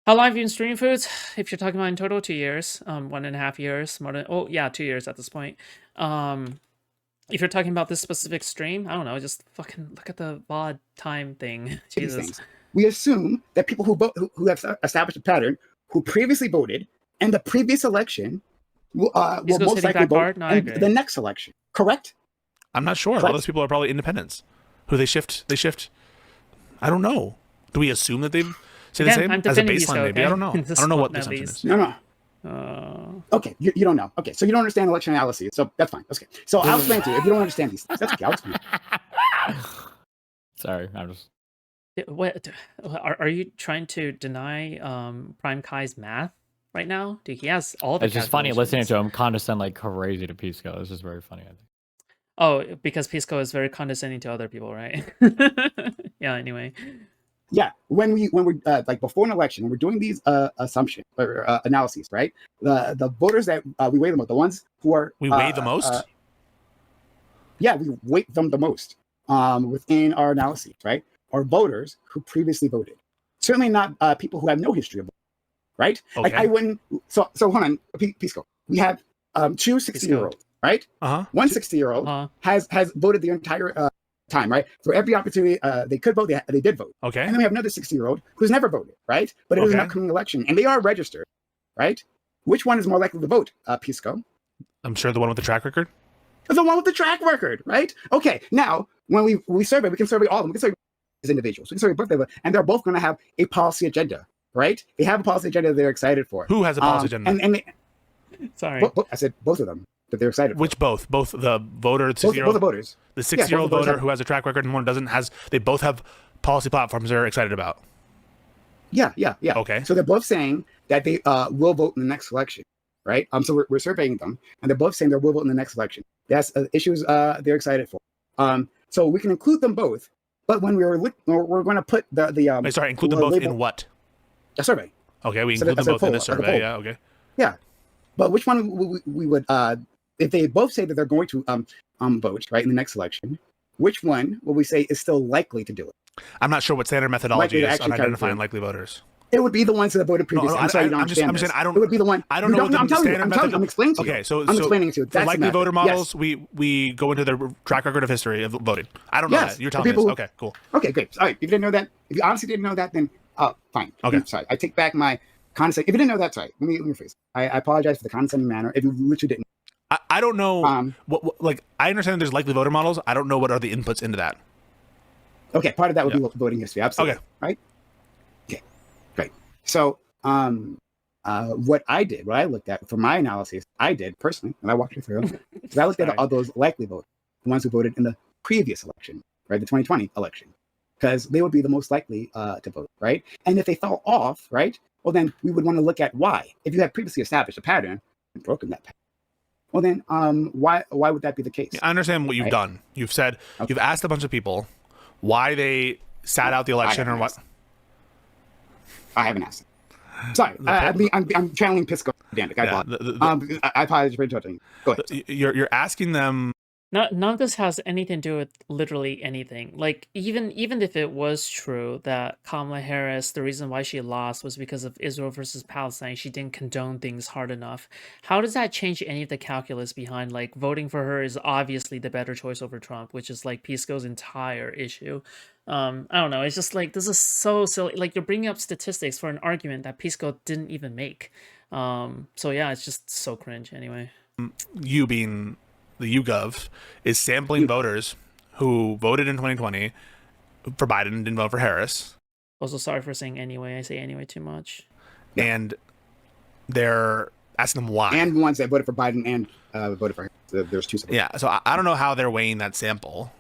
[SPEAKER 1] How long have you been streaming Foods? If you're talking about in total, 2 years, 1.5 years, more than 2 years at this point. If you're talking about this specific stream, I don't know, just fucking look at the VOD time thing.
[SPEAKER 2] These
[SPEAKER 1] Jesus.
[SPEAKER 2] things. We assume that people who have established a pattern, who previously voted in the previous election, will
[SPEAKER 1] Pisco's
[SPEAKER 2] most
[SPEAKER 1] hitting
[SPEAKER 2] likely
[SPEAKER 1] back
[SPEAKER 2] vote
[SPEAKER 1] hard? No, I
[SPEAKER 2] in
[SPEAKER 1] agree.
[SPEAKER 2] the next election. Correct?
[SPEAKER 3] I'm not sure. A lot of those people are probably independents who they shift. I don't know. Do we assume that they've say the
[SPEAKER 1] Again,
[SPEAKER 3] same
[SPEAKER 1] I'm
[SPEAKER 3] as a
[SPEAKER 1] defending
[SPEAKER 3] baseline?
[SPEAKER 1] Pisco,
[SPEAKER 3] Maybe I
[SPEAKER 1] okay?
[SPEAKER 3] don't know. I
[SPEAKER 1] This
[SPEAKER 3] don't know what
[SPEAKER 1] one
[SPEAKER 3] the
[SPEAKER 1] at
[SPEAKER 3] assumption
[SPEAKER 1] least.
[SPEAKER 3] is.
[SPEAKER 2] No. Okay, you don't know. Okay, so you don't understand election analysis, so that's fine. That's okay. So I'll explain to you if you don't understand these things. That's okay. I'll explain.
[SPEAKER 4] Sorry, I'm just.
[SPEAKER 1] What are you trying to deny PrimeCayes math right now? Dude, he has all the
[SPEAKER 4] It's just funny listening
[SPEAKER 1] calculations.
[SPEAKER 4] to him condescend like crazy to Pisco. It's just very funny. I think.
[SPEAKER 1] Oh, because Pisco is very condescending to other people, right? Yeah, anyway.
[SPEAKER 2] Yeah, when we're like before an election, we're doing these assumptions or analyses, right? The voters that we weigh the most, the ones who are
[SPEAKER 3] We weigh the most.
[SPEAKER 2] Yeah, we weight them the most within our analyses, right? Are voters who previously voted. Certainly not people who have no history of voting, right? Like
[SPEAKER 3] Okay.
[SPEAKER 2] I wouldn't. So hold on, Pisco. We have two 60-year-olds, right? One 60-year-old has voted the entire time, right? For every opportunity they could vote, they did vote.
[SPEAKER 3] Okay.
[SPEAKER 2] And then we have another 60-year-old who's never voted, right? But it is an
[SPEAKER 3] Okay.
[SPEAKER 2] upcoming election, and they are registered, right? Which one is more likely to vote, Pisco?
[SPEAKER 3] I'm sure the one with the track record.
[SPEAKER 2] The one with the track record, right? Okay, now, when we survey, we can survey all of them. We can survey as individuals. We can survey both of them, and they're both going to have a policy agenda, right? They have a policy agenda they're excited for.
[SPEAKER 3] Who has a policy agenda?
[SPEAKER 2] And
[SPEAKER 1] Sorry.
[SPEAKER 2] I said both of them that they're excited for.
[SPEAKER 3] Which both? Both the voter, the
[SPEAKER 2] Both the
[SPEAKER 3] 60-year-old,
[SPEAKER 2] voters.
[SPEAKER 3] the 60-year-old
[SPEAKER 2] both the voters
[SPEAKER 3] voter
[SPEAKER 2] have-
[SPEAKER 3] who has a track record and one doesn't has. They both have policy platforms they're excited about.
[SPEAKER 2] Yeah.
[SPEAKER 3] Okay.
[SPEAKER 2] So they're both saying that they will vote in the next election, right? So we're surveying them, and they're both saying they will vote in the next election. That's issues they're excited for. So we can include them both, but when we're going to put the
[SPEAKER 3] Wait, sorry, include them both in what?
[SPEAKER 2] a survey.
[SPEAKER 3] Okay, we
[SPEAKER 2] So
[SPEAKER 3] include
[SPEAKER 2] that's
[SPEAKER 3] them
[SPEAKER 2] a
[SPEAKER 3] both in the
[SPEAKER 2] poll, like a
[SPEAKER 3] survey.
[SPEAKER 2] poll.
[SPEAKER 3] Yeah. Okay.
[SPEAKER 2] Yeah, but which one we would if they both say that they're going to vote right in the next election, which one will we say is still likely to do it?
[SPEAKER 3] I'm not sure what standard methodology
[SPEAKER 2] Likely to
[SPEAKER 3] is on
[SPEAKER 2] actually carry
[SPEAKER 3] identifying
[SPEAKER 2] through.
[SPEAKER 3] likely voters.
[SPEAKER 2] It would be the ones that voted previously. I'm sorry, you don't
[SPEAKER 3] I'm
[SPEAKER 2] understand.
[SPEAKER 3] saying I don't.
[SPEAKER 2] It would be the one.
[SPEAKER 3] I don't know what the
[SPEAKER 2] I'm telling you.
[SPEAKER 3] standard
[SPEAKER 2] I'm telling you.
[SPEAKER 3] method.
[SPEAKER 2] I'm explaining to you.
[SPEAKER 3] Okay, so
[SPEAKER 2] I'm explaining to you.
[SPEAKER 3] for
[SPEAKER 2] That's
[SPEAKER 3] likely
[SPEAKER 2] the
[SPEAKER 3] voter
[SPEAKER 2] method.
[SPEAKER 3] models, we go into their track record of history of voting. I don't know
[SPEAKER 2] Yes,
[SPEAKER 3] that. You're
[SPEAKER 2] the
[SPEAKER 3] telling me
[SPEAKER 2] people
[SPEAKER 3] this.
[SPEAKER 2] who-
[SPEAKER 3] Okay, cool.
[SPEAKER 2] Okay, great. All right. If you didn't know that, if you honestly didn't know that, then fine.
[SPEAKER 3] Okay.
[SPEAKER 2] I'm sorry. I take back my condescending. If you didn't know that, sorry. Let me rephrase. I apologize for the condescending manner. If you literally didn't.
[SPEAKER 3] I don't know what like I understand there's likely voter models. I don't know what are the inputs into that.
[SPEAKER 2] Okay, part of that would be voting history. Absolutely.
[SPEAKER 3] Okay.
[SPEAKER 2] Right. Okay. Great. So what I looked at for my analysis, I did personally, and I walked you through. So I looked at all those likely voters, the ones who voted in the previous election, right, the 2020 election, because they would be the most likely to vote, right? And if they fell off, right, well then we would want to look at why. If you had previously established a pattern and broken that pattern, well then why would that be the case?
[SPEAKER 3] I understand what you've
[SPEAKER 2] Right.
[SPEAKER 3] done. You've said you've asked a bunch of people why they sat out the election or what.
[SPEAKER 2] I haven't asked. Sorry, I'm channeling Pisco. Damn it, I apologize. I apologize for interrupting. Go ahead.
[SPEAKER 3] You're asking them.
[SPEAKER 1] None of this has anything to do with literally anything. Like, even if it was true that Kamala Harris, the reason why she lost was because of Israel versus Palestine, she didn't condone things hard enough. How does that change any of the calculus behind, like, voting for her is obviously the better choice over Trump, which is, like, Pisco's entire issue? I don't know. It's just, like, this is so silly. Like, you're bringing up statistics for an argument that Pisco didn't even make. So, yeah, it's just so cringe anyway.
[SPEAKER 3] You being the YouGov is sampling voters who voted in 2020 for Biden and didn't vote for Harris.
[SPEAKER 1] Also, sorry for saying anyway. I say anyway too much.
[SPEAKER 3] And they're asking them why.
[SPEAKER 2] And ones that voted for Biden and voted for Harris. So there's two.
[SPEAKER 3] Yeah, so I don't know how they're weighing that sample.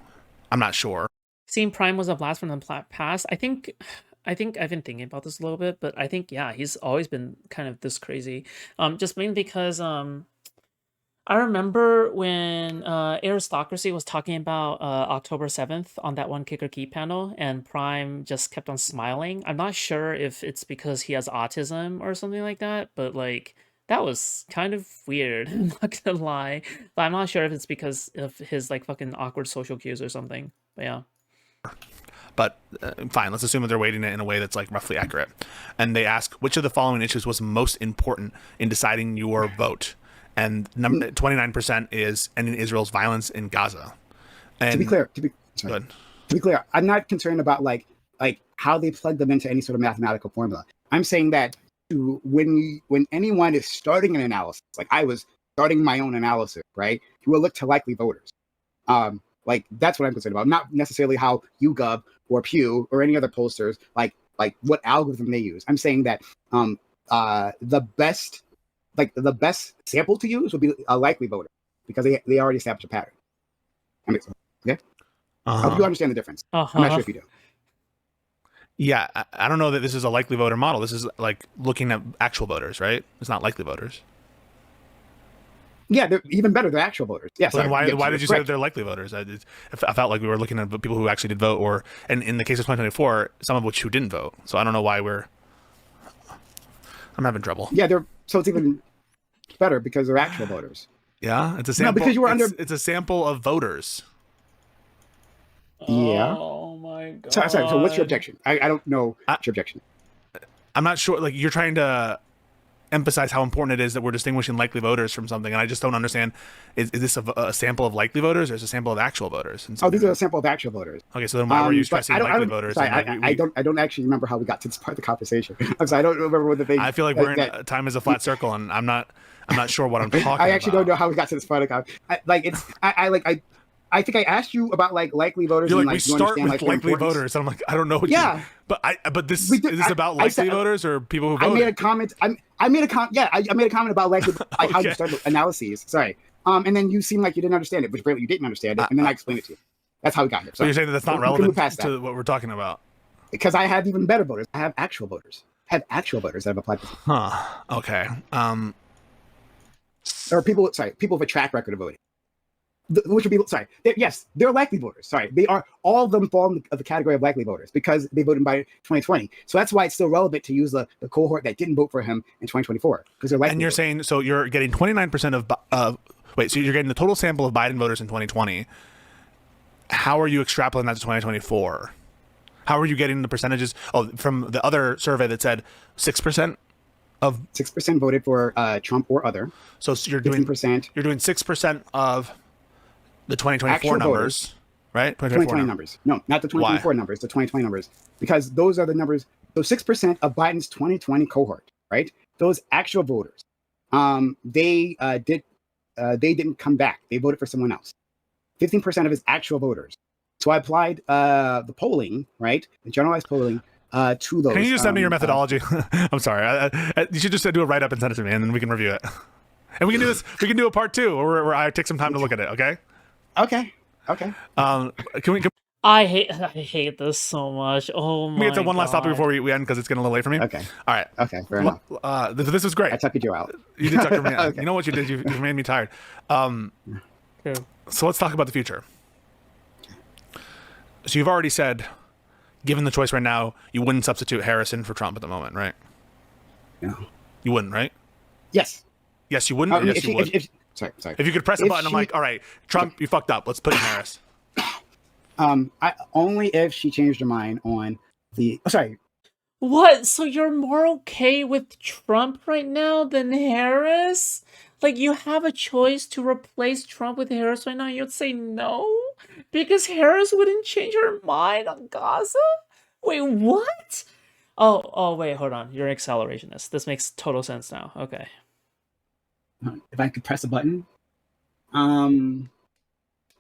[SPEAKER 3] I'm not sure.
[SPEAKER 1] Seeing Prime was a blast from the past. I think I've been thinking about this a little bit, but I think, yeah, he's always been kind of this crazy. Just mainly because I remember when Aristocracy was talking about October 7th on that one Kicker Key panel, and Prime just kept on smiling. I'm not sure if it's because he has autism or something like that, but like that was kind of weird. I'm not gonna lie, but I'm not sure if it's because of his like fucking awkward social cues or something. But yeah.
[SPEAKER 3] but fine. Let's assume that they're weighting it in a way that's like roughly accurate. And they ask which of the following issues was most important in deciding your vote, and 29% is ending Israel's violence in Gaza. And
[SPEAKER 2] to be clear, I'm not concerned about like how they plug them into any sort of mathematical formula. I'm saying that when anyone is starting an analysis, like I was starting my own analysis, right? You will look to likely voters. Like that's what I'm concerned about. Not necessarily how YouGov or Pew or any other pollsters like what algorithm they use. I'm saying that the best sample to use would be a likely voter because they already established a pattern. That makes sense. Okay. I hope you understand the difference. I'm not sure if you do.
[SPEAKER 3] Yeah, I don't know that this is a likely voter model. This is like looking at actual voters, right? It's not likely voters.
[SPEAKER 2] Yeah, they're even better. They're actual voters. Yes.
[SPEAKER 3] Well, then why did you say that they're likely voters? I felt like we were looking at people who actually did vote, and in the case of 2024, some of which who didn't vote. So I don't know why I'm having trouble.
[SPEAKER 2] Yeah, so it's even better because they're actual voters.
[SPEAKER 3] Yeah, it's a sample.
[SPEAKER 2] No, because you were
[SPEAKER 3] it's a sample of voters.
[SPEAKER 2] Yeah.
[SPEAKER 1] Oh my god.
[SPEAKER 2] Sorry. So what's your objection? I don't know what's your objection.
[SPEAKER 3] I'm not sure. Like you're trying to emphasize how important it is that we're distinguishing likely voters from something, and I just don't understand. Is this a sample of likely voters, or is it a sample of actual voters?
[SPEAKER 2] Oh, these are a sample of actual voters.
[SPEAKER 3] Okay, so then why were you stressing likely voters?
[SPEAKER 2] Sorry, I don't actually remember how we got to this part of the conversation. I'm sorry, I don't remember what the thing.
[SPEAKER 3] I feel like time is a flat circle, and I'm not sure what I'm talking about.
[SPEAKER 2] I actually don't know how we got to this part of the I think I asked you about like likely voters.
[SPEAKER 3] You're
[SPEAKER 2] and,
[SPEAKER 3] we start with likely voters, and I'm like, I don't know what.
[SPEAKER 2] Yeah,
[SPEAKER 3] but is this about likely voters or people who voted?
[SPEAKER 2] I made a comment. I made a comment. Yeah, I made a comment about likely
[SPEAKER 3] Okay.
[SPEAKER 2] how you start the analyses. Sorry. And then you seem like you didn't understand it, which really you didn't understand it, and then I explained it to you. That's how we got here.
[SPEAKER 3] So you're saying that's not relevant to what we're talking about?
[SPEAKER 2] Because I have even better voters. I have actual voters. I have actual voters that have applied to.
[SPEAKER 3] Huh. Okay.
[SPEAKER 2] Or people with a track record of voting. Which would be yes, they're likely voters. Sorry, they are all of them fall in the category of likely voters because they voted by 2020. So that's why it's still relevant to use the cohort that didn't vote for him in 2024 because they're likely.
[SPEAKER 3] And you're
[SPEAKER 2] voters.
[SPEAKER 3] saying so you're getting 29% of so you're getting the total sample of Biden voters in 2020. How are you extrapolating that to 2024? How are you getting the percentages? Oh, from the other survey that said 6%.
[SPEAKER 2] 6% voted for Trump or other.
[SPEAKER 3] So you're doing
[SPEAKER 2] 15%.
[SPEAKER 3] You're doing 6% of the 2024
[SPEAKER 2] actual
[SPEAKER 3] numbers,
[SPEAKER 2] voters,
[SPEAKER 3] right?
[SPEAKER 2] 2020 numbers. No, not the 2024 numbers. The 2020 numbers, because those are the numbers. So 6% of Biden's 2020 cohort, right? Those actual voters, they didn't come back. They voted for someone else. 15% of his actual voters. So I applied the polling, right? The generalized polling. To those.
[SPEAKER 3] Can you just send me your methodology? I'm sorry. You should just do a write-up and send it to me, and then we can review it. And we can do this. We can do a part 2 where I take some time to look at it. Okay.
[SPEAKER 2] Okay.
[SPEAKER 3] Can
[SPEAKER 1] I hate this so much. Oh my god.
[SPEAKER 3] we get to one last topic before we end because it's getting a little late for me?
[SPEAKER 2] Okay.
[SPEAKER 3] All right.
[SPEAKER 2] Okay. Fair enough.
[SPEAKER 3] This was great.
[SPEAKER 2] I tuckered you out.
[SPEAKER 3] You did tucker me out.
[SPEAKER 2] Okay.
[SPEAKER 3] You know what you did? You made me tired. So let's talk about the future. So you've already said, given the choice right now, you wouldn't substitute Harrison for Trump at the moment, right?
[SPEAKER 2] No.
[SPEAKER 3] You wouldn't, right?
[SPEAKER 2] Yes.
[SPEAKER 3] Yes, you wouldn't. Or yes, you would.
[SPEAKER 2] Sorry.
[SPEAKER 3] If you could press a button, I'm like, all right, Trump, you fucked up. Let's put in Harris.
[SPEAKER 2] Only if she changed her mind on the. Sorry.
[SPEAKER 1] What? So you're more okay with Trump right now than Harris? Like you have a choice to replace Trump with Harris right now, you'd say no? Because Harris wouldn't change her mind on Gaza? Wait, what? Oh, wait, hold on. You're an accelerationist. This makes total sense now. Okay.
[SPEAKER 2] If I could press a button. No.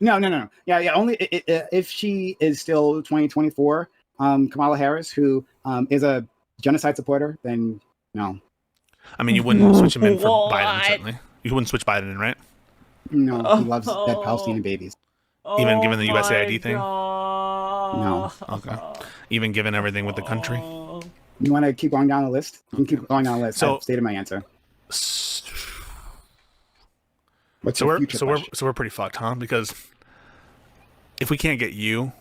[SPEAKER 2] Yeah. Only if she is still 2024, Kamala Harris, who is a genocide supporter, then no.
[SPEAKER 3] I mean, you wouldn't switch him in for Biden, certainly. You wouldn't switch Biden in, right?
[SPEAKER 2] No, he loves dead Palestinian babies.
[SPEAKER 3] Even given the USAID thing?
[SPEAKER 2] No.
[SPEAKER 3] Okay. Even given everything with the country?
[SPEAKER 2] You want to keep going down the list? You can keep going down the list.
[SPEAKER 3] So,
[SPEAKER 2] I've stated my answer. What's
[SPEAKER 3] so
[SPEAKER 2] your future question?
[SPEAKER 3] we're pretty fucked, huh? Because if we can't get you,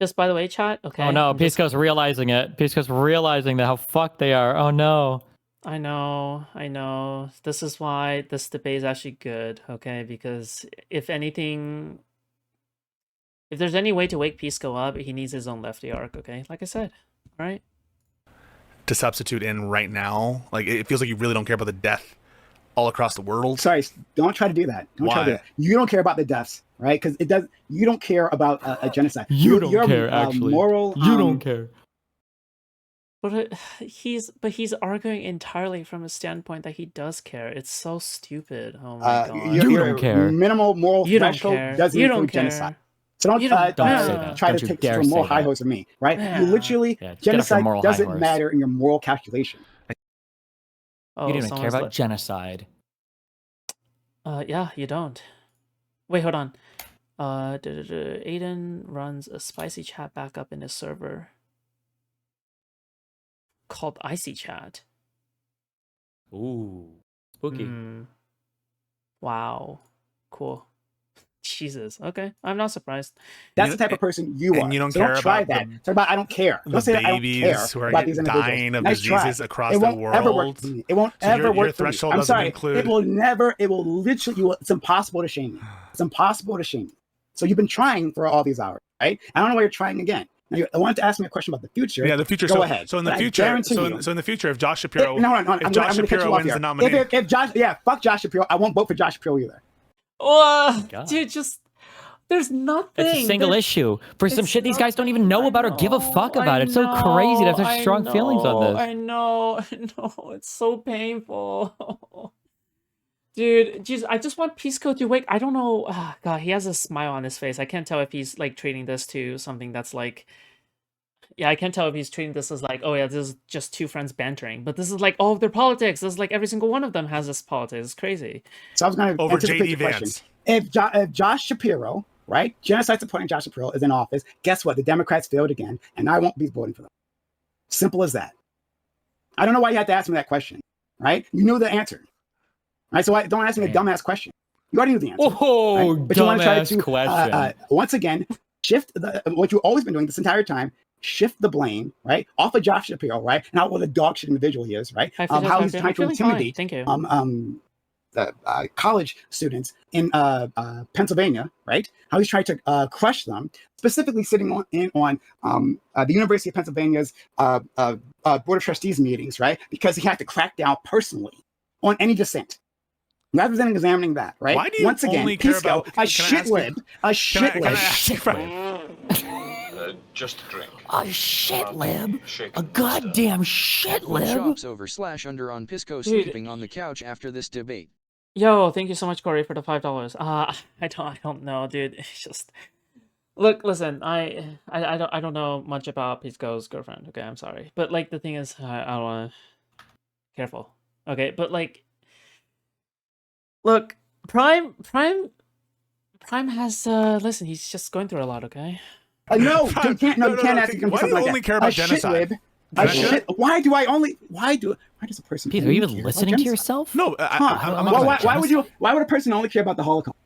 [SPEAKER 1] just by the way, chat. Okay.
[SPEAKER 4] Oh no, Pisco's realizing it. Pisco's realizing that how fucked they are. Oh no.
[SPEAKER 1] I know. This is why this debate is actually good, okay? Because if anything, If there's any way to wake Pisco up, he needs his own lefty arc, okay? Like I said, all right?
[SPEAKER 3] To substitute in right now, like it feels like you really don't care about the death all across the world.
[SPEAKER 2] Sorry, don't try to do that. Don't try to do that. You don't care about the deaths, right? Because it does. You don't care about a genocide.
[SPEAKER 4] You don't
[SPEAKER 2] you're
[SPEAKER 4] care, actually.
[SPEAKER 2] Moral.
[SPEAKER 4] You don't care.
[SPEAKER 1] But he's arguing entirely from a standpoint that he does care. It's so stupid. Oh my god.
[SPEAKER 4] You don't care.
[SPEAKER 2] Minimal moral
[SPEAKER 1] You don't
[SPEAKER 2] threshold
[SPEAKER 1] care.
[SPEAKER 2] doesn't
[SPEAKER 1] You
[SPEAKER 2] include
[SPEAKER 1] don't care.
[SPEAKER 2] genocide. So don't
[SPEAKER 1] You don't
[SPEAKER 2] try
[SPEAKER 4] say that.
[SPEAKER 2] to
[SPEAKER 4] Don't you
[SPEAKER 2] take
[SPEAKER 4] dare
[SPEAKER 2] some moral
[SPEAKER 4] say
[SPEAKER 2] high
[SPEAKER 4] that.
[SPEAKER 2] horse of me, right?
[SPEAKER 1] Yeah.
[SPEAKER 2] You literally
[SPEAKER 4] Yeah, get off your
[SPEAKER 2] genocide
[SPEAKER 4] moral high
[SPEAKER 2] doesn't
[SPEAKER 4] horse.
[SPEAKER 2] matter in your moral calculation.
[SPEAKER 1] Oh,
[SPEAKER 4] You don't even care
[SPEAKER 1] someone's
[SPEAKER 4] about genocide.
[SPEAKER 1] yeah, you don't. Wait, hold on. Aiden runs a spicy chat backup in his server called Icy Chat.
[SPEAKER 4] Ooh, spooky.
[SPEAKER 1] Wow. Cool. Jesus. Okay. I'm not surprised.
[SPEAKER 2] That's the type of person you are.
[SPEAKER 3] And you don't
[SPEAKER 2] so
[SPEAKER 3] care
[SPEAKER 2] don't try
[SPEAKER 3] about
[SPEAKER 2] that. Talk about I don't care. Don't
[SPEAKER 3] the
[SPEAKER 2] say I don't
[SPEAKER 3] babies
[SPEAKER 2] care
[SPEAKER 3] who are
[SPEAKER 2] about these individuals.
[SPEAKER 3] dying of
[SPEAKER 2] Nice try.
[SPEAKER 3] diseases across
[SPEAKER 2] It
[SPEAKER 3] the
[SPEAKER 2] won't ever work
[SPEAKER 3] world.
[SPEAKER 2] for me. It won't
[SPEAKER 3] So
[SPEAKER 2] ever
[SPEAKER 3] your
[SPEAKER 2] work for me.
[SPEAKER 3] threshold
[SPEAKER 2] I'm
[SPEAKER 3] doesn't
[SPEAKER 2] sorry.
[SPEAKER 3] include-
[SPEAKER 2] It will never. It will literally. It's impossible to shame me. It's impossible to shame me. So you've been trying for all these hours, right? I don't know why you're trying again. Now, I wanted to ask me a question about the future.
[SPEAKER 3] Yeah, the future.
[SPEAKER 2] Go
[SPEAKER 3] so,
[SPEAKER 2] ahead.
[SPEAKER 3] So in the
[SPEAKER 2] But I
[SPEAKER 3] future,
[SPEAKER 2] guarantee you-
[SPEAKER 3] so in the future, if Josh Shapiro,
[SPEAKER 2] No,
[SPEAKER 3] if
[SPEAKER 2] I'm
[SPEAKER 3] Josh
[SPEAKER 2] gonna cut
[SPEAKER 3] Shapiro
[SPEAKER 2] you off
[SPEAKER 3] wins
[SPEAKER 2] here.
[SPEAKER 3] the nomination,
[SPEAKER 2] If Josh, fuck Josh Shapiro. I won't vote for Josh Shapiro either.
[SPEAKER 1] Oh, dude, just there's nothing.
[SPEAKER 4] It's a single issue for some
[SPEAKER 1] it's
[SPEAKER 4] shit these guys don't even know about or give a fuck about. It's so crazy to have such strong feelings on this.
[SPEAKER 1] I know. It's so painful. Dude, jeez, I just want Pisco to wake. I don't know. God, he has a smile on his face. I can't tell if he's like treating this to something that's like. Yeah, I can't tell if he's treating this as like, oh yeah, this is just two friends bantering. But this is like all of their politics. This is like every single one of them has this politics. It's crazy.
[SPEAKER 2] So I was going to
[SPEAKER 3] over
[SPEAKER 2] anticipate
[SPEAKER 3] JD
[SPEAKER 2] your question.
[SPEAKER 3] Vance.
[SPEAKER 2] If Josh Shapiro, right, genocide supporting Josh Shapiro is in office, guess what? The Democrats failed again, and I won't be voting for them. Simple as that. I don't know why you had to ask me that question, right? You knew the answer, right? So don't ask me a dumbass question. You already knew the answer.
[SPEAKER 4] Oh,
[SPEAKER 2] right? But you want to try
[SPEAKER 4] dumbass
[SPEAKER 2] to
[SPEAKER 4] question.
[SPEAKER 2] once again shift what you've always been doing this entire time. Shift the blame, right, off of Josh Shapiro, right, and how what a dog shit individual he is, right? How he's trying to intimidate
[SPEAKER 1] Thank you.
[SPEAKER 2] College students in Pennsylvania, right? How he's trying to crush them, specifically sitting on the University of Pennsylvania's Board of Trustees meetings, right? Because he had to crack down personally on any dissent. Rather than examining that, right?
[SPEAKER 3] Why do you
[SPEAKER 2] Once again,
[SPEAKER 3] only care
[SPEAKER 2] Pisco,
[SPEAKER 3] about-
[SPEAKER 2] a shitlib, a
[SPEAKER 3] Can I ask you a
[SPEAKER 2] shitlib.
[SPEAKER 6] Just a drink.
[SPEAKER 4] A shit lib.
[SPEAKER 6] Shake
[SPEAKER 4] A
[SPEAKER 6] it.
[SPEAKER 4] goddamn shit lib.
[SPEAKER 5] Foodshops over/under on Pisco sleeping on the couch after this debate.
[SPEAKER 1] Yo, thank you so much, Corey, for the $5. I don't know, dude. It's just listen. I don't know much about Pisco's girlfriend. Okay, I'm sorry, but like the thing is, I don't want to. Careful, okay, but like, look, Prime has listen. He's just going through a lot. Okay.
[SPEAKER 2] No, you can't. You can't ask him
[SPEAKER 3] Why do
[SPEAKER 2] something
[SPEAKER 3] you
[SPEAKER 2] like
[SPEAKER 3] only
[SPEAKER 2] that.
[SPEAKER 3] care about
[SPEAKER 2] A
[SPEAKER 3] genocide?
[SPEAKER 2] shitlib, Why do I only? Why does a person?
[SPEAKER 4] Pete, are you
[SPEAKER 2] only
[SPEAKER 4] even
[SPEAKER 2] care about
[SPEAKER 4] listening to
[SPEAKER 2] genocide?
[SPEAKER 4] yourself?
[SPEAKER 3] No, I'm not
[SPEAKER 2] Well,
[SPEAKER 3] gonna-
[SPEAKER 2] why would you? Why would a person only care about the Holocaust?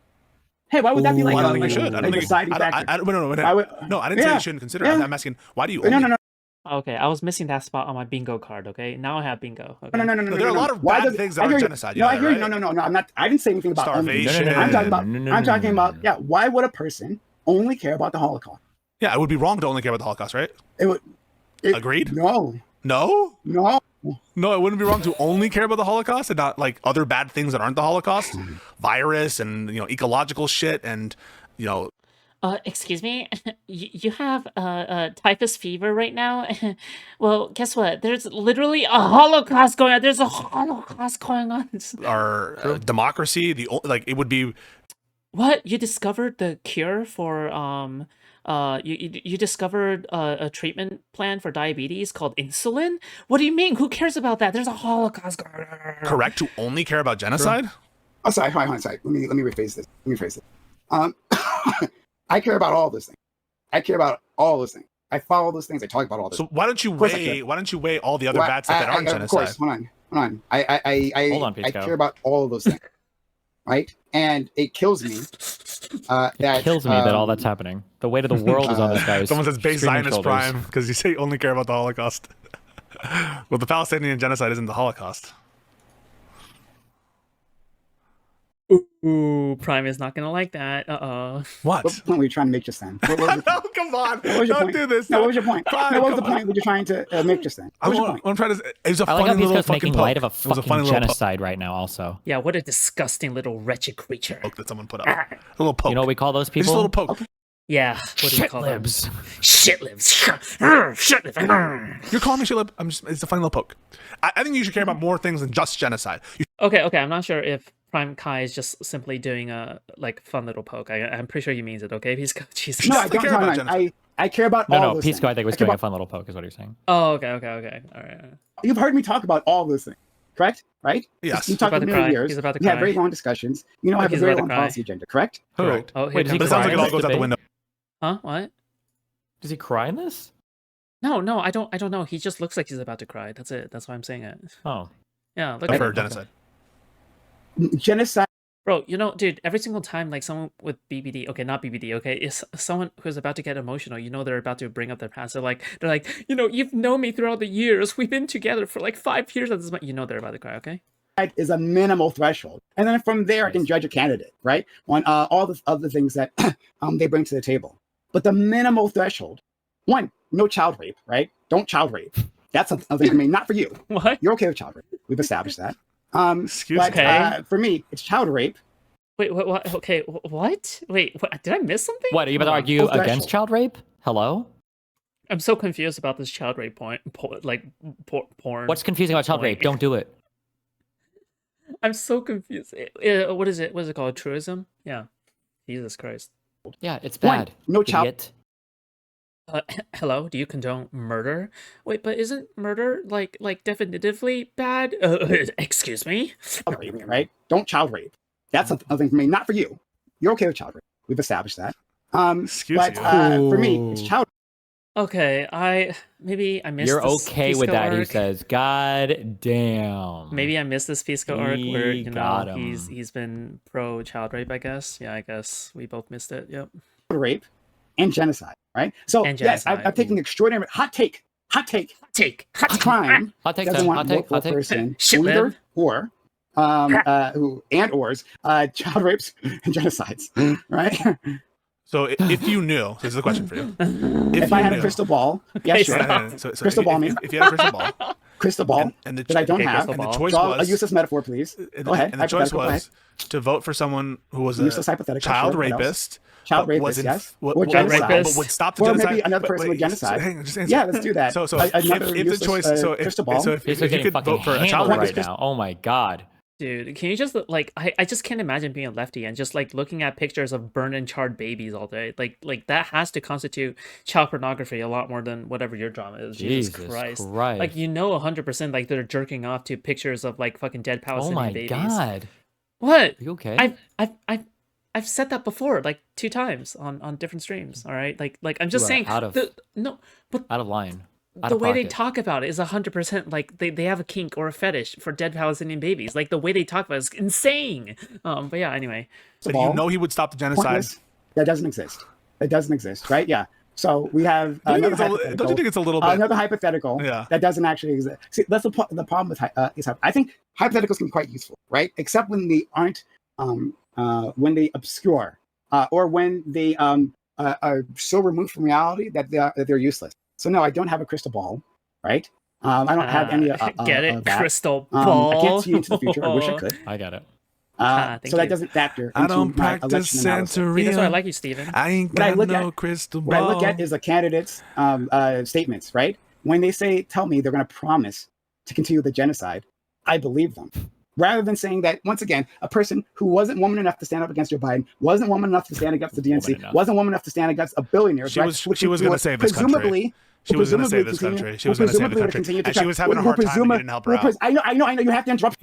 [SPEAKER 2] Hey, why would that be like
[SPEAKER 3] I
[SPEAKER 2] a
[SPEAKER 3] don't think you should. I don't think
[SPEAKER 2] deciding factor? Why would-
[SPEAKER 3] No, I didn't say
[SPEAKER 2] Yeah,
[SPEAKER 3] you shouldn't consider.
[SPEAKER 2] yeah.
[SPEAKER 3] I'm asking, why do you?
[SPEAKER 2] No,
[SPEAKER 3] Only,
[SPEAKER 2] no.
[SPEAKER 1] Okay, I was missing that spot on my bingo card. Okay, now I have bingo. Okay.
[SPEAKER 2] No.
[SPEAKER 3] There are a lot of bad things that are genocide.
[SPEAKER 2] No, I hear you.
[SPEAKER 3] right?
[SPEAKER 2] No. I'm not. I didn't say anything about
[SPEAKER 3] Starvation.
[SPEAKER 2] I'm talking about.
[SPEAKER 4] No,
[SPEAKER 2] I'm talking
[SPEAKER 4] no.
[SPEAKER 2] about. Yeah. Why would a person only care about the Holocaust?
[SPEAKER 3] Yeah, it would be wrong to only care about the Holocaust, right?
[SPEAKER 2] It would.
[SPEAKER 3] Agreed?
[SPEAKER 2] No.
[SPEAKER 3] No,
[SPEAKER 2] No.
[SPEAKER 3] it wouldn't be wrong to only care about the Holocaust and not like other bad things that aren't the Holocaust, virus and ecological shit and
[SPEAKER 1] Excuse me, you have typhus fever right now. Well, guess what? There's literally a Holocaust going on. There's a Holocaust going on.
[SPEAKER 3] our democracy. It would be.
[SPEAKER 1] What? You discovered the cure for you discovered a treatment plan for diabetes called insulin? What do you mean? Who cares about that? There's a Holocaust going on.
[SPEAKER 3] Correct to only care about genocide?
[SPEAKER 2] Oh, sorry. Hold on. Sorry. Let me rephrase this. I care about all those things. I care about all those things. I follow those things. I talk about all those.
[SPEAKER 3] So why don't you
[SPEAKER 2] course I
[SPEAKER 3] weigh?
[SPEAKER 2] care.
[SPEAKER 3] Why don't you weigh all the other bad stuff that aren't
[SPEAKER 2] Of
[SPEAKER 3] genocide?
[SPEAKER 2] course. Hold on. I
[SPEAKER 4] Hold on,
[SPEAKER 2] I
[SPEAKER 4] Pisco.
[SPEAKER 2] care about all of those things, right? And it kills me.
[SPEAKER 4] It kills me that all that's happening. The weight of the world is on this guy's
[SPEAKER 3] Someone says base
[SPEAKER 4] screaming
[SPEAKER 3] Zionist
[SPEAKER 4] shoulders.
[SPEAKER 3] prime because you say only care about the Holocaust. Well, the Palestinian genocide isn't the Holocaust.
[SPEAKER 1] Ooh, Prime is not gonna like that.
[SPEAKER 3] What?
[SPEAKER 2] What point were you trying to make just then? What was your
[SPEAKER 3] No,
[SPEAKER 2] point?
[SPEAKER 3] come on.
[SPEAKER 2] What was your
[SPEAKER 3] Don't
[SPEAKER 2] point?
[SPEAKER 3] do this.
[SPEAKER 2] No, what was your point?
[SPEAKER 3] Prime,
[SPEAKER 2] No, what was the
[SPEAKER 3] come on.
[SPEAKER 2] point were you trying to make just then? What was your point?
[SPEAKER 3] I'm trying to. It was a
[SPEAKER 4] I like how
[SPEAKER 3] funny little
[SPEAKER 4] Pisco's
[SPEAKER 3] fucking
[SPEAKER 4] making
[SPEAKER 3] poke.
[SPEAKER 4] light of a
[SPEAKER 3] It was a
[SPEAKER 4] fucking
[SPEAKER 3] funny little
[SPEAKER 4] genocide right now. Also,
[SPEAKER 1] Yeah, what a disgusting little wretched creature.
[SPEAKER 3] poke that someone put up. A little poke.
[SPEAKER 4] you know what we call those
[SPEAKER 3] It's just a
[SPEAKER 4] people?
[SPEAKER 3] little poke.
[SPEAKER 1] Yeah, what do you
[SPEAKER 4] Shit
[SPEAKER 1] call them?
[SPEAKER 4] libs.
[SPEAKER 1] Shit lives. Shit lives.
[SPEAKER 3] You're calling me shilib. It's a funny little poke. I think you should care about more things than just genocide.
[SPEAKER 1] Okay, I'm not sure if PrimeCayes is just simply doing a like fun little poke. I'm pretty sure he means it. Okay, he's Jesus.
[SPEAKER 2] No, I
[SPEAKER 3] Just care
[SPEAKER 2] don't.
[SPEAKER 3] about
[SPEAKER 2] No,
[SPEAKER 3] genocide.
[SPEAKER 2] I care about
[SPEAKER 4] No,
[SPEAKER 2] all
[SPEAKER 4] no,
[SPEAKER 2] those
[SPEAKER 4] Pisco,
[SPEAKER 2] things.
[SPEAKER 4] I think was
[SPEAKER 2] care
[SPEAKER 4] doing a
[SPEAKER 2] about-
[SPEAKER 4] fun little poke, is what you're saying.
[SPEAKER 1] Oh, okay. All right.
[SPEAKER 2] You've heard me talk about all those things, correct? Right?
[SPEAKER 3] Yes.
[SPEAKER 2] You talked
[SPEAKER 1] About
[SPEAKER 2] with
[SPEAKER 1] to
[SPEAKER 2] me
[SPEAKER 1] cry.
[SPEAKER 2] years.
[SPEAKER 1] He's about to
[SPEAKER 2] We have
[SPEAKER 1] cry.
[SPEAKER 2] very long discussions. You know, I have a
[SPEAKER 1] He's
[SPEAKER 2] very
[SPEAKER 1] about to
[SPEAKER 2] long
[SPEAKER 1] cry.
[SPEAKER 2] policy agenda, correct?
[SPEAKER 3] Correct.
[SPEAKER 1] Oh, here
[SPEAKER 4] Wait, does he
[SPEAKER 3] But it
[SPEAKER 1] comes
[SPEAKER 3] sounds like
[SPEAKER 4] cry
[SPEAKER 3] it
[SPEAKER 4] in
[SPEAKER 3] all
[SPEAKER 4] this
[SPEAKER 3] goes out the
[SPEAKER 4] debate?
[SPEAKER 3] window.
[SPEAKER 1] Huh? What?
[SPEAKER 4] Does he cry in this?
[SPEAKER 1] No, I don't know. He just looks like he's about to cry. That's it. That's why I'm saying it.
[SPEAKER 4] Oh,
[SPEAKER 1] Yeah, look at
[SPEAKER 3] For
[SPEAKER 1] him.
[SPEAKER 3] genocide.
[SPEAKER 2] Genocide.
[SPEAKER 1] Bro, you know, dude, every single time like someone with BBD, okay, not BBD, okay, is someone who's about to get emotional, you know they're about to bring up their past. They're like, you know, you've known me throughout the years. We've been together for like 5 years at this point. You know they're about to cry, okay?
[SPEAKER 2] Is a minimal threshold, and then from there I can judge a candidate, right, on all the other things that they bring to the table. But the minimal threshold, one, no child rape, right? Don't child rape. That's something for me, not for you.
[SPEAKER 1] What?
[SPEAKER 2] You're okay with child rape. We've established that.
[SPEAKER 3] Excuse
[SPEAKER 2] but
[SPEAKER 1] me.
[SPEAKER 2] For me, it's child rape.
[SPEAKER 1] Wait, what? Okay, what? Wait, what? Did I miss something?
[SPEAKER 4] what? Are you about to
[SPEAKER 1] Hold on.
[SPEAKER 4] argue
[SPEAKER 2] Full
[SPEAKER 4] against
[SPEAKER 2] threshold.
[SPEAKER 4] child rape? Hello?
[SPEAKER 1] I'm so confused about this child rape porn.
[SPEAKER 4] What's confusing about child
[SPEAKER 1] Point.
[SPEAKER 4] rape? Don't do it.
[SPEAKER 1] I'm so confused. What is it? What is it called? Truism? Yeah. Jesus Christ.
[SPEAKER 4] Yeah, it's
[SPEAKER 2] One,
[SPEAKER 4] bad.
[SPEAKER 2] no child.
[SPEAKER 4] Idiot.
[SPEAKER 1] Hello, do you condone murder? Wait, but isn't murder like definitively bad? Excuse me.
[SPEAKER 2] Child rape, right? Don't child rape. That's something for me, not for you. You're okay with child rape. We've established that.
[SPEAKER 3] Excuse
[SPEAKER 2] But
[SPEAKER 3] you.
[SPEAKER 2] for me, it's child.
[SPEAKER 1] Okay, I missed.
[SPEAKER 4] You're
[SPEAKER 1] this
[SPEAKER 4] okay with
[SPEAKER 1] Pisco
[SPEAKER 4] that, he
[SPEAKER 1] arc.
[SPEAKER 4] says. God damn.
[SPEAKER 1] Maybe I missed this Pisco arc where
[SPEAKER 4] He got him.
[SPEAKER 1] he's been pro child rape. I guess. Yeah, I guess we both missed it. Yep.
[SPEAKER 2] Rape and genocide, right? So
[SPEAKER 1] And
[SPEAKER 2] yes,
[SPEAKER 1] genocide.
[SPEAKER 2] I'm taking extraordinary hot take.
[SPEAKER 1] Take.
[SPEAKER 2] Crime
[SPEAKER 4] Hot take,
[SPEAKER 2] doesn't
[SPEAKER 4] Tim.
[SPEAKER 2] want
[SPEAKER 4] Hot take,
[SPEAKER 2] one
[SPEAKER 4] hot take.
[SPEAKER 2] person
[SPEAKER 1] Shit,
[SPEAKER 2] either
[SPEAKER 1] man.
[SPEAKER 2] or child rapes and genocides, right?
[SPEAKER 3] So if you knew, this is a question for you.
[SPEAKER 2] If I
[SPEAKER 3] you
[SPEAKER 2] had a
[SPEAKER 3] knew-
[SPEAKER 2] crystal ball, yeah,
[SPEAKER 1] Okay,
[SPEAKER 2] sure.
[SPEAKER 1] stop.
[SPEAKER 3] So
[SPEAKER 2] Crystal ball me.
[SPEAKER 3] If you had a crystal ball,
[SPEAKER 2] Crystal ball
[SPEAKER 3] and the
[SPEAKER 2] that I don't
[SPEAKER 1] okay,
[SPEAKER 2] have.
[SPEAKER 1] crystal
[SPEAKER 3] and the
[SPEAKER 1] ball.
[SPEAKER 3] choice
[SPEAKER 2] Draw a
[SPEAKER 3] was
[SPEAKER 2] useless metaphor, please. Go ahead.
[SPEAKER 3] And the choice
[SPEAKER 2] Hypothetical, go ahead.
[SPEAKER 3] was to vote for someone who was a
[SPEAKER 2] Useless hypothetical,
[SPEAKER 3] child
[SPEAKER 2] sure, what else?
[SPEAKER 3] rapist.
[SPEAKER 2] Child
[SPEAKER 3] but was
[SPEAKER 2] rapist, yes.
[SPEAKER 3] what-
[SPEAKER 2] Or
[SPEAKER 3] what-
[SPEAKER 2] genocide.
[SPEAKER 1] rapist.
[SPEAKER 3] But would stop the
[SPEAKER 2] Or
[SPEAKER 3] genocide.
[SPEAKER 2] maybe another person with
[SPEAKER 3] Wait,
[SPEAKER 2] genocide.
[SPEAKER 3] hang on, just answer.
[SPEAKER 2] Yeah, let's do that.
[SPEAKER 3] So
[SPEAKER 2] Another
[SPEAKER 3] if the
[SPEAKER 2] useless,
[SPEAKER 3] choice, so
[SPEAKER 2] crystal ball.
[SPEAKER 3] if
[SPEAKER 4] He's
[SPEAKER 3] you
[SPEAKER 4] getting
[SPEAKER 3] could
[SPEAKER 4] fucking
[SPEAKER 3] vote for a child
[SPEAKER 4] handled
[SPEAKER 3] rapist,
[SPEAKER 4] right now. Oh my god.
[SPEAKER 1] Dude, can you just like I just can't imagine being a lefty and just like looking at pictures of burned and charred babies all day. Like that has to constitute child pornography a lot more than whatever your drama is. Jesus Christ. Like you know 100% like they're jerking off to pictures of like fucking dead
[SPEAKER 4] Oh
[SPEAKER 1] Palestinian
[SPEAKER 4] my
[SPEAKER 1] babies.
[SPEAKER 4] god.
[SPEAKER 1] What?
[SPEAKER 4] Are you okay?
[SPEAKER 1] I've said that before, like 2 times on different streams. All right, like I'm just
[SPEAKER 4] You are
[SPEAKER 1] saying.
[SPEAKER 4] out of-
[SPEAKER 1] But
[SPEAKER 4] Out of line. Out
[SPEAKER 1] the
[SPEAKER 4] of
[SPEAKER 1] way they
[SPEAKER 4] pocket.
[SPEAKER 1] talk about it is 100% like they have a kink or a fetish for dead Palestinian babies. Like the way they talk about it is insane. But yeah, anyway.
[SPEAKER 3] so
[SPEAKER 2] ball.
[SPEAKER 3] you know he would stop the genocide.
[SPEAKER 2] Pointless. That doesn't exist. That doesn't exist, right? Yeah. So we have
[SPEAKER 3] Don't you
[SPEAKER 2] another
[SPEAKER 3] think
[SPEAKER 2] hypothetical.
[SPEAKER 3] it's a little bit?
[SPEAKER 2] Another hypothetical
[SPEAKER 3] Yeah.
[SPEAKER 2] that doesn't actually exist. See, that's the problem with I think hypotheticals can be quite useful, right? Except when they aren't, when they obscure, or when they are so removed from reality that they're useless. So no, I don't have a crystal ball, right? I don't have any.
[SPEAKER 1] Get it?
[SPEAKER 2] of that.
[SPEAKER 1] Crystal ball.
[SPEAKER 2] I can't see into the future. I wish I could.
[SPEAKER 4] I got it.
[SPEAKER 1] Thank
[SPEAKER 2] So that
[SPEAKER 1] you.
[SPEAKER 2] doesn't factor into
[SPEAKER 3] I don't
[SPEAKER 2] my
[SPEAKER 3] practice
[SPEAKER 2] election analysis.
[SPEAKER 1] See, that's why I
[SPEAKER 3] Santeria.
[SPEAKER 1] like you, Steven.
[SPEAKER 3] I ain't
[SPEAKER 2] What I
[SPEAKER 3] got
[SPEAKER 2] look
[SPEAKER 3] no
[SPEAKER 2] at-
[SPEAKER 3] crystal ball.
[SPEAKER 2] What I look at is a candidate's statements, right? When they tell me they're going to promise to continue the genocide, I believe them. Rather than saying that, once again, a person who wasn't woman enough to stand up against Joe Biden, wasn't woman enough to stand against the
[SPEAKER 4] Woman
[SPEAKER 2] DNC,
[SPEAKER 4] enough.
[SPEAKER 2] wasn't woman enough to stand against a billionaire.
[SPEAKER 3] She was going to save this country.
[SPEAKER 2] presumably,
[SPEAKER 3] She was going to save
[SPEAKER 2] presumably
[SPEAKER 3] this
[SPEAKER 2] continue-
[SPEAKER 3] country. She
[SPEAKER 2] who
[SPEAKER 3] was going to save the
[SPEAKER 2] presumably would
[SPEAKER 3] country.
[SPEAKER 2] continue to
[SPEAKER 3] And she
[SPEAKER 2] try-
[SPEAKER 3] was having a
[SPEAKER 2] who
[SPEAKER 3] hard time and you
[SPEAKER 2] presuma-
[SPEAKER 3] didn't help
[SPEAKER 2] who
[SPEAKER 3] her out.
[SPEAKER 2] pres- I know. You have to interrupt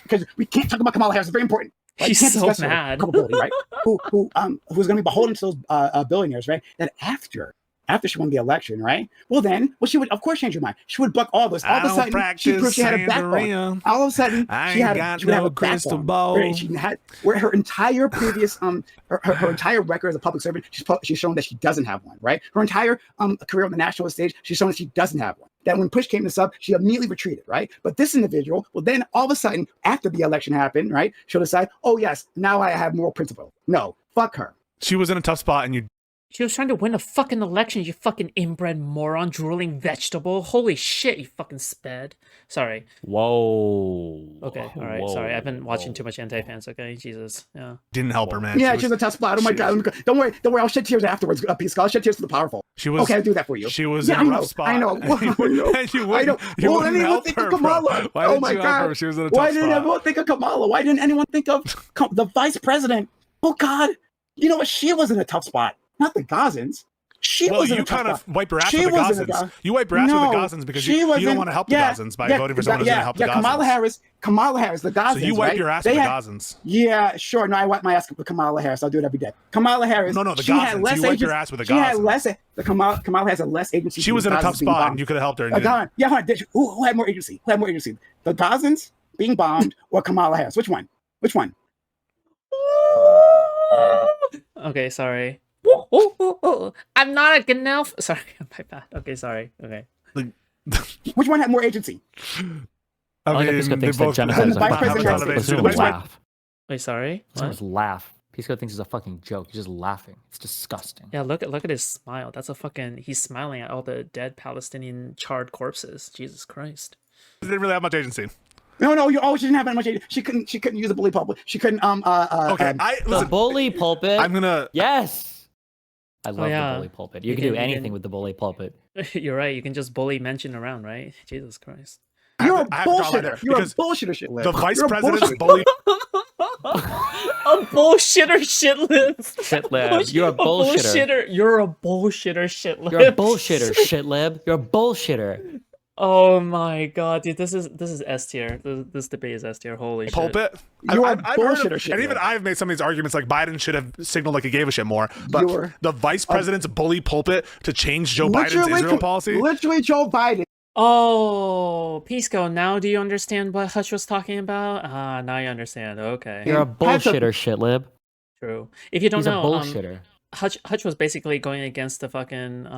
[SPEAKER 2] because we can't talk about Kamala Harris. It's very important. Right?
[SPEAKER 1] He's
[SPEAKER 2] You can't
[SPEAKER 1] so
[SPEAKER 2] discuss her
[SPEAKER 1] mad.
[SPEAKER 2] culpability, right? Who's going to be beholden to those billionaires, right? That after after she won the election, right? Well, she would of course change her mind. She would buck all this. All of a sudden, she proved she had a backbone. All of a sudden, she would have a crystal ball. Right? She had where her entire previous her entire record as a public servant, she's shown that she doesn't have one, right? Her entire career on the national stage, she's shown that she doesn't have one. That when push came to shove, she immediately retreated, right? But this individual, well, then all of a sudden, after the election happened, right, she'll decide, oh yes, now I have moral principle. No, fuck her.
[SPEAKER 3] She was in a tough spot, and you.
[SPEAKER 1] She was trying to win a fucking election, you fucking inbred moron, drooling vegetable. Holy shit, you fucking sped. Sorry.
[SPEAKER 4] Whoa.
[SPEAKER 1] Okay, all right. Sorry, I've been watching too much anti-fans. Okay, Jesus. Yeah.
[SPEAKER 3] Didn't help her, man.
[SPEAKER 2] Yeah, she's a tough spot. Oh my god. Don't worry. I'll shed tears afterwards. Pisco. I'll shed tears for the powerful.
[SPEAKER 3] She was.
[SPEAKER 2] Okay, I'll do that for you.
[SPEAKER 3] She was in a rough spot.
[SPEAKER 2] I know.
[SPEAKER 3] And you wouldn't help
[SPEAKER 2] think
[SPEAKER 3] her,
[SPEAKER 2] of Kamala.
[SPEAKER 3] Why
[SPEAKER 2] oh my god.
[SPEAKER 3] She was in a tough spot.
[SPEAKER 2] Why didn't everyone think of Kamala? Why didn't anyone think of the vice president? Oh god. You know what? She was in a tough spot. Not the Gazans.
[SPEAKER 3] You kind of wipe your ass with the Gazans. You wipe your ass with the Gazans because you don't want to help the Gazans by voting for someone who's going to help the Gazans.
[SPEAKER 2] Kamala Harris, the Gazans.
[SPEAKER 3] So you wipe your ass with the Gazans.
[SPEAKER 2] Yeah, sure. No, I wipe my ass with Kamala Harris. I'll do it every day. Kamala Harris.
[SPEAKER 3] No, the Gazans. You wipe your ass with the Gazans.
[SPEAKER 2] Kamala has a less agency.
[SPEAKER 3] She was in a tough spot, and you could have helped her.
[SPEAKER 2] Who had more agency? The Gazans being bombed or Kamala Harris? Which one?
[SPEAKER 1] Okay, sorry. I'm not a good enough. Sorry, my bad. Okay, sorry. Okay.
[SPEAKER 2] Which one had more agency?
[SPEAKER 4] I mean, Pisco thinks that genocide is a laugh.
[SPEAKER 1] Wait, sorry?
[SPEAKER 4] What? Laugh. Pisco thinks it's a fucking joke. He's just laughing. It's disgusting.
[SPEAKER 1] Yeah, look at his smile. That's a fucking. He's smiling at all the dead Palestinian charred corpses. Jesus Christ.
[SPEAKER 3] She didn't really have much agency.
[SPEAKER 2] No. She didn't have that much agency. She couldn't use the bully pulpit. She couldn't.
[SPEAKER 3] Okay.
[SPEAKER 4] The bully pulpit.
[SPEAKER 3] I'm gonna.
[SPEAKER 4] Yes. I love the bully pulpit. You can do anything with the bully pulpit.
[SPEAKER 1] You're right. You can just bully mention around, right? Jesus Christ.
[SPEAKER 2] You're a bullshitter. You're a bullshitter shit lib.
[SPEAKER 3] The vice president's bully.
[SPEAKER 1] A bullshitter shit lib.
[SPEAKER 4] Shit lib. You're a bullshitter.
[SPEAKER 1] You're a bullshitter shit lib.
[SPEAKER 4] You're a bullshitter shit lib. You're a bullshitter.
[SPEAKER 1] Oh my god, dude, this is S tier. This debate is S tier. Holy shit.
[SPEAKER 3] Pulpit.
[SPEAKER 2] You're a bullshitter shit.
[SPEAKER 3] And even I've made some of these arguments like Biden should have signaled like he gave a shit more. But the vice president's bully pulpit to change Joe Biden's Israel policy.
[SPEAKER 2] Literally Joe Biden.
[SPEAKER 1] Oh, Pisco, now do you understand what Hutch was talking about? Now you understand. Okay.
[SPEAKER 4] You're a bullshitter shit lib.
[SPEAKER 1] True. If you don't know,
[SPEAKER 4] a bullshitter.
[SPEAKER 1] Hutch was basically going against the fucking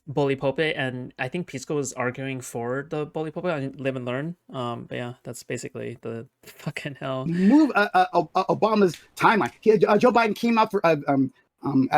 [SPEAKER 1] bully pulpit, and I think Pisco was arguing for the bully pulpit on Live and Learn. But yeah, that's basically the fucking hell.
[SPEAKER 2] Move Obama's timeline. Joe Biden came out for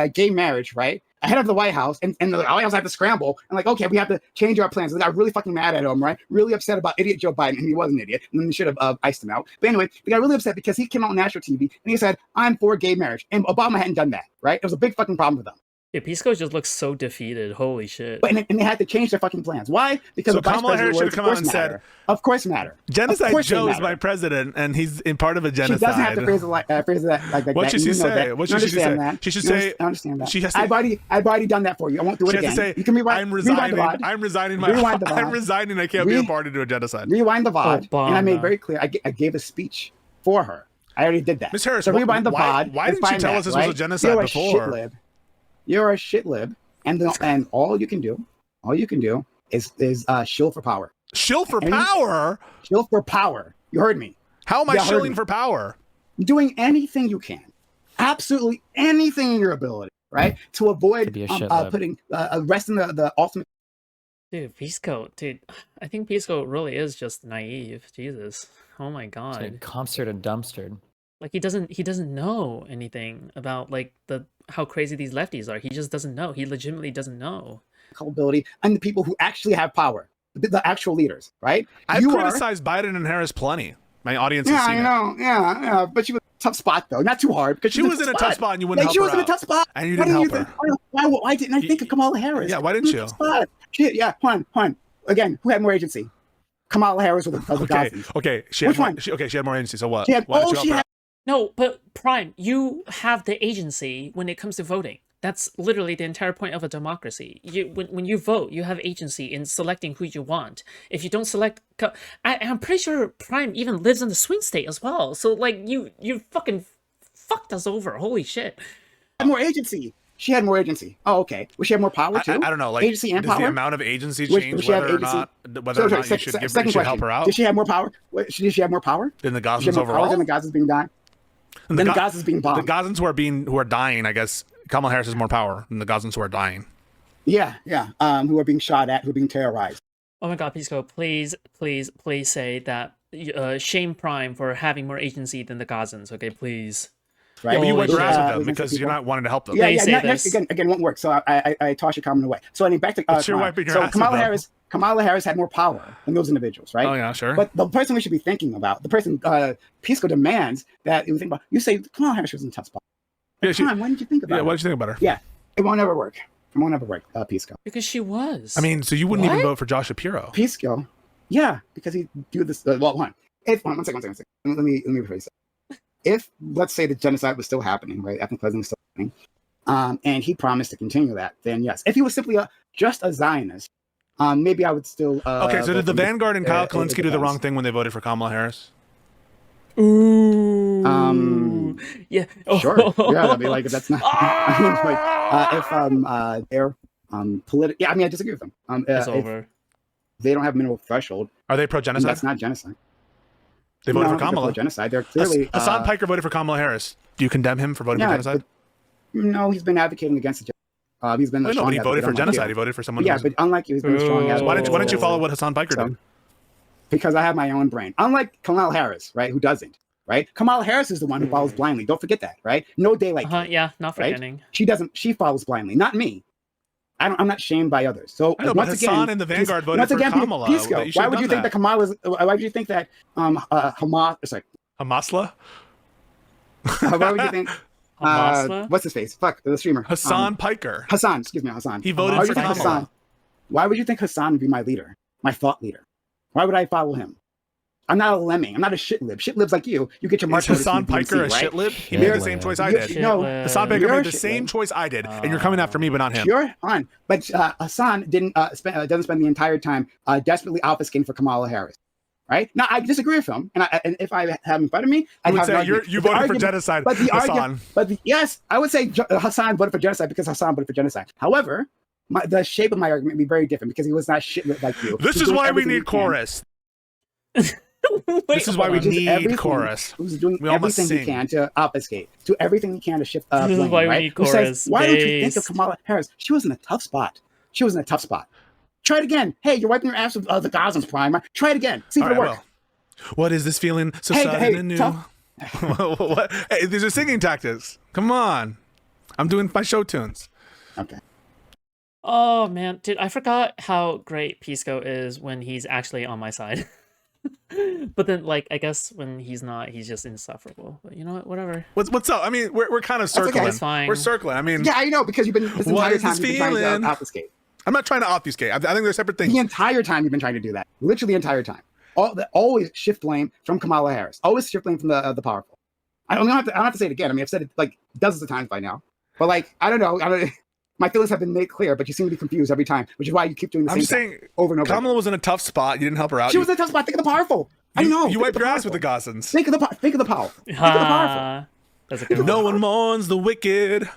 [SPEAKER 2] gay marriage, right? Ahead of the White House, and the White House had to scramble and like, okay, we have to change our plans. They got really fucking mad at him, right? Really upset about idiot Joe Biden, and he was an idiot, and then they should have iced him out. But anyway, they got really upset because he came out on national TV and he said, "I'm for gay marriage," and Obama hadn't done that, right? It was a big fucking problem with them.
[SPEAKER 1] Yeah, Pisco just looks so defeated. Holy shit.
[SPEAKER 2] And they had to change their fucking plans. Why? Because the
[SPEAKER 3] Kamala Harris should have come out and said,
[SPEAKER 2] "Of course matter."
[SPEAKER 3] Genocide Joe is my president, and he's in part of a genocide.
[SPEAKER 2] She doesn't have to phrase it like that.
[SPEAKER 3] What should she say? What should she say? She should say,
[SPEAKER 2] "I understand that."
[SPEAKER 3] She has to,
[SPEAKER 2] I've already done that for you. I won't do it again.
[SPEAKER 3] Say,
[SPEAKER 2] you can rewind.
[SPEAKER 3] I'm resigning. I'm resigning. I can't be a party to a genocide.
[SPEAKER 2] Rewind the VOD, and I made very clear. I gave a speech for her. I already did that.
[SPEAKER 3] Ms. Harris,
[SPEAKER 2] so rewind the VOD.
[SPEAKER 3] Why didn't you tell us this was a genocide before?
[SPEAKER 2] You're a shit lib. And all you can do is shill for power.
[SPEAKER 3] Shill for power?
[SPEAKER 2] Shill for power. You heard me.
[SPEAKER 3] How am I shilling for power?
[SPEAKER 2] Doing anything you can. Absolutely anything in your ability, right? To avoid putting arresting the ultimate.
[SPEAKER 1] Dude, Pisco, I think Pisco really is just naive. Jesus. Oh my god.
[SPEAKER 4] It's like concert and dumpstered.
[SPEAKER 1] Like he doesn't know anything about like how crazy these lefties are. He just doesn't know. He legitimately doesn't know.
[SPEAKER 2] Culpability and the people who actually have power, the actual leaders, right?
[SPEAKER 3] I've criticized Biden and Harris plenty. My audience has seen
[SPEAKER 2] it. Yeah, but she was a tough spot though. Not too hard because
[SPEAKER 3] she was in a tough spot and you wouldn't help her.
[SPEAKER 2] She was in a tough spot
[SPEAKER 3] and you didn't help her.
[SPEAKER 2] Why didn't I think of Kamala Harris?
[SPEAKER 3] Yeah, why didn't you?
[SPEAKER 2] Yeah, hold on. Again, who had more agency? Kamala Harris or the Gazans?
[SPEAKER 3] Okay. She had more agency. So what?
[SPEAKER 1] No, but Prime, you have the agency when it comes to voting. That's literally the entire point of a democracy. When you vote, you have agency in selecting who you want. If you don't select, I'm pretty sure Prime even lives in the swing state as well. So like you fucking fucked us over. Holy shit.
[SPEAKER 2] More agency. She had more agency. Oh, okay. Would she have more power too?
[SPEAKER 3] I don't know. Like,
[SPEAKER 2] agency and
[SPEAKER 3] does
[SPEAKER 2] power.
[SPEAKER 3] the amount of agency
[SPEAKER 2] Would
[SPEAKER 3] change
[SPEAKER 2] she have
[SPEAKER 3] whether or
[SPEAKER 2] agency?
[SPEAKER 3] not you should give you should help her out?
[SPEAKER 2] Did she have more power? Did she have more power?
[SPEAKER 3] Than the
[SPEAKER 2] Did she
[SPEAKER 3] Gazans
[SPEAKER 2] have more power
[SPEAKER 3] overall?
[SPEAKER 2] than the Gazans being dying? Then the Gazans being bombed.
[SPEAKER 3] The Gazans who are dying, I guess Kamala Harris has more power than the Gazans who are dying.
[SPEAKER 2] Yeah. Who are being shot at, who are being terrorized.
[SPEAKER 1] Oh my God, Pisco, please say that shame Prime for having more agency than the Gazans. Okay, please.
[SPEAKER 2] Right.
[SPEAKER 3] Yeah, but you wipe your
[SPEAKER 1] Holy
[SPEAKER 3] ass
[SPEAKER 1] shit.
[SPEAKER 3] with them because you're not wanting to help them.
[SPEAKER 2] Yeah,
[SPEAKER 1] They say this.
[SPEAKER 2] again, won't work. So I toss your comment away. So I mean, back to
[SPEAKER 3] But you're
[SPEAKER 2] Kamala.
[SPEAKER 3] wiping your
[SPEAKER 2] So
[SPEAKER 3] ass with them.
[SPEAKER 2] Kamala Harris had more power than those individuals, right?
[SPEAKER 3] Oh yeah, sure.
[SPEAKER 2] But the person we should be thinking about, the person Pisco demands that you think about. You say Kamala Harris was in a tough spot.
[SPEAKER 3] Yeah,
[SPEAKER 2] Come on, why didn't you think about it?
[SPEAKER 3] What did you think about her?
[SPEAKER 2] Yeah, it won't ever work. It won't ever work, Pisco.
[SPEAKER 1] Because she was.
[SPEAKER 3] I mean, so you wouldn't even
[SPEAKER 1] What?
[SPEAKER 3] vote for Josh Shapiro?
[SPEAKER 2] Pisco, yeah, because he do this. Well, one second. Let me rephrase it. If, let's say, the genocide was still happening, right? Ethnic cleansing was still happening, and he promised to continue that, then yes. If he was simply just a Zionist, maybe I would still.
[SPEAKER 3] Okay, so did the Vanguard and Kyle Kalinske do the
[SPEAKER 2] depends.
[SPEAKER 3] wrong thing when they voted for Kamala Harris?
[SPEAKER 1] Ooh. Yeah.
[SPEAKER 2] Sure. Yeah, I mean, like, if that's not. I mean, like, if they're political. Yeah, I mean, I disagree with them.
[SPEAKER 1] It's
[SPEAKER 2] If
[SPEAKER 1] over.
[SPEAKER 2] they don't have minimum threshold,
[SPEAKER 3] Are they
[SPEAKER 2] then
[SPEAKER 3] pro-genocide?
[SPEAKER 2] that's not genocide.
[SPEAKER 3] They voted
[SPEAKER 2] No, I
[SPEAKER 3] for
[SPEAKER 2] don't think they're
[SPEAKER 3] Kamala.
[SPEAKER 2] pro-genocide. They're clearly
[SPEAKER 3] Hassan Piker voted for Kamala Harris. Do you condemn him for voting for genocide?
[SPEAKER 2] No, he's been advocating against the genocide. He's been.
[SPEAKER 3] No, but he voted for genocide. He voted for someone.
[SPEAKER 2] Yeah,
[SPEAKER 3] who's...
[SPEAKER 2] but unlike you, he's been a strong advocate.
[SPEAKER 3] Why didn't you follow what Hassan Piker did?
[SPEAKER 2] Because I have my own brain. Unlike Kamala Harris, right? Who doesn't, right? Kamala Harris is the one who follows blindly. Don't forget that, right? No daylight.
[SPEAKER 1] Yeah, not
[SPEAKER 2] right?
[SPEAKER 1] forgetting.
[SPEAKER 2] She doesn't. She follows blindly, not me. I'm not shamed by others. So
[SPEAKER 3] I know, but
[SPEAKER 2] once
[SPEAKER 3] Hassan
[SPEAKER 2] again,
[SPEAKER 3] and the Vanguard voted
[SPEAKER 2] once
[SPEAKER 3] for
[SPEAKER 2] again,
[SPEAKER 3] Kamala.
[SPEAKER 2] Pisco,
[SPEAKER 3] You should
[SPEAKER 2] why
[SPEAKER 3] have
[SPEAKER 2] would you
[SPEAKER 3] done
[SPEAKER 2] think that Kamala's? Why would you think that Hamas? Sorry,
[SPEAKER 3] Hamasla?
[SPEAKER 2] why would you think?
[SPEAKER 1] Hamasla?
[SPEAKER 2] What's his face? Fuck, the streamer.
[SPEAKER 3] Hassan Piker.
[SPEAKER 2] Hassan. Excuse me, Hassan.
[SPEAKER 3] He voted
[SPEAKER 2] Why would
[SPEAKER 3] for
[SPEAKER 2] you think
[SPEAKER 3] Kamala.
[SPEAKER 2] Hassan? Why would you think Hassan would be my leader, my thought leader? Why would I follow him? I'm not a lemming. I'm not a shit lib. Shit libs like you. You get your
[SPEAKER 3] Is
[SPEAKER 2] march.
[SPEAKER 3] Hassan Piker a shit lib? He made the same choice I did.
[SPEAKER 2] No,
[SPEAKER 3] Hassan Piker
[SPEAKER 2] You're
[SPEAKER 3] made
[SPEAKER 2] a
[SPEAKER 3] the
[SPEAKER 2] shit
[SPEAKER 3] same
[SPEAKER 2] lib.
[SPEAKER 3] choice I did, and you're coming after me, but not him.
[SPEAKER 2] You're on, but Hassan didn't doesn't spend the entire time desperately obfuscating for Kamala Harris, right? Now I disagree with him, and if I have in front of me, I'd
[SPEAKER 3] would
[SPEAKER 2] have
[SPEAKER 3] say
[SPEAKER 2] an argument.
[SPEAKER 3] you
[SPEAKER 2] But the
[SPEAKER 3] voted for
[SPEAKER 2] argument-
[SPEAKER 3] genocide,
[SPEAKER 2] But the
[SPEAKER 3] Hassan.
[SPEAKER 2] argument, yes, I would say Hassan voted for genocide because Hassan voted for genocide. However, the shape of my argument would be very different because he was not shit lit like you.
[SPEAKER 3] This
[SPEAKER 2] He's
[SPEAKER 3] is
[SPEAKER 2] doing
[SPEAKER 3] why we
[SPEAKER 2] everything he
[SPEAKER 3] need
[SPEAKER 2] can.
[SPEAKER 3] chorus.
[SPEAKER 1] Wait,
[SPEAKER 3] This is why we
[SPEAKER 1] hold on.
[SPEAKER 3] need
[SPEAKER 2] everything.
[SPEAKER 3] chorus.
[SPEAKER 2] Who's doing
[SPEAKER 3] We all must
[SPEAKER 2] everything he
[SPEAKER 3] sing.
[SPEAKER 2] can to obfuscate, do everything he can to shift
[SPEAKER 1] This is
[SPEAKER 2] blame,
[SPEAKER 1] why we
[SPEAKER 2] right?
[SPEAKER 1] need
[SPEAKER 2] Who says,
[SPEAKER 1] chorus,
[SPEAKER 2] why don't you think of
[SPEAKER 1] bass.
[SPEAKER 2] Kamala Harris? She was in a tough spot. She was in a tough spot. Try it again. Hey, you're wiping your ass with the Gazans Prime. Right? Try it again. See if
[SPEAKER 3] All
[SPEAKER 2] it'll
[SPEAKER 3] right,
[SPEAKER 2] work.
[SPEAKER 3] well, what is this feeling so
[SPEAKER 2] Hey,
[SPEAKER 3] sudden
[SPEAKER 2] hey,
[SPEAKER 3] and new?
[SPEAKER 2] tough-
[SPEAKER 3] What? Hey, these are singing tactics. Come on. I'm doing my show tunes.
[SPEAKER 2] Okay.
[SPEAKER 1] Oh man, dude, I forgot how great Pisco is when he's actually on my side. But then, like, I guess when he's not, he's just insufferable. But you know what? Whatever.
[SPEAKER 3] What's up? I mean, we're kind of
[SPEAKER 2] okay.
[SPEAKER 3] circling.
[SPEAKER 1] It's fine.
[SPEAKER 3] We're circling. I mean,
[SPEAKER 2] Yeah, I know because you've been this
[SPEAKER 3] What
[SPEAKER 2] entire
[SPEAKER 3] is
[SPEAKER 2] time
[SPEAKER 3] this
[SPEAKER 2] you've been trying
[SPEAKER 3] feeling?
[SPEAKER 2] to obfuscate.
[SPEAKER 3] I'm not trying to obfuscate. I think they're separate things.
[SPEAKER 2] The entire time you've been trying to do that. Literally the entire time. Always shift blame from Kamala Harris. Always shift blame from the powerful. I don't have to say it again. I mean, I've said it like dozens of times by now. But like, I don't know. My feelings have been made clear, but you seem to be confused every time, which is why you keep doing the
[SPEAKER 3] I'm
[SPEAKER 2] same
[SPEAKER 3] just saying,
[SPEAKER 2] thing over and over.
[SPEAKER 3] Kamala was in a tough spot. You didn't help her out.
[SPEAKER 2] She was in a tough spot. Think of the powerful. I know.
[SPEAKER 3] You
[SPEAKER 2] Think
[SPEAKER 3] wiped
[SPEAKER 2] of
[SPEAKER 3] your
[SPEAKER 2] the
[SPEAKER 3] ass with the
[SPEAKER 2] powerful.
[SPEAKER 3] Gazans.
[SPEAKER 2] Think of the powerful. Think of the powerful.
[SPEAKER 1] That's a good
[SPEAKER 3] No
[SPEAKER 1] one.
[SPEAKER 3] one mourns the wicked.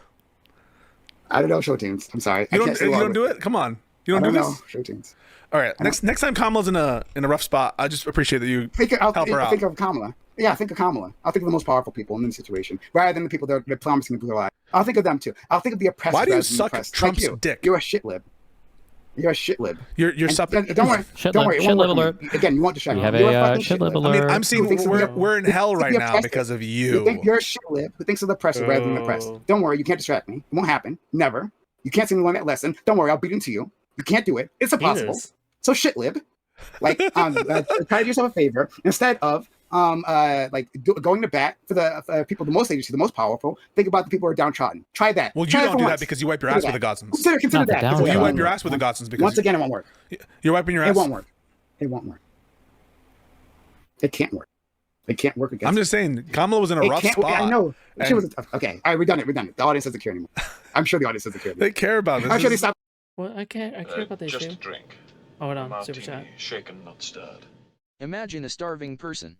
[SPEAKER 2] I don't know show teams. I'm sorry.
[SPEAKER 3] You don't do it? Come on. You
[SPEAKER 2] I
[SPEAKER 3] don't do
[SPEAKER 2] don't
[SPEAKER 3] this?
[SPEAKER 2] know show teams.
[SPEAKER 3] All right. Next time Kamala's in a rough spot, I just appreciate that you help her out.
[SPEAKER 2] Think of Kamala. Yeah, think of Kamala. I'll think of the most powerful people in the situation, rather than the people that are promising people their lives. I'll think of them too. I'll think of the oppressed.
[SPEAKER 3] Why do you
[SPEAKER 2] rather than the
[SPEAKER 3] suck
[SPEAKER 2] oppressed.
[SPEAKER 3] Trump's
[SPEAKER 2] Like you.
[SPEAKER 3] dick?
[SPEAKER 2] You're a shit lib. You're a shit lib.
[SPEAKER 3] You're
[SPEAKER 2] And
[SPEAKER 3] something.
[SPEAKER 2] don't worry.
[SPEAKER 4] Shit
[SPEAKER 2] Don't
[SPEAKER 4] lib-
[SPEAKER 2] worry. It
[SPEAKER 4] shit
[SPEAKER 2] won't
[SPEAKER 4] lib
[SPEAKER 2] work on
[SPEAKER 4] alert.
[SPEAKER 2] me. Again, you won't distract
[SPEAKER 4] We
[SPEAKER 2] me.
[SPEAKER 4] have
[SPEAKER 2] You're
[SPEAKER 4] a
[SPEAKER 2] fucking
[SPEAKER 4] shit
[SPEAKER 2] shit
[SPEAKER 4] lib
[SPEAKER 2] lib.
[SPEAKER 3] I mean,
[SPEAKER 4] alert.
[SPEAKER 3] I'm seeing
[SPEAKER 2] Who thinks of
[SPEAKER 3] we're in hell right
[SPEAKER 2] the
[SPEAKER 3] now
[SPEAKER 2] oppressed?
[SPEAKER 3] because of
[SPEAKER 2] You think
[SPEAKER 3] you.
[SPEAKER 2] you're a shit lib who thinks of the oppressor rather than the oppressed.
[SPEAKER 1] Oh.
[SPEAKER 2] Don't worry. You can't distract me. It won't happen. Never. You can't see me learn that lesson. Don't worry. I'll beat into you. You can't do it. It's impossible.
[SPEAKER 1] Jesus.
[SPEAKER 2] So shit lib. Like, try to do yourself a favor instead of going to bat for the people, the most agency, the most powerful. Think about the people who are downtrodden. Try that.
[SPEAKER 3] Well, you
[SPEAKER 2] Try it
[SPEAKER 3] don't
[SPEAKER 2] for
[SPEAKER 3] do
[SPEAKER 2] once.
[SPEAKER 3] that because you wipe your
[SPEAKER 2] Consider
[SPEAKER 3] ass with the
[SPEAKER 2] that.
[SPEAKER 3] Gazans.
[SPEAKER 2] Consider
[SPEAKER 4] Not the
[SPEAKER 2] that.
[SPEAKER 4] down
[SPEAKER 3] Well, you
[SPEAKER 4] Yeah.
[SPEAKER 3] wipe your ass with the Gazans because
[SPEAKER 2] Once again, it won't work.
[SPEAKER 3] you're wiping your ass.
[SPEAKER 2] It won't work. It won't work. It can't work. It can't work against.
[SPEAKER 3] I'm just saying, Kamala was in a
[SPEAKER 2] It
[SPEAKER 3] rough
[SPEAKER 2] can't work.
[SPEAKER 3] spot.
[SPEAKER 2] I know. She
[SPEAKER 3] And-
[SPEAKER 2] was okay. All right, we're done. The audience doesn't care anymore. I'm sure the audience doesn't care anymore.
[SPEAKER 3] They care about this.
[SPEAKER 2] I'm sure they
[SPEAKER 3] This is-
[SPEAKER 2] stopped.
[SPEAKER 1] Well, I care about the
[SPEAKER 6] Just
[SPEAKER 1] issue.
[SPEAKER 6] a drink.
[SPEAKER 1] Oh, hold on.
[SPEAKER 6] Martini,
[SPEAKER 1] Super chat.
[SPEAKER 6] shaken, not stirred.
[SPEAKER 5] Imagine a starving person.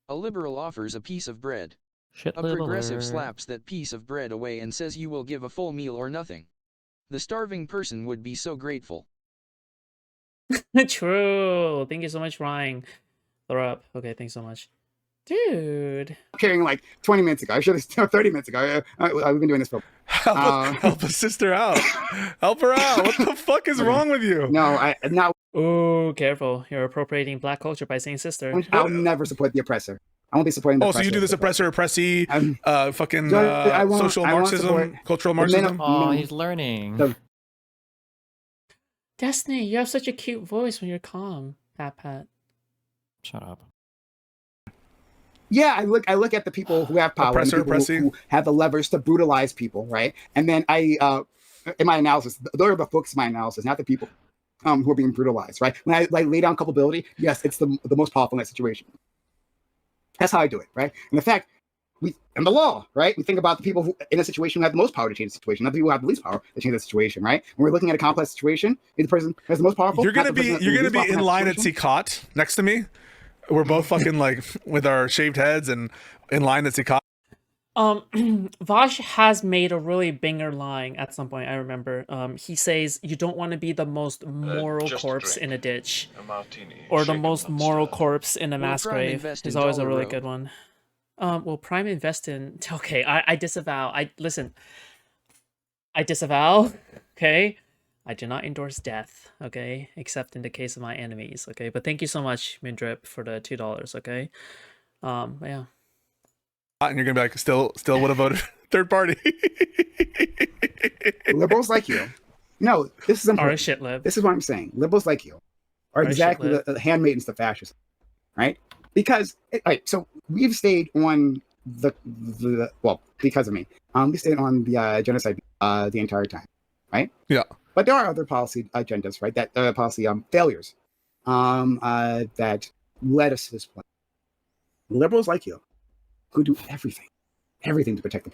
[SPEAKER 5] A liberal offers a piece of bread.
[SPEAKER 4] Shit
[SPEAKER 5] A
[SPEAKER 4] lib
[SPEAKER 5] progressive
[SPEAKER 4] alert.
[SPEAKER 5] slaps that piece of bread away and says you will give a full meal or nothing. The starving person would be so grateful.
[SPEAKER 1] True. Thank you so much, Ryan. Throw up. Okay, thanks so much. Dude.
[SPEAKER 2] Carrying like 20 minutes ago. I should have 30 minutes ago. We've been doing this for.
[SPEAKER 3] Help a sister out. Help her out. What the fuck is wrong with you?
[SPEAKER 2] No,
[SPEAKER 1] Oh, careful. You're appropriating black culture by saying sister.
[SPEAKER 2] I'll never support the oppressor. I won't be supporting the
[SPEAKER 3] Oh,
[SPEAKER 2] oppressor.
[SPEAKER 3] so you do this oppressor, oppressee, fucking social
[SPEAKER 2] I won't
[SPEAKER 3] Marxism,
[SPEAKER 2] support
[SPEAKER 3] cultural
[SPEAKER 2] the
[SPEAKER 3] Marxism?
[SPEAKER 4] Oh, he's learning.
[SPEAKER 2] The-
[SPEAKER 1] Destiny, you have such a cute voice when you're calm. Pat.
[SPEAKER 4] Shut up.
[SPEAKER 2] Yeah, I look at the people who have power, and
[SPEAKER 3] Oppressor,
[SPEAKER 2] the people
[SPEAKER 3] oppressee.
[SPEAKER 2] who have the levers to brutalize people, right? And then in my analysis, those are the folks in my analysis, not the people who are being brutalized, right? When I lay down culpability, yes, it's the most powerful in that situation. That's how I do it, right? And the fact, and the law, right? We think about the people who in a situation who have the most power to change the situation, not the people who have the least power to change the situation, right? When we're looking at a complex situation, the person who has the most powerful.
[SPEAKER 3] You're gonna be in line at Sikot next to me. We're both fucking like with our shaved heads and in line at Sikot.
[SPEAKER 1] Vash has made a really banger line at some point, I remember. He says, you don't want to be the most moral corpse in a ditch. Or the most moral corpse in a mass grave. Is always a really good one. Will Prime invest in... Okay, I disavow. Listen. I disavow. Okay? I do not endorse death, okay? Except in the case of my enemies, okay? But thank you so much, Mindrip, for the $2, okay? Yeah.
[SPEAKER 3] And you're gonna be like, still would have voted third party.
[SPEAKER 2] Liberals like you. No, this is important.
[SPEAKER 1] Are a shit lib.
[SPEAKER 2] This is what I'm saying. Liberals like you are exactly the handmaidens to fascism, right? Because so we've stayed on the well, because of me, we stayed on the genocide the entire time, right?
[SPEAKER 3] Yeah.
[SPEAKER 2] But there are other policy agendas, right? That policy failures that led us to this point. Liberals like you who do everything to protect the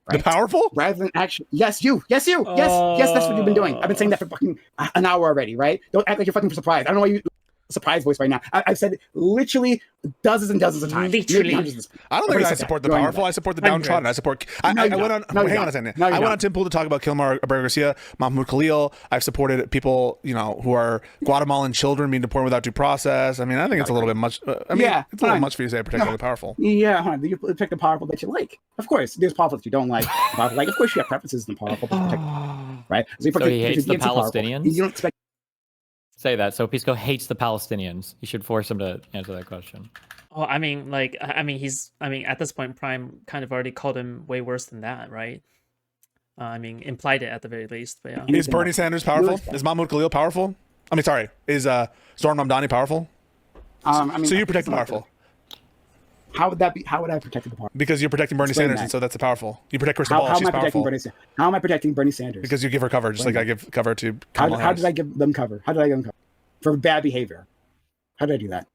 [SPEAKER 3] right? The powerful,
[SPEAKER 2] rather than actually. Yes, you. Yes, that's what you've been doing. I've been saying that for fucking an hour already, right? Don't act like you're fucking surprised. I don't know why you. Surprise voice right now. I've said it literally dozens and dozens of times.
[SPEAKER 1] Literally.
[SPEAKER 2] I
[SPEAKER 3] don't think I support the powerful. I support the downtrodden. I support. I went on. Hang on a second. I went on Tim Pool to talk about Kilmar Garcia, Mahmoud Khalil. I've supported people, who are Guatemalan children being deported without due process. I mean, I think it's a little bit much. It's a little much for you to say protect the powerful.
[SPEAKER 2] Yeah, you protect the powerful that you like. Of course, there's powerful that you don't like. Like, of course, you have preferences in the powerful, but protect them, right?
[SPEAKER 4] So he hates the Palestinians.
[SPEAKER 2] You don't expect.
[SPEAKER 4] Say that. So Pisco hates the Palestinians. You should force him to answer that question.
[SPEAKER 1] Oh, I mean, at this point, Prime kind of already called him way worse than that, right? Implied it at the very least. But yeah.
[SPEAKER 3] Is Bernie Sanders powerful? Is Mahmoud Khalil powerful? I mean, sorry. Is Zoran Mamdani powerful? So you protect the powerful.
[SPEAKER 2] How would that be? How would I protect the powerful?
[SPEAKER 3] Because you're protecting Bernie Sanders, and so that's the powerful. You protect Krista Ball. She's powerful.
[SPEAKER 2] How am I protecting Bernie Sanders?
[SPEAKER 3] Because you give her cover, just like I give cover to Kamala Harris.
[SPEAKER 2] How did I give them cover? For bad behavior. How did I do that?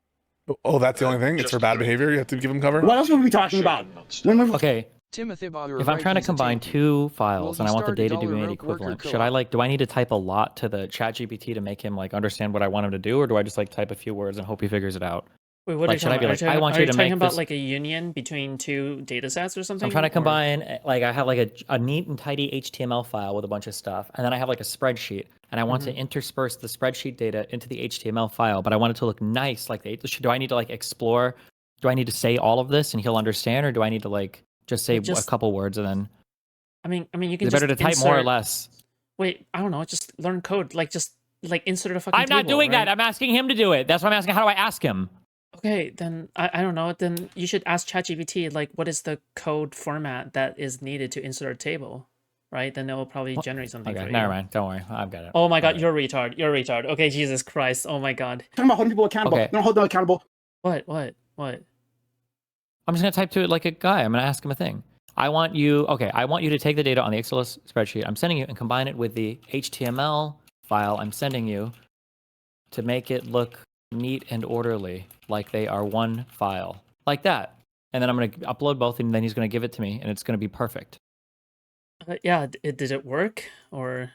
[SPEAKER 3] Oh, that's the only thing? It's for bad behavior? You have to give them cover?
[SPEAKER 2] What else would we be talking about?
[SPEAKER 4] Okay. If I'm trying to combine two files and I want the data to be made equivalent, do I need to type a lot to the ChatGPT to make him understand what I want him to do, or do I just type a few words and hope he figures it out?
[SPEAKER 1] Wait, what are you talking about?
[SPEAKER 4] I want you to make
[SPEAKER 1] about like a union between two data sets or something?
[SPEAKER 4] I'm trying to combine, I have a neat and tidy HTML file with a bunch of stuff, and then I have a spreadsheet, and I want to intersperse the spreadsheet data into the HTML file, but I want it to look nice. Do I need to explore? Do I need to say all of this and he'll understand, or do I need to just say a couple words and then?
[SPEAKER 1] I mean, you can.
[SPEAKER 4] It's better to type more or less.
[SPEAKER 1] Wait, I don't know. Just learn code. Just insert a fucking.
[SPEAKER 4] I'm not doing that. I'm asking him to do it. That's what I'm asking. How do I ask him?
[SPEAKER 1] Okay, then I don't know. Then you should ask ChatGPT what is the code format that is needed to insert a table, right? Then it will probably generate something.
[SPEAKER 4] Okay,
[SPEAKER 1] for you.
[SPEAKER 4] never mind. Don't worry, I've got it.
[SPEAKER 1] Oh my god, you're a retard. You're a retard. Okay, Jesus Christ. Oh my god.
[SPEAKER 2] Talking about holding people accountable.
[SPEAKER 4] Okay.
[SPEAKER 2] Don't hold them accountable.
[SPEAKER 1] What?
[SPEAKER 4] I'm just gonna type to it like a guy. I'm gonna ask him a thing. I want you to take the data on the Excel spreadsheet I'm sending you and combine it with the HTML file I'm sending you to make it look neat and orderly, like they are one file, like that. And then I'm going to upload both, and then he's going to give it to me, and it's going to be perfect.
[SPEAKER 1] Yeah, did it work, or?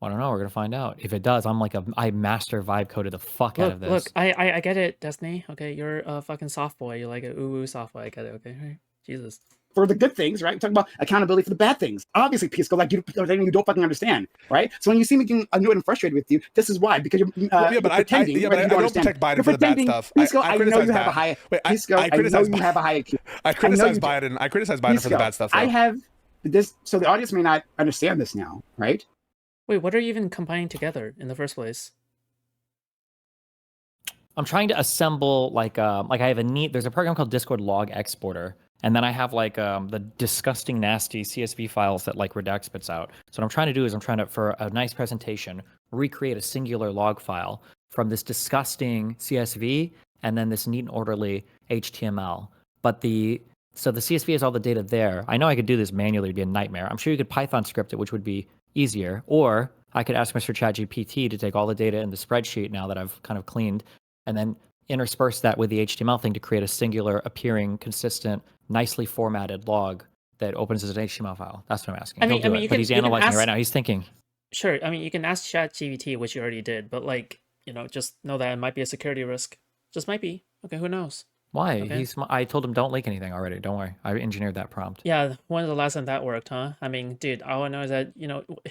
[SPEAKER 4] I don't know. We're going to find out. If it does, I master vibe coded the fuck out of this.
[SPEAKER 1] Look, I get it, Destiny. Okay, you're a fucking soft boy. You're like a ooh soft boy. I get it. Okay, right? Jesus.
[SPEAKER 2] For the good things, right? We talk about accountability for the bad things. Obviously, Pisco, like you don't fucking understand, right? So when you see me getting annoyed and frustrated with you, this is why, because you're,
[SPEAKER 3] yeah,
[SPEAKER 2] you're
[SPEAKER 3] but
[SPEAKER 2] pretending.
[SPEAKER 3] yeah,
[SPEAKER 2] right?
[SPEAKER 3] but
[SPEAKER 2] You
[SPEAKER 3] I don't
[SPEAKER 2] understand.
[SPEAKER 3] protect Biden
[SPEAKER 2] You're
[SPEAKER 3] for the bad
[SPEAKER 2] pretending.
[SPEAKER 3] stuff.
[SPEAKER 2] Pisco,
[SPEAKER 3] I
[SPEAKER 2] I know
[SPEAKER 3] criticize
[SPEAKER 2] you have a
[SPEAKER 3] that.
[SPEAKER 2] high.
[SPEAKER 3] Wait,
[SPEAKER 2] Pisco,
[SPEAKER 3] I
[SPEAKER 2] I know
[SPEAKER 3] criticize
[SPEAKER 2] you have a high IQ.
[SPEAKER 3] I criticize
[SPEAKER 2] you do.
[SPEAKER 3] Biden. I criticize Biden for the bad stuff. Though.
[SPEAKER 2] I have this, so the audience may not understand this now, right?
[SPEAKER 1] Wait, what are you even combining together in the first place?
[SPEAKER 4] I'm trying to assemble like I have there's a program called Discord Log Exporter, and then I have like the disgusting nasty CSV files that like Redact spits out. So what I'm trying to do is I'm trying to, for a nice presentation, recreate a singular log file from this disgusting CSV and then this neat and orderly HTML. But so the CSV has all the data there. I know I could do this manually, it'd be a nightmare. I'm sure you could Python script it, which would be easier, or I could ask Mr. ChatGPT to take all the data in the spreadsheet now that I've kind of cleaned, and then intersperse that with the HTML thing to create a singular appearing, consistent, nicely formatted log that opens as an HTML file. That's what I'm asking. He'll do it, but he's analyzing it right now. He's thinking.
[SPEAKER 1] Sure, I mean, you can ask ChatGPT, which you already did, but like, just know that it might be a security risk. Just might be. Okay, who knows?
[SPEAKER 4] Why?
[SPEAKER 1] Okay.
[SPEAKER 4] I told him don't leak anything already. Don't worry. I engineered that prompt.
[SPEAKER 1] Yeah, when was the last time that worked, huh? I mean, dude, all I know is that,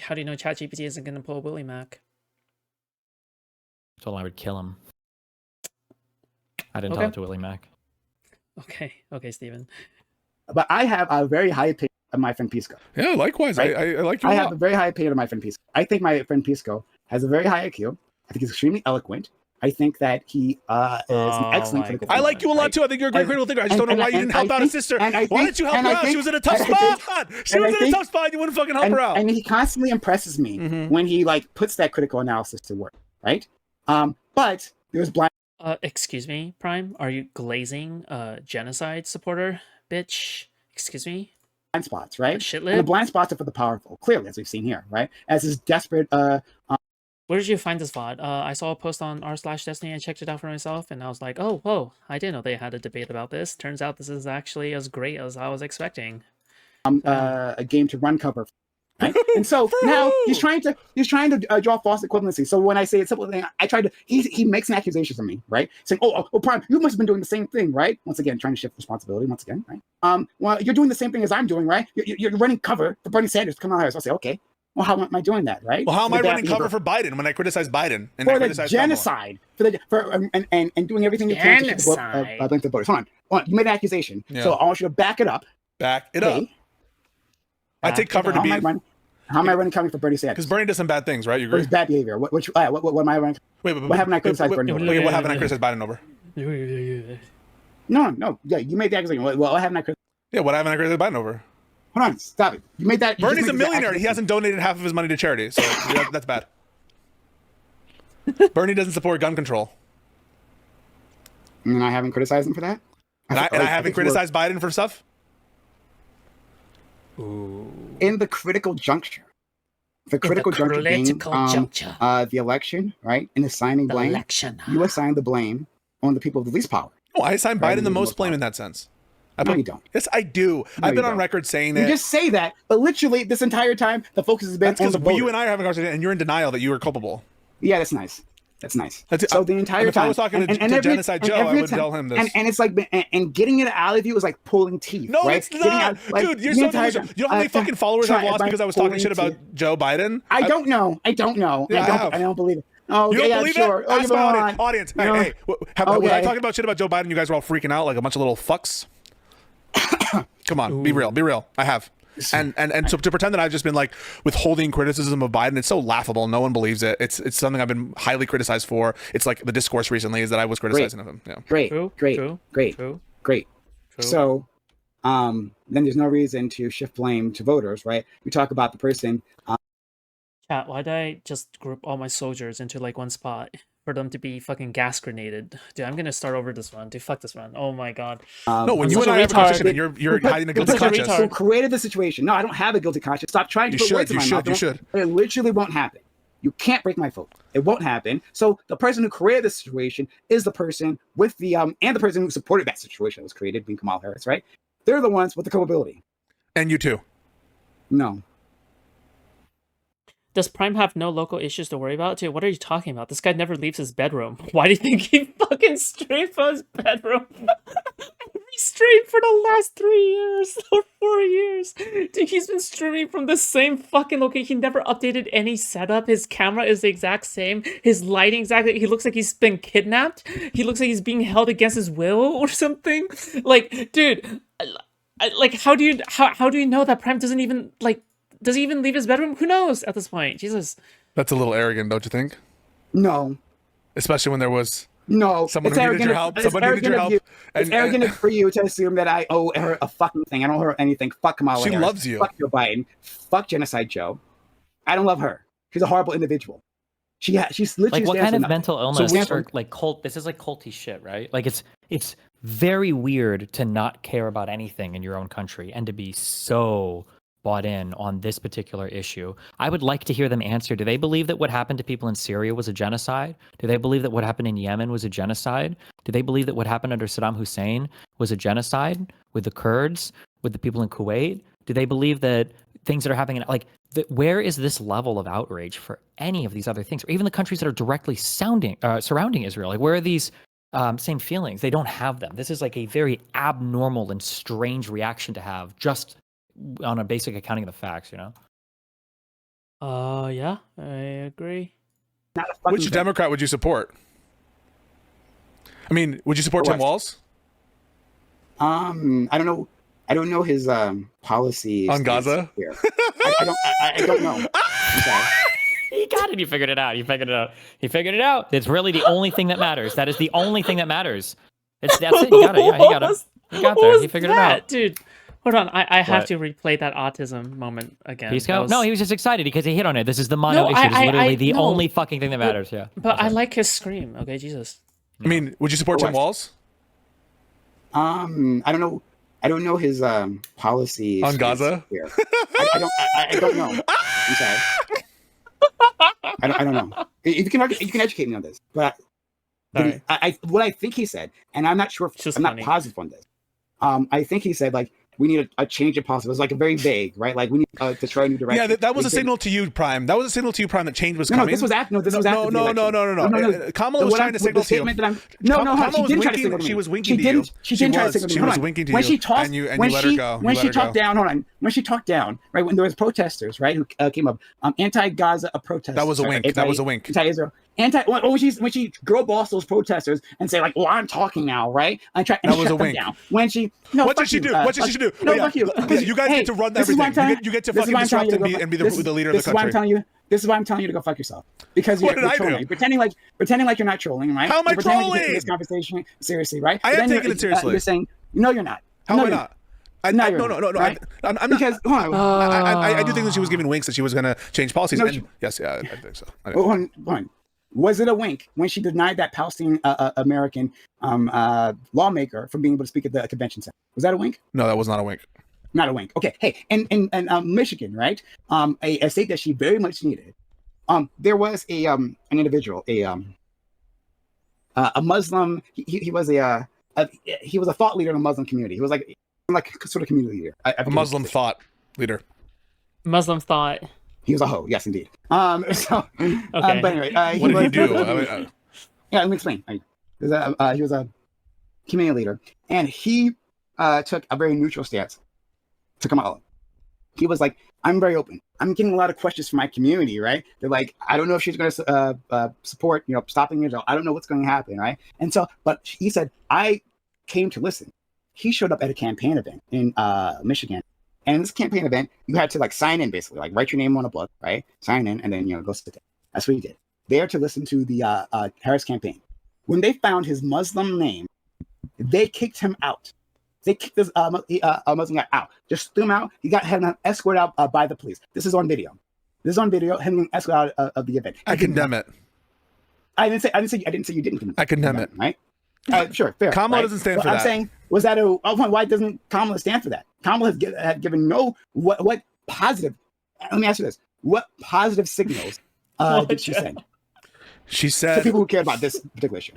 [SPEAKER 1] how do you know ChatGPT isn't going to pull Willie Mac?
[SPEAKER 4] I told him I would kill him. I didn't tell it to Willie Mac.
[SPEAKER 1] Okay, Steven.
[SPEAKER 2] But I have a very high opinion of my friend Pisco.
[SPEAKER 3] Yeah, likewise.
[SPEAKER 2] Right?
[SPEAKER 3] I like you.
[SPEAKER 2] I have a very high opinion of my friend Pisco. I think my friend Pisco has a very high IQ. I think he's extremely eloquent. I think that he is an excellent critical thinker.
[SPEAKER 3] I like you a lot too. I think you're a great critical thinker. I just don't know why you didn't help out his sister. Why didn't you help her out? She was in a tough spot. She was in a tough spot. You wouldn't fucking help her out.
[SPEAKER 2] And he constantly impresses me when he like puts that critical analysis to work, right? But there's blind.
[SPEAKER 1] Excuse me, Prime. Are you glazing genocide supporter, bitch? Excuse me.
[SPEAKER 2] Blind spots, right?
[SPEAKER 1] Shitlib?
[SPEAKER 2] And the blind spots are for the powerful, clearly, as we've seen here, right? As this desperate.
[SPEAKER 1] Where did you find this VOD? I saw a post on r/Destiny. I checked it out for myself, and I was like, oh, whoa! I didn't know they had a debate about this. Turns out this is actually as great as I was expecting.
[SPEAKER 2] A game to run cover. Right? And so now he's trying to draw false equivalency. So when I say it's simple thing, I try to he makes an accusation for me, right? Saying, oh, Prime, you must have been doing the same thing, right? Once again, trying to shift responsibility once again, right? Well, you're doing the same thing as I'm doing, right? You're running cover for Bernie Sanders to come out here. So I say, okay, well, how am I doing that, right?
[SPEAKER 3] Well, how am I running cover for Biden when I criticize Biden and
[SPEAKER 2] for
[SPEAKER 3] I
[SPEAKER 2] the
[SPEAKER 3] criticize
[SPEAKER 2] genocide, and doing everything you can to shift the blame to the voters? Hold on, you made an accusation, so I want you to back it up.
[SPEAKER 3] Back it up. I take cover to be.
[SPEAKER 2] How am I running coming for Bernie Sanders?
[SPEAKER 3] Because Bernie does some bad things, right? You agree?
[SPEAKER 2] What is bad behavior? What am I running?
[SPEAKER 3] Wait,
[SPEAKER 2] what haven't I criticized Bernie over?
[SPEAKER 3] What haven't I criticized Biden over?
[SPEAKER 2] No. Yeah, you made the accusation. What haven't I criticized?
[SPEAKER 3] Yeah, what haven't I criticized Biden over?
[SPEAKER 2] Hold on, stop it. You made that.
[SPEAKER 3] Bernie's a millionaire. He hasn't donated half of his money to charity, so that's bad. Bernie doesn't support gun control.
[SPEAKER 2] And I haven't criticized him for that?
[SPEAKER 3] And I haven't criticized Biden for stuff?
[SPEAKER 1] Ooh.
[SPEAKER 2] In the critical juncture. The critical juncture being the election, right? And assigning blame. You assign the blame on the people of the least power.
[SPEAKER 3] Oh, I assign Biden the most blame in that sense.
[SPEAKER 2] No, you don't.
[SPEAKER 3] Yes, I do. I've been on record saying that.
[SPEAKER 2] You just say that, but literally this entire time, the focus has been on the voters.
[SPEAKER 3] You and I are having a conversation, and you're in denial that you were culpable.
[SPEAKER 2] Yeah, that's nice. That's nice. So the entire time.
[SPEAKER 3] If I was talking to Genocide Joe, I would tell him this.
[SPEAKER 2] And it's like, and getting it out of you is like pulling teeth.
[SPEAKER 3] No,
[SPEAKER 2] right?
[SPEAKER 3] it's not. Dude, you're so delusional. You know how many fucking followers I've lost because I was talking shit about Joe Biden?
[SPEAKER 2] I don't know. Yeah, I don't believe it. Oh,
[SPEAKER 3] you don't believe it?
[SPEAKER 2] Oh,
[SPEAKER 3] ask my audience. Hey, was I talking about shit about Joe Biden? You guys were all freaking out like a bunch of little fucks. Come on, Ooh. Be real. I have. And so to pretend that I've just been like withholding criticism of Biden, it's so laughable. No one believes it. It's something I've been highly criticized for. It's like the discourse recently is that I was criticizing of him. Yeah.
[SPEAKER 2] Great. So then there's no reason to shift blame to voters, right? We talk about the person.
[SPEAKER 1] Chat, why did I just group all my soldiers into like one spot for them to be fucking gas grenaded? Dude, I'm gonna start over this run. Dude, fuck this run. Oh my god.
[SPEAKER 3] No, when you and I have a conversation and you're hiding a guilty conscience.
[SPEAKER 2] Who created the situation? No, I don't have a guilty conscience. Stop trying to put words in my mouth.
[SPEAKER 3] You should.
[SPEAKER 2] It literally won't happen. You can't break my vote. It won't happen. So the person who created this situation is the person with the and the person who supported that situation that was created, being Kamala Harris, right? They're the ones with the culpability.
[SPEAKER 3] And you too.
[SPEAKER 2] No.
[SPEAKER 1] Does Prime have no local issues to worry about? Dude, what are you talking about? This guy never leaves his bedroom. Why do you think he fucking streams from his bedroom? Every streamed for the last 3 years or 4 years. Dude, he's been streaming from the same fucking location. He never updated any setup. His camera is the exact same. His lighting exactly. He looks like he's been kidnapped. He looks like he's being held against his will or something. Like, dude, like how do you know that Prime doesn't even does he even leave his bedroom? Who knows at this point? Jesus.
[SPEAKER 3] That's a little arrogant, don't you think?
[SPEAKER 2] No.
[SPEAKER 3] Especially when there was
[SPEAKER 2] No,
[SPEAKER 3] someone
[SPEAKER 2] it's
[SPEAKER 3] who needed your help. Someone needed your help.
[SPEAKER 2] It's arrogant for you to assume that I owe her a fucking thing. I don't owe her anything. Fuck Kamala
[SPEAKER 3] She
[SPEAKER 2] Harris.
[SPEAKER 3] loves you.
[SPEAKER 2] Fuck Joe Biden. Fuck Genocide Joe. I don't love her. She's a horrible individual. She's literally
[SPEAKER 4] Like, what kind of
[SPEAKER 2] nothing.
[SPEAKER 4] mental illness
[SPEAKER 2] So
[SPEAKER 4] or like cult? This is like culty shit, right? Like, it's very weird to not care about anything in your own country and to be so bought in on this particular issue. I would like to hear them answer. Do they believe that what happened to people in Syria was a genocide? Do they believe that what happened in Yemen was a genocide? Do they believe that what happened under Saddam Hussein was a genocide with the Kurds, with the people in Kuwait? Do they believe that things that are happening, where is this level of outrage for any of these other things? Or even the countries that are directly surrounding Israel? Like, where are these same feelings? They don't have them. This is like a very abnormal and strange reaction to have just on a basic accounting of the facts, you know?
[SPEAKER 1] Yeah, I agree.
[SPEAKER 3] Which Democrat would you support? I mean, would you support Tim Walz?
[SPEAKER 2] I don't know. I don't know his policies
[SPEAKER 3] on Gaza.
[SPEAKER 2] Here. I don't know. I'm sorry.
[SPEAKER 4] He got it. He figured it out. He figured it out. It's really the only thing that matters. That is the only thing that matters. That's it. He got it. Yeah, he got it. He got there. He figured it out.
[SPEAKER 1] Dude, hold on. I have to replay that autism moment again.
[SPEAKER 4] Pisco? No, he was just excited because he hit on it. This is the mono issue. It's literally the only fucking thing that matters. Yeah.
[SPEAKER 1] But I like his scream. Okay, Jesus.
[SPEAKER 3] I mean, would you support Tim Walz?
[SPEAKER 2] I don't know. I don't know his policies
[SPEAKER 3] on Gaza.
[SPEAKER 2] Here. I don't know. I'm sorry. I don't know. You can educate me on this, but what I think he said, and I'm not sure. I'm not positive on this. I think he said we need a change of policy. It was like a very vague, right? Like we need to try a new direction.
[SPEAKER 3] Yeah, that was a signal to you, Prime. That was a signal to you, Prime, that change was coming.
[SPEAKER 2] No, this was after. No.
[SPEAKER 3] Kamala was trying to signal to you.
[SPEAKER 2] No, she didn't try to signal to me.
[SPEAKER 3] She was winking to you.
[SPEAKER 2] She didn't try to signal to me.
[SPEAKER 3] She was winking to you.
[SPEAKER 2] When she talked,
[SPEAKER 3] and you let her go.
[SPEAKER 2] When she talked down, hold on. When she talked down, right? When there was protesters, right, who came up, anti-Gaza protesters.
[SPEAKER 3] That was a wink. That was a wink.
[SPEAKER 2] Anti-Israel. When she girl boss those protesters and say well, I'm talking now, right? That was a wink. Down. When she
[SPEAKER 3] what did she do? What did she do?
[SPEAKER 2] No, fuck you.
[SPEAKER 3] You guys get to run everything. You get to fucking disrupt and be the leader of the country.
[SPEAKER 2] This is why I'm telling you. This is why I'm telling you to go fuck yourself. Because you're trolling. Pretending like you're not trolling, right?
[SPEAKER 3] How am I trolling?
[SPEAKER 2] You're taking this conversation seriously, right?
[SPEAKER 3] I am taking it seriously.
[SPEAKER 2] You're saying no, you're not.
[SPEAKER 3] How am I not?
[SPEAKER 2] No.
[SPEAKER 3] Right? I'm not. Because I do think that she was giving winks that she was going to change policies.
[SPEAKER 2] No,
[SPEAKER 3] yes, I think so.
[SPEAKER 2] Hold on. Was it a wink when she denied that Palestinian American lawmaker from being able to speak at the convention center? Was that a wink?
[SPEAKER 3] No, that was not a wink.
[SPEAKER 2] Not a wink. Okay. Hey, in Michigan, right? A state that she very much needed. There was an individual, a Muslim. He was a thought leader in the Muslim community. He was like sort of community leader.
[SPEAKER 3] A Muslim thought leader.
[SPEAKER 1] Muslim thought.
[SPEAKER 2] He was a hoe. Yes, indeed. So,
[SPEAKER 1] okay.
[SPEAKER 2] But anyway,
[SPEAKER 3] what did he do?
[SPEAKER 2] Yeah, let me explain. He was a community leader, and he took a very neutral stance to Kamala. He was like, I'm very open. I'm getting a lot of questions from my community, right? They're like, I don't know if she's going to support, stopping it. I don't know what's going to happen, right? And so, but he said, I came to listen. He showed up at a campaign event in Michigan. And in this campaign event, you had to sign in, basically, write your name on a book, right? Sign in, and then, go sit there. That's what he did. There to listen to the Harris campaign. When they found his Muslim name, they kicked him out. They kicked this Muslim guy out. Just threw him out. He had him escorted out by the police. This is on video. Him getting escorted out of the event.
[SPEAKER 3] I condemn it.
[SPEAKER 2] I didn't say you didn't.
[SPEAKER 3] I condemn it.
[SPEAKER 2] Right? Sure, fair.
[SPEAKER 3] Kamala doesn't stand for that.
[SPEAKER 2] I'm saying, was that why doesn't Kamala stand for that? Kamala had given what positive. Let me ask you this: what positive signals did she send?
[SPEAKER 3] She said
[SPEAKER 2] to people who care about this particular issue.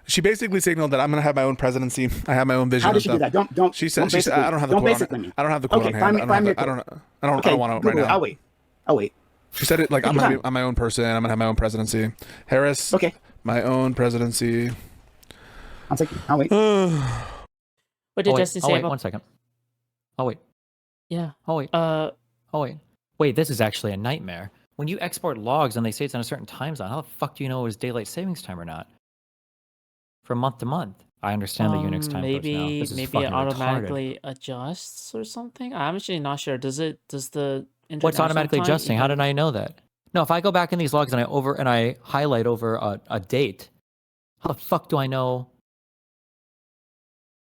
[SPEAKER 3] She basically signaled that I'm going to have my own presidency. I have my own vision.
[SPEAKER 2] How did she do that? Don't.
[SPEAKER 3] She said. I don't have the quote on hand. I don't have the quote on hand. I don't want it right now.
[SPEAKER 2] I'll wait.
[SPEAKER 3] She said it like I'm my own person. I'm gonna have my own presidency. Harris.
[SPEAKER 2] Okay.
[SPEAKER 3] My own presidency.
[SPEAKER 2] I'll wait.
[SPEAKER 1] What did Destiny say
[SPEAKER 4] wait,
[SPEAKER 1] about?
[SPEAKER 4] 1 second. Oh wait.
[SPEAKER 1] Yeah.
[SPEAKER 4] Oh wait. Oh wait. Wait, this is actually a nightmare. When you export logs and they say it's on a certain time zone, how the fuck do you know it was daylight savings time or not? From month to month. I understand the Unix time codes now.
[SPEAKER 1] Maybe
[SPEAKER 4] This is
[SPEAKER 1] it
[SPEAKER 4] fucking retarded.
[SPEAKER 1] automatically adjusts or something. I'm actually not sure. Does the international
[SPEAKER 4] What's automatically
[SPEAKER 1] time
[SPEAKER 4] adjusting? How
[SPEAKER 1] even-
[SPEAKER 4] did I know that? No, if I go back in these logs and I highlight over a date, how the fuck do I know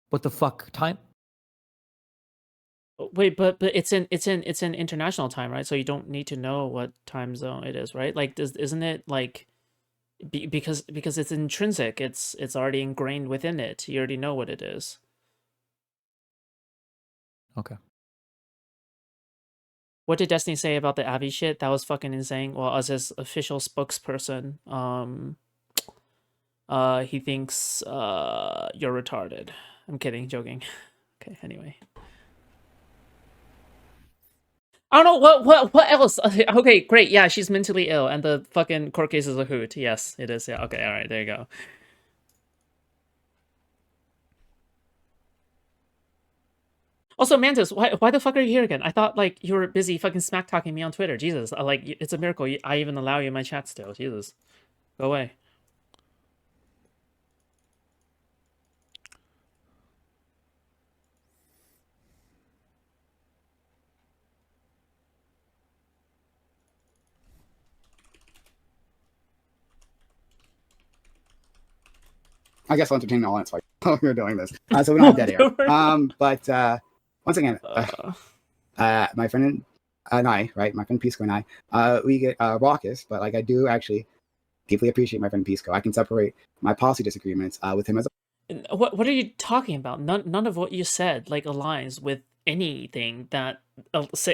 [SPEAKER 4] what the fuck time?
[SPEAKER 1] Wait, but it's in international time, right? So you don't need to know what time zone it is, right? Like, isn't it like because it's intrinsic? It's already ingrained within it. You already know what it is.
[SPEAKER 4] Okay.
[SPEAKER 1] What did Destiny say about the Abby shit? That was fucking insane. Well, as his official spokesperson, he thinks you're retarded. I'm kidding, joking. Okay, anyway. I don't know what else. Okay, great. Yeah, she's mentally ill, and the fucking court case is a hoot. Yes, it is. Yeah. Okay. All right. There you go. Also, Mantis, why the fuck are you here again? I thought like you were busy fucking smack talking me on Twitter. Jesus, like it's a miracle I even allow you in my chat still. Jesus, go away.
[SPEAKER 2] I guess I'll entertain the audience while we're doing this. So we're not dead air. But once again, my friend and I, right, my friend Pisco and I, we get raucous, but like I do actually deeply appreciate my friend Pisco. I can separate my policy disagreements with him as a.
[SPEAKER 1] What are you talking about? None of what you said like aligns with anything that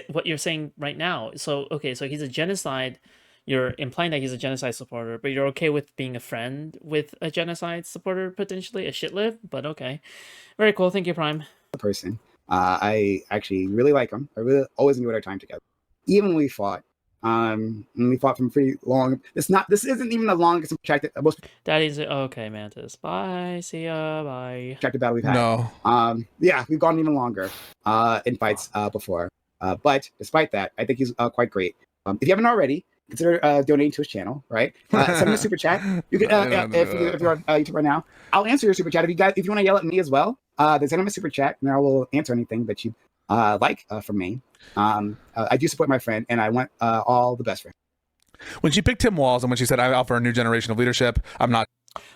[SPEAKER 1] what you're saying right now. So okay, so he's a genocide. You're implying that he's a genocide supporter, but you're okay with being a friend with a genocide supporter, potentially a shitlib, but okay. Very cool. Thank you, Prime.
[SPEAKER 2] Person. I actually really like him. I really always enjoyed our time together. Even when we fought. And we fought from pretty long. This isn't even the longest protracted most
[SPEAKER 1] Daddy's okay, Mantis. Bye. See ya. Bye.
[SPEAKER 2] protracted battle we've had.
[SPEAKER 3] No.
[SPEAKER 2] Yeah, we've gone even longer in fights before. But despite that, I think he's quite great. If you haven't already, consider donating to his channel, right? Send him a super chat. You can, if you're on YouTube right now, I'll answer your super chat. If you want to yell at me as well, then send him a super chat, and I will answer anything that you like from me. I do support my friend, and I want all the best for him.
[SPEAKER 3] When she picked Tim Walz and when she said, I offer a new generation of leadership, I'm not.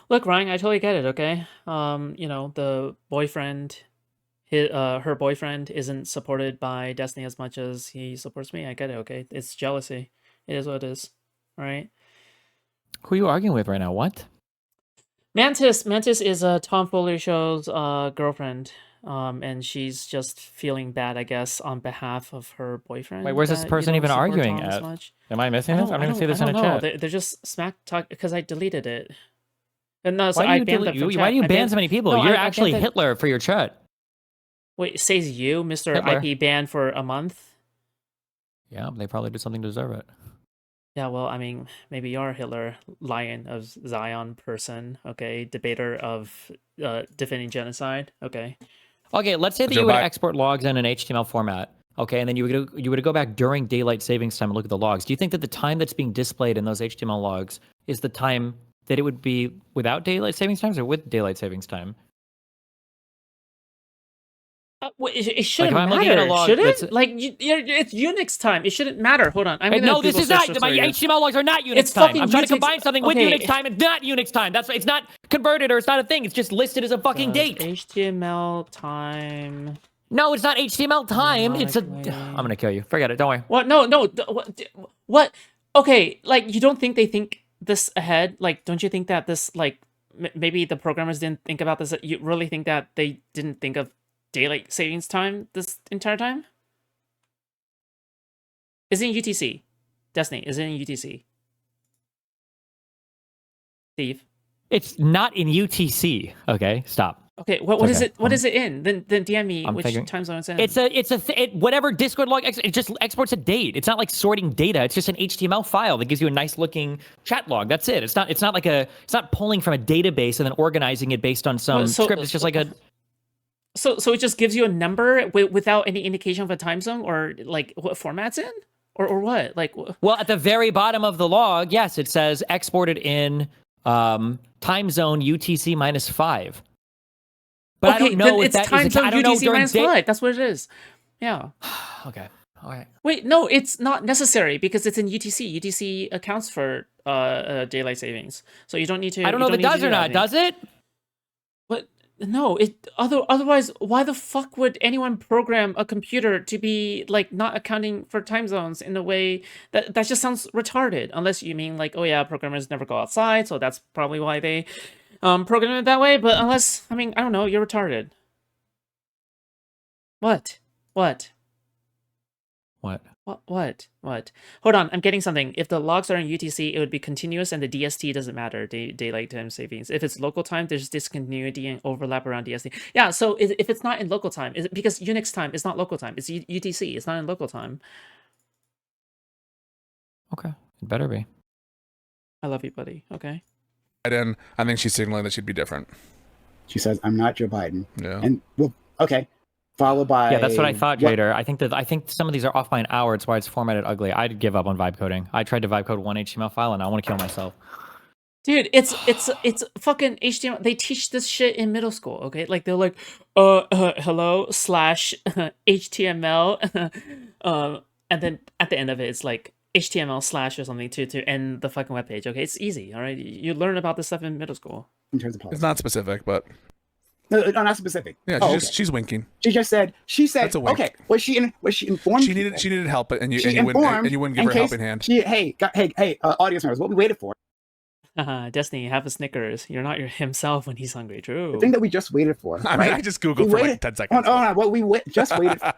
[SPEAKER 1] Look, Ryan, I totally get it, okay? You know, the boyfriend, her boyfriend isn't supported by Destiny as much as he supports me. I get it, okay? It's jealousy. It is what it is, all right?
[SPEAKER 4] Who are you arguing with right now? What?
[SPEAKER 1] Mantis is Tom Foley Show's girlfriend, and she's just feeling bad, I guess, on behalf of her boyfriend.
[SPEAKER 4] Wait, where's this
[SPEAKER 1] that,
[SPEAKER 4] person even
[SPEAKER 1] support
[SPEAKER 4] arguing
[SPEAKER 1] Tom as
[SPEAKER 4] at?
[SPEAKER 1] much.
[SPEAKER 4] Am I missing this? I don't even see this in the chat.
[SPEAKER 1] They're just smack talk because I deleted it. And no, so
[SPEAKER 4] Why
[SPEAKER 1] I
[SPEAKER 4] do
[SPEAKER 1] banned them from chat.
[SPEAKER 4] why do you
[SPEAKER 1] I
[SPEAKER 4] ban
[SPEAKER 1] banned-
[SPEAKER 4] so many people?
[SPEAKER 1] No,
[SPEAKER 4] You're
[SPEAKER 1] I
[SPEAKER 4] actually
[SPEAKER 1] banned the-
[SPEAKER 4] Hitler for your chat.
[SPEAKER 1] Wait, it says you, Mr.
[SPEAKER 4] Hitler.
[SPEAKER 1] IP banned for a month?
[SPEAKER 4] Yeah, they probably did something to deserve it.
[SPEAKER 1] Yeah, well, I mean, maybe you're Hitler, lion of Zion person, okay, debater of defending genocide, okay.
[SPEAKER 4] Okay, let's say that
[SPEAKER 3] Joe
[SPEAKER 4] you would
[SPEAKER 3] Biden-
[SPEAKER 4] export logs in an HTML format. Okay, and then you would go back during daylight savings time and look at the logs. Do you think that the time that's being displayed in those HTML logs is the time that it would be without daylight savings times or with daylight savings time?
[SPEAKER 1] Well, it shouldn't
[SPEAKER 4] if I'm looking at a
[SPEAKER 1] matter,
[SPEAKER 4] log
[SPEAKER 1] should
[SPEAKER 4] that's-
[SPEAKER 1] it? Like, it's Unix time. It shouldn't matter. Hold on. I'm
[SPEAKER 4] Hey,
[SPEAKER 1] gonna
[SPEAKER 4] no, this
[SPEAKER 1] Google
[SPEAKER 4] is not.
[SPEAKER 1] search
[SPEAKER 4] My
[SPEAKER 1] for you.
[SPEAKER 4] HTML logs are not Unix
[SPEAKER 1] It's
[SPEAKER 4] time.
[SPEAKER 1] fucking
[SPEAKER 4] I'm trying to
[SPEAKER 1] Unix-
[SPEAKER 4] combine something with
[SPEAKER 1] okay.
[SPEAKER 4] Unix time. It's not Unix time. It's not converted or it's not a thing. It's just listed as a fucking date.
[SPEAKER 1] HTML time.
[SPEAKER 4] No, it's not HTML time. It's a.
[SPEAKER 1] Automatically.
[SPEAKER 4] I'm gonna kill you. Forget it. Don't worry.
[SPEAKER 1] What? No. What? Okay, like, you don't think they think this ahead? Like, don't you think that this, like, maybe the programmers didn't think about this? You really think that they didn't think of daylight savings time this entire time? Is it in UTC? Destiny, is it in UTC? Steve?
[SPEAKER 4] It's not in UTC. Okay, stop.
[SPEAKER 1] Okay, what is
[SPEAKER 4] okay.
[SPEAKER 1] it? What is it in? Then DM me
[SPEAKER 4] I'm
[SPEAKER 1] which
[SPEAKER 4] figuring-
[SPEAKER 1] time zone it's in.
[SPEAKER 4] Whatever Discord log. It just exports a date. It's not like sorting data. It's just an HTML file that gives you a nice looking chat log. That's it. It's not pulling from a database and then organizing it based on some
[SPEAKER 1] Well, so-
[SPEAKER 4] script. It's just like a.
[SPEAKER 1] So it just gives you a number without any indication of a time zone or like what format's in or what? Like
[SPEAKER 4] Well, at the very bottom of the log, yes, it says exported in time zone UTC -5. But I don't know
[SPEAKER 1] then
[SPEAKER 4] if
[SPEAKER 1] it's
[SPEAKER 4] that
[SPEAKER 1] time
[SPEAKER 4] is.
[SPEAKER 1] zone
[SPEAKER 4] I don't know
[SPEAKER 1] UTC
[SPEAKER 4] during
[SPEAKER 1] -5. That's what it is. Yeah.
[SPEAKER 4] Okay. All right.
[SPEAKER 1] Wait, no, it's not necessary because it's in UTC. UTC accounts for daylight savings, so you don't need to.
[SPEAKER 4] I don't know if it does or not. Does it?
[SPEAKER 1] But no, otherwise, why the fuck would anyone program a computer to be like not accounting for time zones in a way that just sounds retarded? Unless you mean like, oh yeah, programmers never go outside, so that's probably why they program it that way. But unless, I mean, I don't know, you're retarded. What?
[SPEAKER 4] What?
[SPEAKER 1] What? Hold on, I'm getting something. If the logs are in UTC, it would be continuous and the DST doesn't matter, daylight time savings. If it's local time, there's discontinuity and overlap around DST. Yeah, so if it's not in local time, is it because Unix time is not local time, it's UTC, it's not in local time.
[SPEAKER 4] Okay, it better be.
[SPEAKER 1] I love you, buddy, okay?
[SPEAKER 3] Biden, I think she's signaling that she'd be different.
[SPEAKER 2] She says, "I'm not Joe Biden."
[SPEAKER 3] Yeah.
[SPEAKER 2] And well, okay. Followed by
[SPEAKER 4] Yeah, that's what I thought, Jader. I think some of these are off by an hour. It's why it's formatted ugly. I'd give up on vibe coding. I tried to vibe code one HTML file and I want to kill myself.
[SPEAKER 1] Dude, it's fucking HTML. They teach this shit in middle school, okay? Like they're like, hello / HTML, and then at the end of it, it's like HTML / or something to end the fucking webpage. Okay, it's easy. All right, you learn about this stuff in middle school.
[SPEAKER 2] in terms of
[SPEAKER 3] It's not specific, but
[SPEAKER 2] no, not specific.
[SPEAKER 3] yeah,
[SPEAKER 2] Oh,
[SPEAKER 3] she's winking.
[SPEAKER 2] She said,
[SPEAKER 3] That's a wink.
[SPEAKER 2] okay, was she informed?
[SPEAKER 3] She needed help, and you
[SPEAKER 2] She
[SPEAKER 3] wouldn't
[SPEAKER 2] informed
[SPEAKER 3] give her a
[SPEAKER 2] in
[SPEAKER 3] helping
[SPEAKER 2] case
[SPEAKER 3] hand.
[SPEAKER 2] hey, audience members, what we waited for.
[SPEAKER 1] Destiny, have a Snickers. You're not himself when he's hungry. True.
[SPEAKER 2] The thing that we just waited for.
[SPEAKER 3] I
[SPEAKER 2] right?
[SPEAKER 3] mean, I just googled
[SPEAKER 2] We
[SPEAKER 3] for
[SPEAKER 2] waited-
[SPEAKER 3] like 10 seconds.
[SPEAKER 2] What we just waited for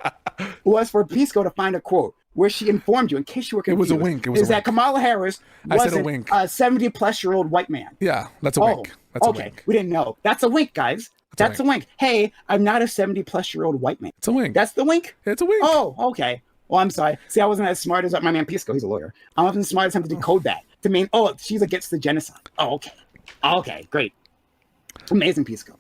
[SPEAKER 2] was for Pisco to find a quote where she informed you, in case you were
[SPEAKER 3] It was
[SPEAKER 2] confused.
[SPEAKER 3] a wink. It was a
[SPEAKER 2] is that
[SPEAKER 3] wink.
[SPEAKER 2] Kamala Harris
[SPEAKER 3] I said a
[SPEAKER 2] wasn't
[SPEAKER 3] wink.
[SPEAKER 2] a 70-plus-year-old white man.
[SPEAKER 3] Yeah, that's a wink. That's
[SPEAKER 2] okay.
[SPEAKER 3] a wink.
[SPEAKER 2] We didn't know. That's a wink, guys. That's a wink. Hey, I'm not a 70-plus-year-old white man.
[SPEAKER 3] It's a wink.
[SPEAKER 2] That's the wink?
[SPEAKER 3] It's a wink.
[SPEAKER 2] Oh, okay. Well, I'm sorry. See, I wasn't as smart as my man Pisco. He's a lawyer. I wasn't as smart as him to decode that. To mean, oh, she's against the genocide. Oh, okay. Okay, great. Amazing, Pisco.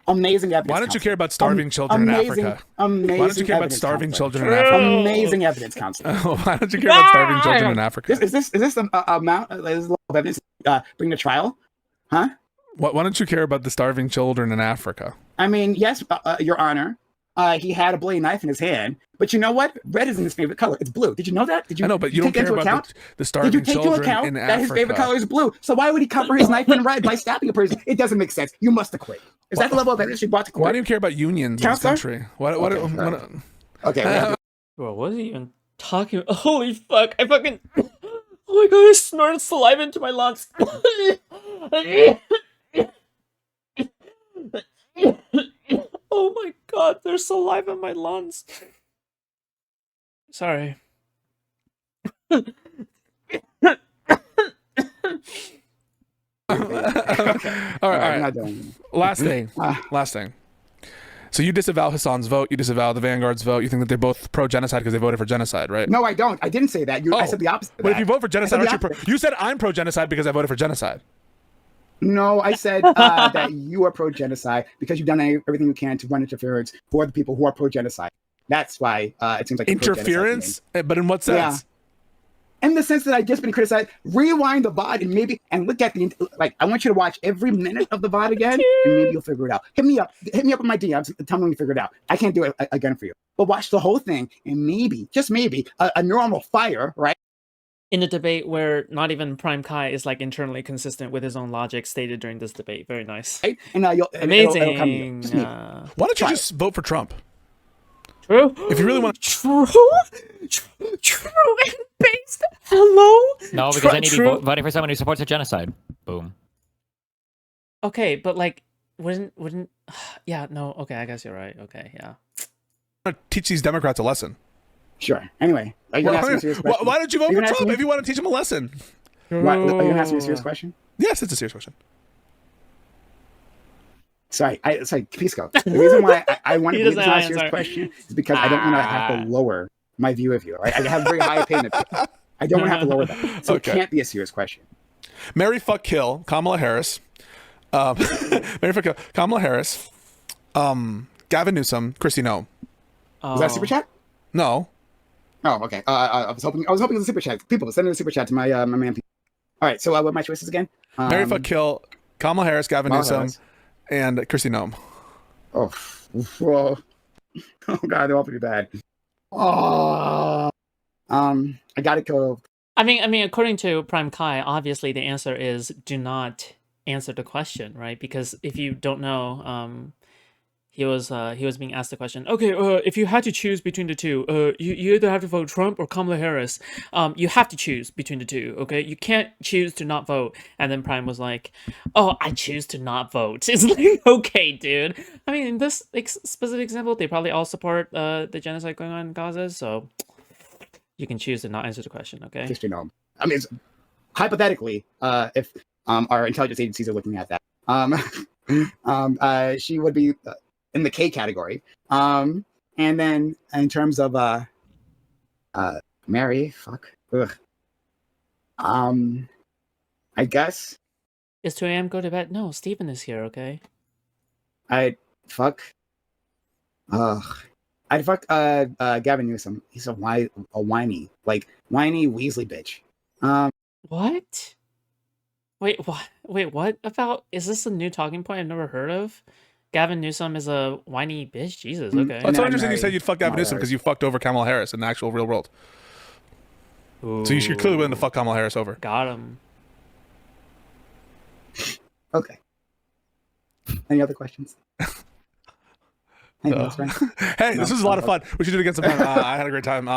[SPEAKER 2] Amazing evidence.
[SPEAKER 3] Why don't you
[SPEAKER 2] counsel.
[SPEAKER 3] care about starving children in Africa?
[SPEAKER 2] Amazing.
[SPEAKER 3] Why don't you care about
[SPEAKER 2] evidence
[SPEAKER 3] starving
[SPEAKER 2] counsel.
[SPEAKER 3] children in Africa?
[SPEAKER 2] Amazing evidence, counsel.
[SPEAKER 3] Why don't you care about starving children in Africa?
[SPEAKER 2] Is this the amount? Is this level of evidence bring to trial? Huh?
[SPEAKER 3] Why don't you care about the starving children in Africa?
[SPEAKER 2] I mean, yes, Your Honor. He had a bloody knife in his hand, but you know what? Red isn't his favorite color. It's blue. Did you know that? Did you?
[SPEAKER 3] I know, but you don't
[SPEAKER 2] take
[SPEAKER 3] care
[SPEAKER 2] into
[SPEAKER 3] about
[SPEAKER 2] account?
[SPEAKER 3] the starving
[SPEAKER 2] Did you take into
[SPEAKER 3] children
[SPEAKER 2] account
[SPEAKER 3] in
[SPEAKER 2] that
[SPEAKER 3] Africa.
[SPEAKER 2] his favorite color is blue? So why would he cover his knife in red by stabbing a person? It doesn't make sense. You must acquit. Is that the level of evidence you brought to court?
[SPEAKER 3] Why do you care about unions in this
[SPEAKER 2] Counselor?
[SPEAKER 3] country? What?
[SPEAKER 2] Okay. Well,
[SPEAKER 1] Bro, what is he even talking about? Holy fuck, I fucking... Oh my god, I snorted saliva into my lungs. Oh my god, there's saliva in my lungs. Sorry.
[SPEAKER 3] All right, all right.
[SPEAKER 2] I'm not doing
[SPEAKER 3] Last thing. So you disavow Hassan's vote. You disavow the Vanguard's vote. You think that they're both pro-genocide because they voted for genocide, right?
[SPEAKER 2] No, I don't. I didn't say that. I said the opposite. of
[SPEAKER 3] But if
[SPEAKER 2] that.
[SPEAKER 3] you vote for genocide,
[SPEAKER 2] I said
[SPEAKER 3] aren't
[SPEAKER 2] the
[SPEAKER 3] you
[SPEAKER 2] opposite.
[SPEAKER 3] you said I'm pro-genocide because I voted for genocide.
[SPEAKER 2] No, I said that you are pro-genocide because you've done everything you can to run interference for the people who are pro-genocide. That's why it seems like you're pro-genocide to me.
[SPEAKER 3] Interference? But in what sense?
[SPEAKER 2] Yeah. In the sense that I've just been criticized, rewind the VOD and look at I want you to watch every minute of the VOD again, and maybe you'll figure it out. Hit me up with my DMs. Tell me when you figure it out. I can't do it again for you, but watch the whole thing, and maybe, just maybe, a normal fire, right?
[SPEAKER 1] In a debate where not even PrimeCayes is like internally consistent with his own logic stated during this debate. Very nice.
[SPEAKER 2] Right? And it'll come to you.
[SPEAKER 1] Amazing.
[SPEAKER 2] Just maybe.
[SPEAKER 3] Why don't you just vote for Trump?
[SPEAKER 1] True.
[SPEAKER 3] If you really want
[SPEAKER 1] True and based. Hello.
[SPEAKER 4] No, because then you'd be voting for someone who supports a genocide. Boom.
[SPEAKER 1] Okay, but like, wouldn't? Yeah, no. Okay, I guess you're right. Okay, yeah.
[SPEAKER 3] to teach these Democrats a lesson?
[SPEAKER 2] Sure. Anyway, are you going to ask me a serious question?
[SPEAKER 3] Why don't you vote
[SPEAKER 2] Are you
[SPEAKER 3] for
[SPEAKER 2] gonna ask
[SPEAKER 3] Trump
[SPEAKER 2] me?
[SPEAKER 3] if you want to teach them a lesson?
[SPEAKER 2] Are you going to ask me a serious question?
[SPEAKER 3] Yes, it's a serious question.
[SPEAKER 2] Sorry, Pisco. The reason why I want to
[SPEAKER 1] He
[SPEAKER 2] believe it's
[SPEAKER 1] doesn't
[SPEAKER 2] not a
[SPEAKER 1] answer.
[SPEAKER 2] serious question is because I don't want to have to lower my view of you. Right? I have a very high opinion of you. I don't want to have to lower that. So
[SPEAKER 3] Okay.
[SPEAKER 2] it can't be a serious question.
[SPEAKER 3] Marry, fuck, kill Kamala Harris. Marry, fuck, kill Kamala Harris. Gavin Newsom, Christy Nome.
[SPEAKER 1] Oh.
[SPEAKER 2] Is that a super chat?
[SPEAKER 3] No.
[SPEAKER 2] Oh, okay. I was hoping it was a super chat. People send a super chat to my my man. All right. So what are my choices again?
[SPEAKER 3] Mary Fuck Kill, Kamala Harris, Gavin
[SPEAKER 2] Kamala
[SPEAKER 3] Newsom,
[SPEAKER 2] Harris.
[SPEAKER 3] and Christy Nome.
[SPEAKER 2] Oh, whoa. Oh God, they're all pretty bad. Oh, I gotta go.
[SPEAKER 1] I mean, according to PrimeCayes, obviously the answer is do not answer the question, right? Because if you don't know, he was being asked the question. Okay, if you had to choose between the two, you either have to vote Trump or Kamala Harris. You have to choose between the two. Okay, you can't choose to not vote. And then Prime was like, "Oh, I choose to not vote." It's like, okay, dude. I mean, in this specific example, they probably all support the genocide going on in Gaza, so you can choose to not answer the question. Okay.
[SPEAKER 2] Christy Nome. I mean, hypothetically, if our intelligence agencies are looking at that, she would be in the K category. And then in terms of Mary, fuck, ugh. I guess
[SPEAKER 1] It's 2 a.m. Go to bed. No, Steven is here. Okay.
[SPEAKER 2] I'd fuck. Ugh. I'd fuck Gavin Newsom. He's a whiny Weasley bitch.
[SPEAKER 1] What? Wait, what? Wait, what about? Is this a new talking point I've never heard of? Gavin Newsom is a whiny bitch. Jesus. Okay.
[SPEAKER 3] Well, it's so
[SPEAKER 2] then
[SPEAKER 3] interesting you
[SPEAKER 2] I
[SPEAKER 3] said you'd fuck Gavin
[SPEAKER 2] Kamala
[SPEAKER 3] Newsom because
[SPEAKER 2] Harris.
[SPEAKER 3] you fucked over Kamala Harris in the actual real world. So you're clearly willing to fuck Kamala Harris over.
[SPEAKER 1] Got him.
[SPEAKER 2] Okay. Any other questions? Anything else, Frank?
[SPEAKER 3] Hey,
[SPEAKER 2] No?
[SPEAKER 3] this was a lot of fun. We should do it again sometime. I had a great time.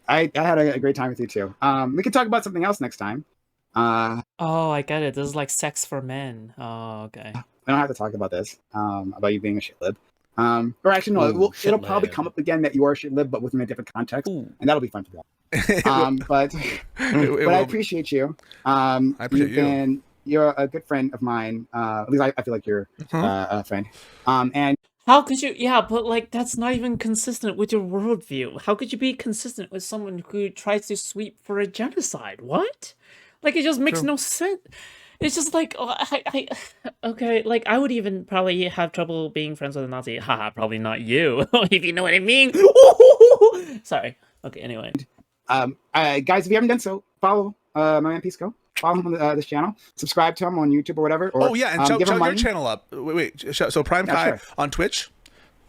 [SPEAKER 2] I had a great time with you too. We could talk about something else next time.
[SPEAKER 1] Oh, I get it. This is like sex for men. Oh, okay.
[SPEAKER 2] We don't have to talk about this. About you being a shitlib. Or actually, no.
[SPEAKER 4] Ooh,
[SPEAKER 2] It'll probably
[SPEAKER 4] shitlib.
[SPEAKER 2] come up again that you are a shitlib, but within a different context,
[SPEAKER 1] Ooh.
[SPEAKER 2] and that'll be fun to go.
[SPEAKER 3] It
[SPEAKER 2] But
[SPEAKER 3] will
[SPEAKER 2] I
[SPEAKER 3] be.
[SPEAKER 2] appreciate you.
[SPEAKER 3] I appreciate you.
[SPEAKER 2] You're a good friend of mine. At least I feel like you're a friend. And
[SPEAKER 1] How could you? Yeah, but like that's not even consistent with your worldview. How could you be consistent with someone who tries to sweep for a genocide? What? Like it just makes
[SPEAKER 3] True.
[SPEAKER 1] no sense. It's just like okay, like I would even probably have trouble being friends with a Nazi. Haha, probably not you, if you know what I mean. Sorry. Okay. Anyway.
[SPEAKER 2] guys, if you haven't done so, follow my man Pisco. Follow him on this channel. Subscribe to him on YouTube or whatever. Or,
[SPEAKER 3] Oh yeah, and shout
[SPEAKER 2] give him
[SPEAKER 3] your
[SPEAKER 2] money.
[SPEAKER 3] channel up. Wait. So PrimeCayes
[SPEAKER 2] sure.
[SPEAKER 3] on Twitch.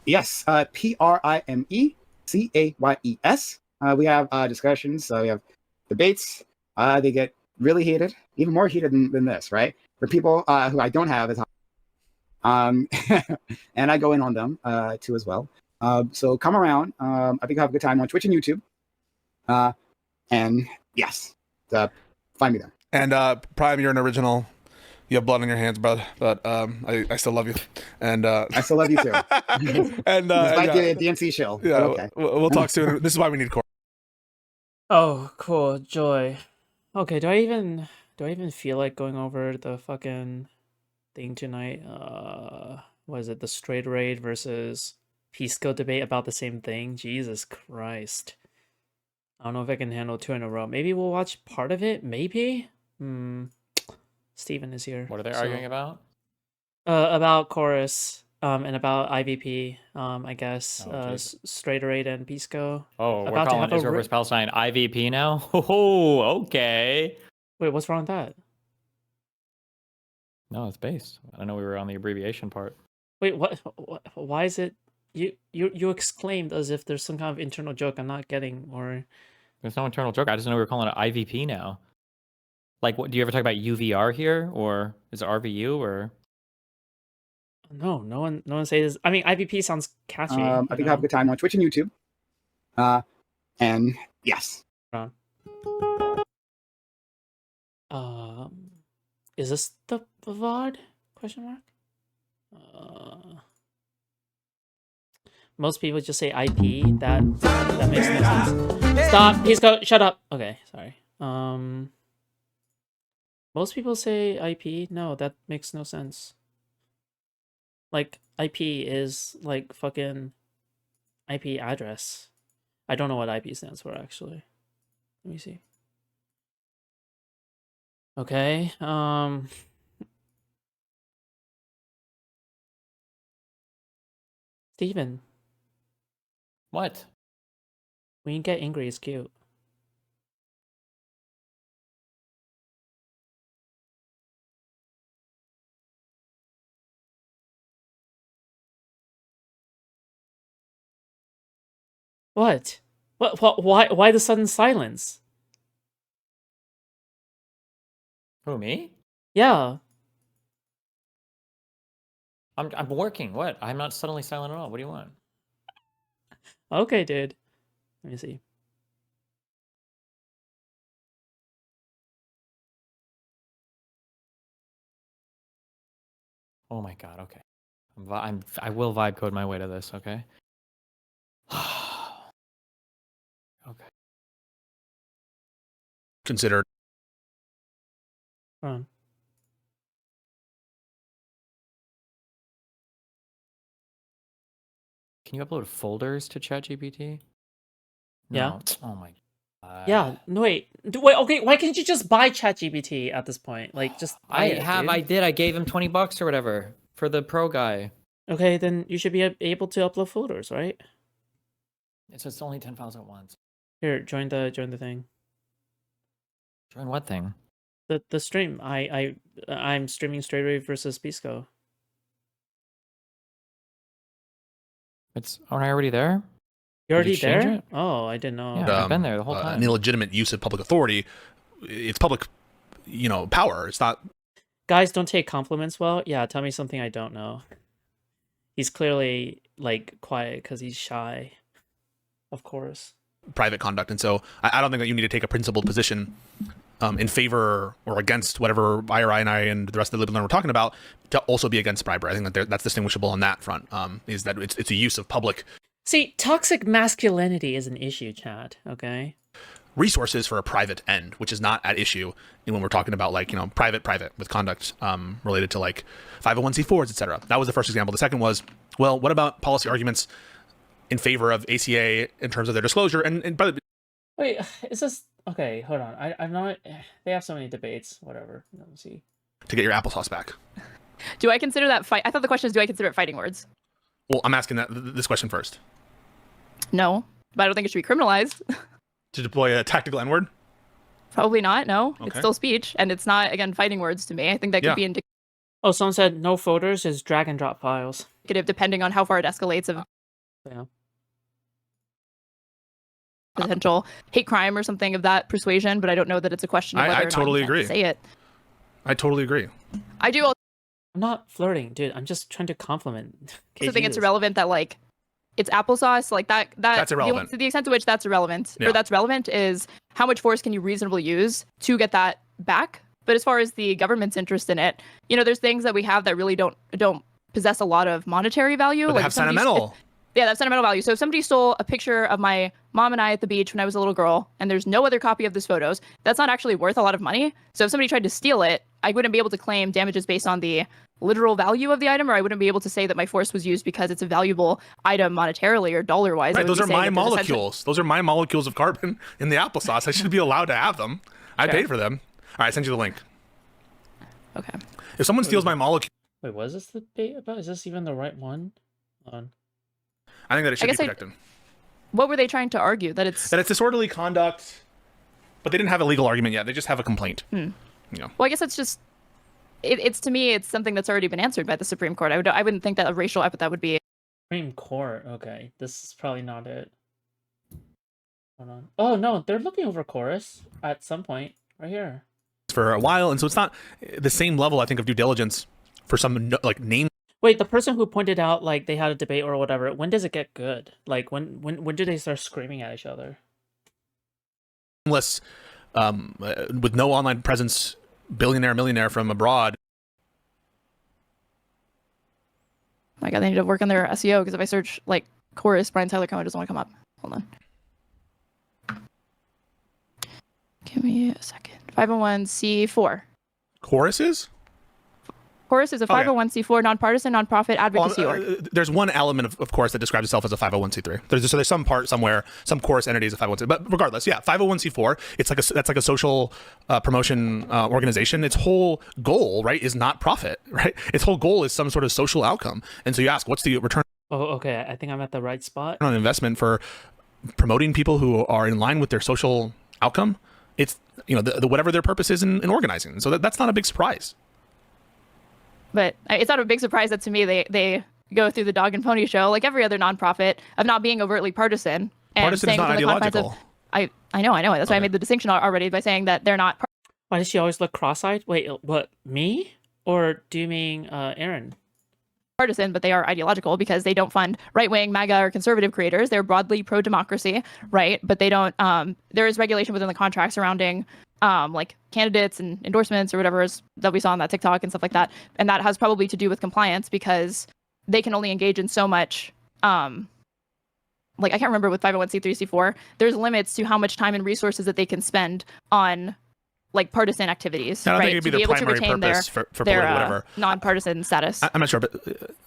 [SPEAKER 2] Yes, PrimeCayes. We have discussions. We have debates. They get really heated, even more heated than this, right? For people who I don't have as and I go in on them too as well. So come around. I think I'll have a good time on Twitch and YouTube. And yes, find me there.
[SPEAKER 3] And Prime, you're an original. You have blood on your hands, bro. But I still love you. And
[SPEAKER 2] I still love you too.
[SPEAKER 3] and
[SPEAKER 2] Despite the DNC shill.
[SPEAKER 3] yeah,
[SPEAKER 2] but okay.
[SPEAKER 3] we'll talk soon. This is why we need court.
[SPEAKER 1] Oh, cool. Joy. Okay, do I even feel like going over the fucking thing tonight? What is it? The straight raid versus Pisco debate about the same thing? Jesus Christ. I don't know if I can handle 2 in a row. Maybe we'll watch part of it. Maybe. Steven is here.
[SPEAKER 4] What are they
[SPEAKER 1] so-
[SPEAKER 4] arguing about?
[SPEAKER 1] About chorus. And about IVP. I guess.
[SPEAKER 4] Oh, Jesus.
[SPEAKER 1] Straight raid and Pisco.
[SPEAKER 4] Oh, we're
[SPEAKER 1] about to
[SPEAKER 4] calling
[SPEAKER 1] have a
[SPEAKER 4] Israel
[SPEAKER 1] ri-
[SPEAKER 4] versus Palestine IVP now? Oh, okay.
[SPEAKER 1] Wait, what's wrong with that?
[SPEAKER 4] No, it's based. I don't know we were on the abbreviation part.
[SPEAKER 1] Wait, what? Why is it? You exclaimed as if there's some kind of internal joke I'm not getting, or
[SPEAKER 4] There's no internal joke. I just know we were calling it IVP now. Like, what do you ever talk about UVR here, or is it RVU, or?
[SPEAKER 1] no one says. I mean, IVP sounds catchy.
[SPEAKER 2] I think I'll have a good time on Twitch and YouTube. And yes.
[SPEAKER 1] Is this the VOD? Question mark. Most people just say IP. That makes no sense. Stop. Pisco. Shut up. Okay, sorry. Most people say IP. No, that makes no sense. Like IP is like fucking IP address. I don't know what IP stands for actually. Let me see. Okay. Steven,
[SPEAKER 4] What?
[SPEAKER 1] when you get angry, it's cute. What? What? Why the sudden silence?
[SPEAKER 4] Who, me?
[SPEAKER 1] Yeah.
[SPEAKER 4] I'm working. What? I'm not suddenly silent at all. What do you want?
[SPEAKER 1] Okay, dude. Let me see.
[SPEAKER 4] Oh my god. Okay. I will vibe code my way to this. Okay. Okay.
[SPEAKER 3] Considered.
[SPEAKER 1] Hold on.
[SPEAKER 4] Can you upload folders to ChatGPT?
[SPEAKER 1] Yeah.
[SPEAKER 4] No. Oh my god.
[SPEAKER 1] Yeah. No, wait. Wait. Okay. Why can't you just buy ChatGPT at this point? Like, just buy it, dude.
[SPEAKER 4] I did. I gave him $20 or whatever for the pro guy.
[SPEAKER 1] Okay, then you should be able to upload photos, right?
[SPEAKER 4] It's only 10 files at once.
[SPEAKER 1] Here, join the thing.
[SPEAKER 4] Join what thing?
[SPEAKER 1] The stream. I'm streaming straight away versus Pisco.
[SPEAKER 4] Aren't I already there?
[SPEAKER 1] You're already
[SPEAKER 4] Did you change
[SPEAKER 1] there?
[SPEAKER 4] it?
[SPEAKER 1] Oh, I didn't know.
[SPEAKER 4] Yeah, I've been there the whole time.
[SPEAKER 3] An illegitimate use of public authority. It's public, power. It's not.
[SPEAKER 1] Guys, don't take compliments well. Yeah, tell me something I don't know. He's clearly like quiet because he's shy. Of course.
[SPEAKER 3] Private conduct, and so I don't think that you need to take a principled position in favor or against whatever IRI and I and the rest of the liberal we're talking about to also be against bribery. I think that that's distinguishable on that front. Is that it's a use of public.
[SPEAKER 1] See, toxic masculinity is an issue, Chad. Okay.
[SPEAKER 3] Resources for a private end, which is not at issue when we're talking about private with conduct related to like 501c4s, etc. That was the first example. The second was, well, what about policy arguments in favor of ACA in terms of their disclosure? And by the
[SPEAKER 1] Wait, is this okay? Hold on. I'm not. They have so many debates. Whatever. Let me see.
[SPEAKER 3] to get your applesauce back.
[SPEAKER 6] Do I consider that fight? I thought the question is, do I consider it fighting words?
[SPEAKER 3] Well, I'm asking this question first.
[SPEAKER 6] No, but I don't think it should be criminalized.
[SPEAKER 3] To deploy a tactical N-word?
[SPEAKER 6] Probably not. No,
[SPEAKER 3] Okay.
[SPEAKER 6] It's still speech, and it's not, again, fighting words to me. I think that could be
[SPEAKER 1] Oh, someone said no photos is drag and drop files.
[SPEAKER 6] indicative, depending on how far it escalates, of
[SPEAKER 1] Yeah.
[SPEAKER 6] potential hate crime or something of that persuasion. But I don't know that it's a question of whether
[SPEAKER 3] I
[SPEAKER 6] or not
[SPEAKER 3] totally
[SPEAKER 6] you can
[SPEAKER 3] agree.
[SPEAKER 6] say it.
[SPEAKER 3] I totally agree.
[SPEAKER 6] I do also
[SPEAKER 1] I'm not flirting, dude. I'm just trying to compliment.
[SPEAKER 6] think it's irrelevant that like it's applesauce, like that.
[SPEAKER 3] That's irrelevant.
[SPEAKER 6] To the extent to which that's irrelevant,
[SPEAKER 3] Yeah.
[SPEAKER 6] or that's relevant, is how much force can you reasonably use to get that back. But as far as the government's interest in it, there's things that we have that really don't possess a lot of monetary value.
[SPEAKER 3] But they have sentimental.
[SPEAKER 6] Yeah, that's sentimental value. So if somebody stole a picture of my mom and I at the beach when I was a little girl, and there's no other copy of those photos, that's not actually worth a lot of money. So if somebody tried to steal it, I wouldn't be able to claim damages based on the literal value of the item, or I wouldn't be able to say that my force was used because it's a valuable item monetarily or dollar-wise.
[SPEAKER 3] Right, those are my molecules. Those are my molecules of carbon in the applesauce. I should be allowed to have them. I paid for them. All right, I send you the link.
[SPEAKER 6] Okay.
[SPEAKER 3] If someone steals my molecule,
[SPEAKER 1] Wait, was this the debate about? Is this even the right one? Hold on.
[SPEAKER 3] I think that it should be
[SPEAKER 6] guess
[SPEAKER 3] protected.
[SPEAKER 6] What were they trying to argue? That it's
[SPEAKER 3] That it's disorderly conduct, but they didn't have a legal argument yet. They just have a complaint.
[SPEAKER 6] Well, I guess it's just it's to me it's something that's already been answered by the Supreme Court. I wouldn't think that a racial epithet would be.
[SPEAKER 1] Supreme Court. Okay, this is probably not it. Hold on. Oh no, they're looking over chorus at some point right here.
[SPEAKER 3] For a while, and so it's not the same level, I think, of due diligence for some like name.
[SPEAKER 1] Wait, the person who pointed out like they had a debate or whatever. When does it get good? Like when do they start screaming at each other?
[SPEAKER 3] With no online presence, millionaire from abroad.
[SPEAKER 6] My God, they need to work on their SEO, because if I search like chorus, Brian Tyler Cohen doesn't want to come up. Hold on. Give me a second. 501c4.
[SPEAKER 3] Choruses?
[SPEAKER 6] Chorus is a 501c4 nonpartisan nonprofit advocacy org.
[SPEAKER 3] There's one element of course that describes itself as a 501c3. There's some part somewhere, some chorus entity is a 501c3. But regardless, yeah, 501c4. That's like a social promotion organization. Its whole goal, right, is not profit, right? Its whole goal is some sort of social outcome. And so you ask, what's the return?
[SPEAKER 1] Oh, okay. I think I'm at the right spot.
[SPEAKER 3] On investment for promoting people who are in line with their social outcome. It's, you know, the whatever their purpose is in organizing. So that's not a big surprise.
[SPEAKER 6] But it's not a big surprise that to me they go through the dog and pony show like every other nonprofit of not being overtly partisan and
[SPEAKER 3] Partisan is
[SPEAKER 6] saying
[SPEAKER 3] not
[SPEAKER 6] within the confines
[SPEAKER 3] ideological.
[SPEAKER 6] of I know. That's why I made the distinction already by saying that they're not
[SPEAKER 1] Why does she always look cross-eyed? Wait, what, me? Or do you mean Aaron?
[SPEAKER 6] partisan, but they are ideological because they don't fund right-wing MAGA or conservative creators. They're broadly pro-democracy, right? But they don't. There is regulation within the contract surrounding like candidates and endorsements or whatever that we saw on that TikTok and stuff like that, and that has probably to do with compliance because they can only engage in so much. Like I can't remember with 501c3, C4. There's limits to how much time and resources that they can spend on like partisan activities,
[SPEAKER 3] I don't
[SPEAKER 6] right?
[SPEAKER 3] think it'd be
[SPEAKER 6] to be
[SPEAKER 3] their
[SPEAKER 6] able to
[SPEAKER 3] primary
[SPEAKER 6] retain
[SPEAKER 3] purpose for
[SPEAKER 6] their
[SPEAKER 3] political whatever.
[SPEAKER 6] nonpartisan status.
[SPEAKER 3] I'm not sure, but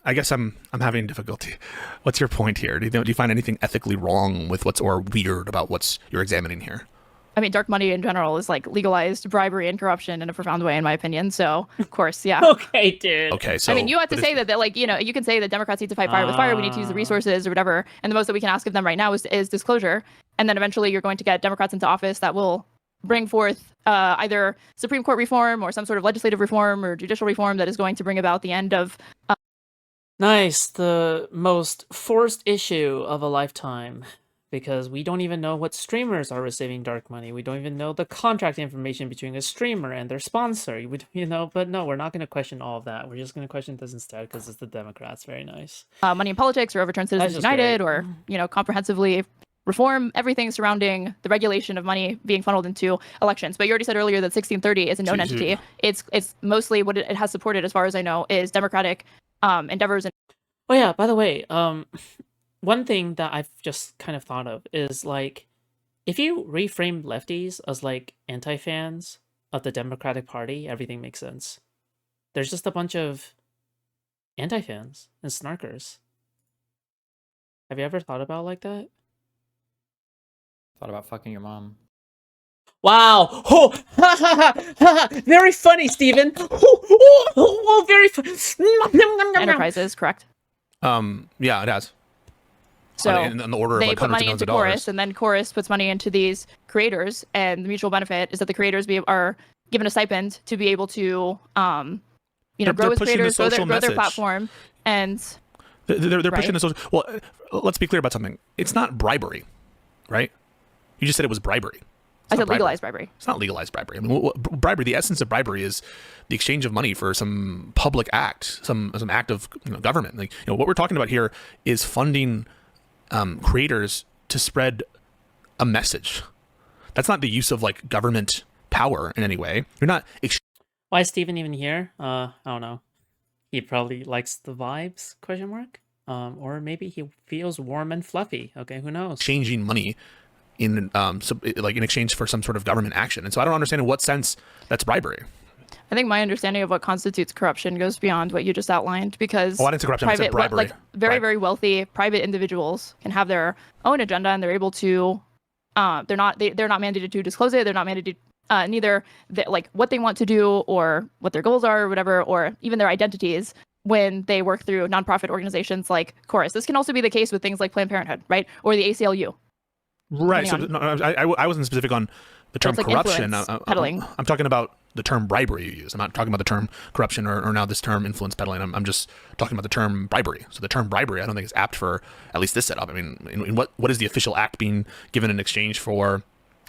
[SPEAKER 3] I guess I'm having difficulty. What's your point here? Do you find anything ethically wrong with or weird about what's you're examining here?
[SPEAKER 6] I mean, dark money in general is like legalized bribery and corruption in a profound way, in my opinion. So, of course, yeah.
[SPEAKER 1] Okay, dude.
[SPEAKER 3] Okay, so
[SPEAKER 6] I mean, you have to say that, like, you know, you can say that Democrats need to fight fire with fire. We need to use the resources or whatever. And the most that we can ask of them right now is disclosure. And then eventually you're going to get Democrats into office that will bring forth either Supreme Court reform or some sort of legislative reform or judicial reform that is going to bring about the end of
[SPEAKER 1] Nice, the most forced issue of a lifetime. Because we don't even know what streamers are receiving dark money. We don't even know the contract information between a streamer and their sponsor. But no, we're not going to question all of that. We're just going to question this instead because it's the Democrats. Very nice.
[SPEAKER 6] money in politics or overturn Citizens
[SPEAKER 1] just
[SPEAKER 6] United
[SPEAKER 1] great.
[SPEAKER 6] or, you know, comprehensively reform everything surrounding the regulation of money being funneled into elections. But you already said earlier that 1630 is a known entity. It's mostly what it has supported, as far as I know, is Democratic endeavors.
[SPEAKER 1] Oh yeah, by the way, one thing that I've just kind of thought of is like, if you reframe lefties as like anti-fans of the Democratic Party, everything makes sense. There's just a bunch of anti-fans and snarkers. Have you ever thought about like that?
[SPEAKER 4] Thought about fucking your mom.
[SPEAKER 1] Wow! Oh, ha, ha, ha, ha. Very funny, Steven. Very funny.
[SPEAKER 6] Enterprises, correct?
[SPEAKER 3] Yeah, it has.
[SPEAKER 6] So
[SPEAKER 3] in the order of
[SPEAKER 6] they
[SPEAKER 3] like
[SPEAKER 6] put
[SPEAKER 3] hundreds
[SPEAKER 6] money
[SPEAKER 3] of millions
[SPEAKER 6] into
[SPEAKER 3] of dollars.
[SPEAKER 6] Chorus, and then Chorus puts money into these creators, and the mutual benefit is that the creators are given a stipend to be able to, you know,
[SPEAKER 3] They're
[SPEAKER 6] grow as
[SPEAKER 3] pushing the
[SPEAKER 6] creators, grow
[SPEAKER 3] social
[SPEAKER 6] their
[SPEAKER 3] message.
[SPEAKER 6] platform, and
[SPEAKER 3] They're
[SPEAKER 6] Right.
[SPEAKER 3] pushing the social. Well, let's be clear about something. It's not bribery, right? You just said it was bribery.
[SPEAKER 6] I
[SPEAKER 3] It's
[SPEAKER 6] said
[SPEAKER 3] not
[SPEAKER 6] legalized bribery.
[SPEAKER 3] It's not legalized bribery. I mean, bribery. The essence of bribery is the exchange of money for some public act, some act of government. Like what we're talking about here is funding creators to spread a message. That's not the use of like government power in any way. You're not.
[SPEAKER 1] Why is Steven even here? I don't know. He probably likes the vibes, question mark? Or maybe he feels warm and fluffy. Okay, who knows?
[SPEAKER 3] Exchanging money in in exchange for some sort of government action. And so I don't understand in what sense that's bribery.
[SPEAKER 6] I think my understanding of what constitutes corruption goes beyond what you just outlined, because
[SPEAKER 3] I didn't say corruption. I said bribery.
[SPEAKER 6] like very wealthy private individuals can have their own agenda, and they're able to. They're not mandated to disclose it. They're not mandated neither like what they want to do or what their goals are or whatever, or even their identities when they work through nonprofit organizations like Chorus. This can also be the case with things like Planned Parenthood, right, or the ACLU.
[SPEAKER 3] Right. So I wasn't specific on the term
[SPEAKER 6] like
[SPEAKER 3] corruption.
[SPEAKER 6] peddling.
[SPEAKER 3] I'm talking about the term bribery you use. I'm not talking about the term corruption or now this term influence peddling. I'm just talking about the term bribery. So the term bribery, I don't think is apt for at least this setup. I mean, in what is the official act being given in exchange for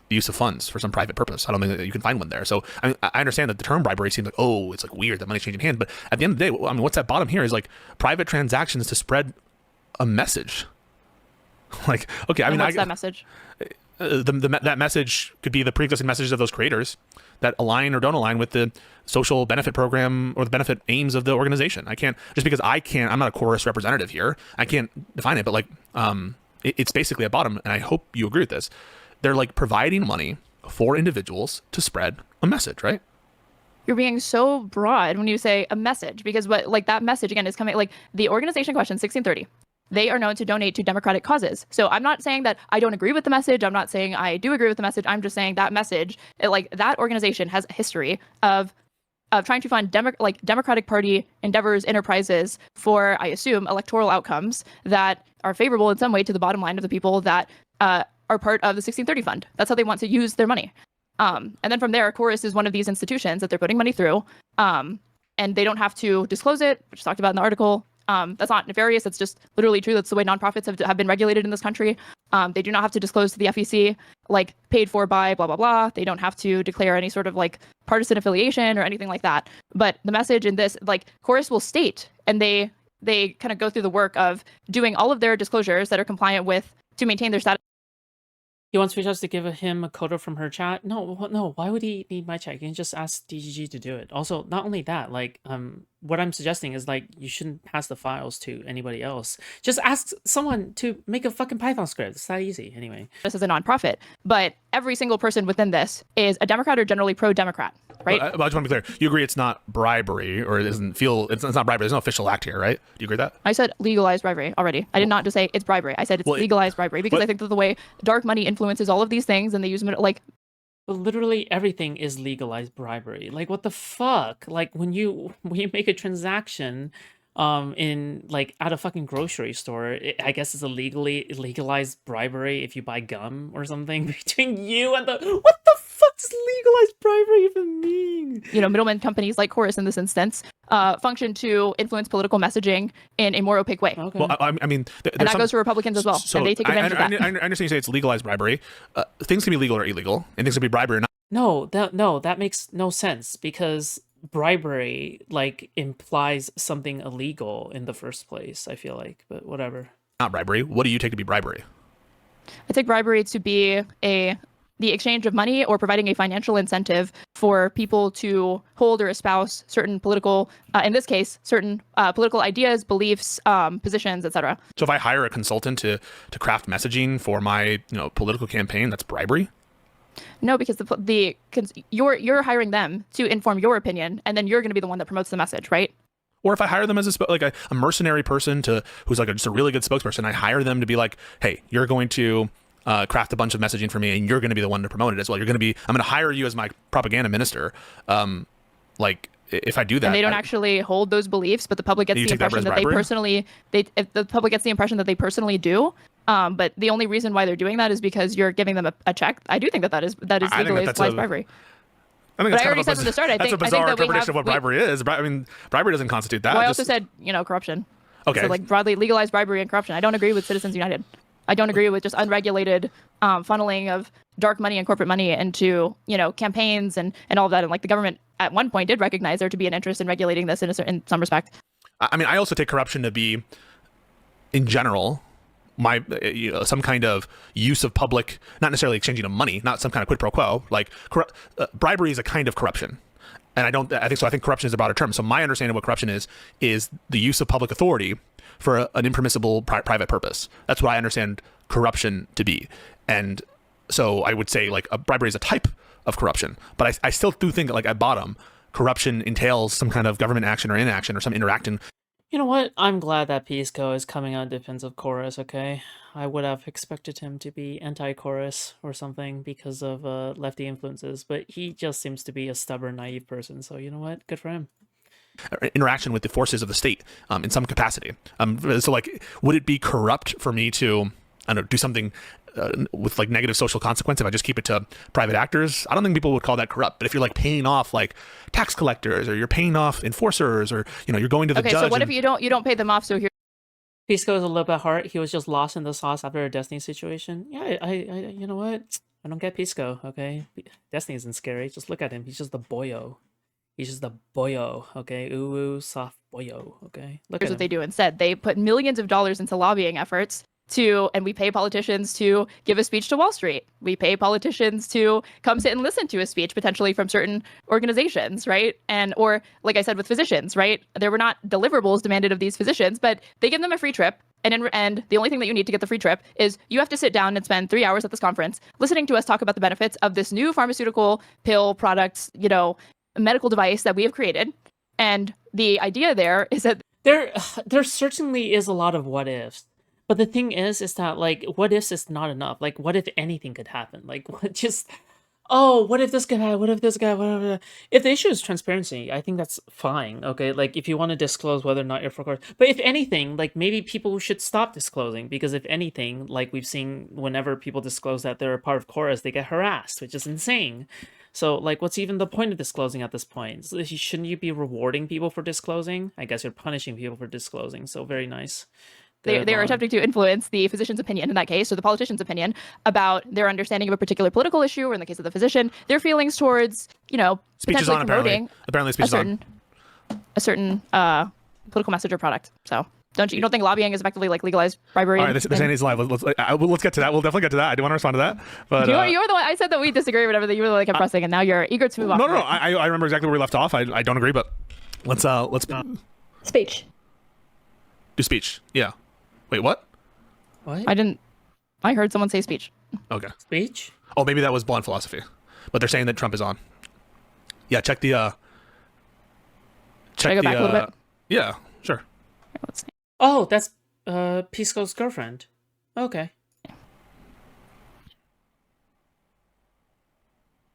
[SPEAKER 3] the use of funds for some private purpose? I don't think that you can find one there. So I understand that the term bribery seems like, oh, it's like weird that money's changing hands. But at the end of the day, I mean, what's at bottom here is like private transactions to spread a message. Like, okay, I mean,
[SPEAKER 6] what's that message?
[SPEAKER 3] That message could be the pre-existing messages of those creators that align or don't align with the social benefit program or the benefit aims of the organization. I can't, just because I'm not a Chorus representative here, I can't define it, but like, it's basically at bottom, and I hope you agree with this. They're like providing money for individuals to spread a message, right?
[SPEAKER 6] You're being so broad when you say a message, because what like that message again is coming like the organization question 1630. They are known to donate to democratic causes. So I'm not saying that I don't agree with the message. I'm not saying I do agree with the message. I'm just saying that message, like that organization has a history of trying to fund Democratic Party endeavors, enterprises for, I assume, electoral outcomes that are favorable in some way to the bottom line of the people that are part of the 1630 fund. That's how they want to use their money. And then from there, Chorus is one of these institutions that they're putting money through, and they don't have to disclose it, which is talked about in the article. That's not nefarious. That's just literally true. That's the way nonprofits have been regulated in this country. They do not have to disclose to the FEC, like, paid for by blah, blah, blah. They don't have to declare any sort of, like, partisan affiliation or anything like that. But the message in this, like, Chorus will state, and they kind of go through the work of doing all of their disclosures that are compliant with to maintain their status.
[SPEAKER 1] He wants Foodshops to give him a coda from her chat. No. Why would he need my chat? He can just ask DGG to do it. Also, not only that, like, what I'm suggesting is, like, you shouldn't pass the files to anybody else. Just ask someone to make a fucking Python script. It's that easy, anyway.
[SPEAKER 6] This is a nonprofit, but every single person within this is a Democrat or generally pro-Democrat, right?
[SPEAKER 3] I just want to be clear. You agree it's not bribery, or it doesn't feel it's not bribery. There's no official act here, right? Do you agree with that?
[SPEAKER 6] I said legalized bribery already. I did not just say it's bribery. I said it's legalized bribery because I think that the way dark money influences all of these things, and they use them like.
[SPEAKER 1] But literally everything is legalized bribery. Like, what the fuck? Like, when you make a transaction in, like, at a fucking grocery store, I guess it's a legalized bribery if you buy gum or something between you and the... What the fuck does legalized bribery even mean?
[SPEAKER 6] You know, middlemen companies like Chorus in this instance function to influence political messaging in a more opaque way.
[SPEAKER 1] Okay.
[SPEAKER 3] Well, I mean,
[SPEAKER 6] and that goes for Republicans as well,
[SPEAKER 3] so
[SPEAKER 6] and they take advantage of that.
[SPEAKER 3] I understand you say it's legalized bribery. Things can be legal or illegal, and things can be bribery or not.
[SPEAKER 1] No, that makes no sense, because bribery, like, implies something illegal in the first place, I feel like, but whatever.
[SPEAKER 3] Not bribery. What do you take to be bribery?
[SPEAKER 6] I take bribery to be the exchange of money or providing a financial incentive for people to hold or espouse certain political, in this case, certain political ideas, beliefs, positions, etc.
[SPEAKER 3] So if I hire a consultant to craft messaging for my political campaign, that's bribery?
[SPEAKER 6] No, because you're hiring them to inform your opinion, and then you're going to be the one that promotes the message, right?
[SPEAKER 3] Or if I hire them as a mercenary person who's like just a really good spokesperson, I hire them to be like, hey, you're going to craft a bunch of messaging for me, and you're going to be the one to promote it as well. I'm going to hire you as my propaganda minister. Like, if I do that,
[SPEAKER 6] and they don't actually hold those beliefs, but the public gets the impression that they personally, if the public gets the impression that they personally do. But the only reason why they're doing that is because you're giving them a check. I do think that is legalized bribery.
[SPEAKER 3] I think
[SPEAKER 6] but I already said from the start.
[SPEAKER 3] That's a bizarre interpretation of what bribery is. I mean, bribery doesn't constitute that.
[SPEAKER 6] Well, I also said, corruption.
[SPEAKER 3] Okay.
[SPEAKER 6] So, like, broadly legalized bribery and corruption. I don't agree with Citizens United. I don't agree with just unregulated funneling of dark money and corporate money into, campaigns and all of that. And, like, the government at one point did recognize there to be an interest in regulating this in some respect.
[SPEAKER 3] I mean, I also take corruption to be, in general, some kind of use of public, not necessarily exchanging of money, not some kind of quid pro quo. Like, bribery is a kind of corruption, and I think corruption is a broader term. So my understanding of what corruption is the use of public authority for an impermissible private purpose. That's what I understand corruption to be. And so I would say, like, a bribery is a type of corruption, but I still do think, like, at bottom, corruption entails some kind of government action or inaction or some interacting.
[SPEAKER 1] You know what? I'm glad that Pisco is coming on defense of Chorus, okay? I would have expected him to be anti-Chorus or something because of lefty influences, but he just seems to be a stubborn, naive person, so you know what? Good for him.
[SPEAKER 3] Interaction with the forces of the state in some capacity. So, like, would it be corrupt for me to, do something with, like, negative social consequence if I just keep it to private actors? I don't think people would call that corrupt. But if you're, like, paying off, like, tax collectors, or you're paying off enforcers, or you're going to the judge.
[SPEAKER 6] Okay, so what if you don't pay them off? So here,
[SPEAKER 1] Pisco is a little bit hard. He was just lost in the sauce after a Destiny situation. Yeah, I you know what? I don't get Pisco. Okay, Destiny isn't scary. Just look at him. He's just the boyo. He's just the boyo. Okay, ooh, soft boyo. Okay, look at him.
[SPEAKER 6] Here's what they do instead. They put millions of dollars into lobbying efforts. And we pay politicians to give a speech to Wall Street. We pay politicians to come sit and listen to a speech, potentially from certain organizations, right? Or, like I said, with physicians, right? There were not deliverables demanded of these physicians, but they give them a free trip. And the only thing that you need to get the free trip is you have to sit down and spend 3 hours at this conference listening to us talk about the benefits of this new pharmaceutical pill product, medical device that we have created. And the idea there is that
[SPEAKER 1] there certainly is a lot of what ifs. But the thing is that, like, what ifs is not enough. Like, what if anything could happen? Like, oh, what if this guy, what if this guy, whatever. If the issue is transparency, I think that's fine. Okay, like if you want to disclose whether or not you're for course, but if anything, like maybe people should stop disclosing because if anything, like we've seen, whenever people disclose that they're a part of chorus, they get harassed, which is insane. So, like, what's even the point of disclosing at this point? Shouldn't you be rewarding people for disclosing? I guess you're punishing people for disclosing. So, very nice.
[SPEAKER 6] They
[SPEAKER 1] Good
[SPEAKER 6] are
[SPEAKER 1] one.
[SPEAKER 6] attempting to influence the physician's opinion in that case, or the politician's opinion about their understanding of a particular political issue, or in the case of the physician, their feelings towards,
[SPEAKER 3] Speech is
[SPEAKER 6] potentially
[SPEAKER 3] on, apparently.
[SPEAKER 6] promoting
[SPEAKER 3] Apparently, speech is on.
[SPEAKER 6] a certain political message or product. So you don't think lobbying is effectively like legalized bribery?
[SPEAKER 3] All right, this ain't live. Let's get to that. We'll definitely get to that. I do want to respond to that. But
[SPEAKER 6] you're the one. I said that we disagree or whatever. That you really like pressing, and now you're eager to move on.
[SPEAKER 3] No. I remember exactly where we left off. I don't agree, but let's
[SPEAKER 7] Speech.
[SPEAKER 3] do speech. Yeah. Wait, what?
[SPEAKER 1] What?
[SPEAKER 6] I heard someone say speech.
[SPEAKER 3] Okay.
[SPEAKER 1] Speech?
[SPEAKER 3] Oh, maybe that was Blunt Philosophy, but they're saying that Trump is on. Yeah. Check the.
[SPEAKER 6] Should I go back a little bit?
[SPEAKER 3] Yeah. Sure.
[SPEAKER 6] Here, let's see.
[SPEAKER 1] Oh, that's Pisco's girlfriend. Okay.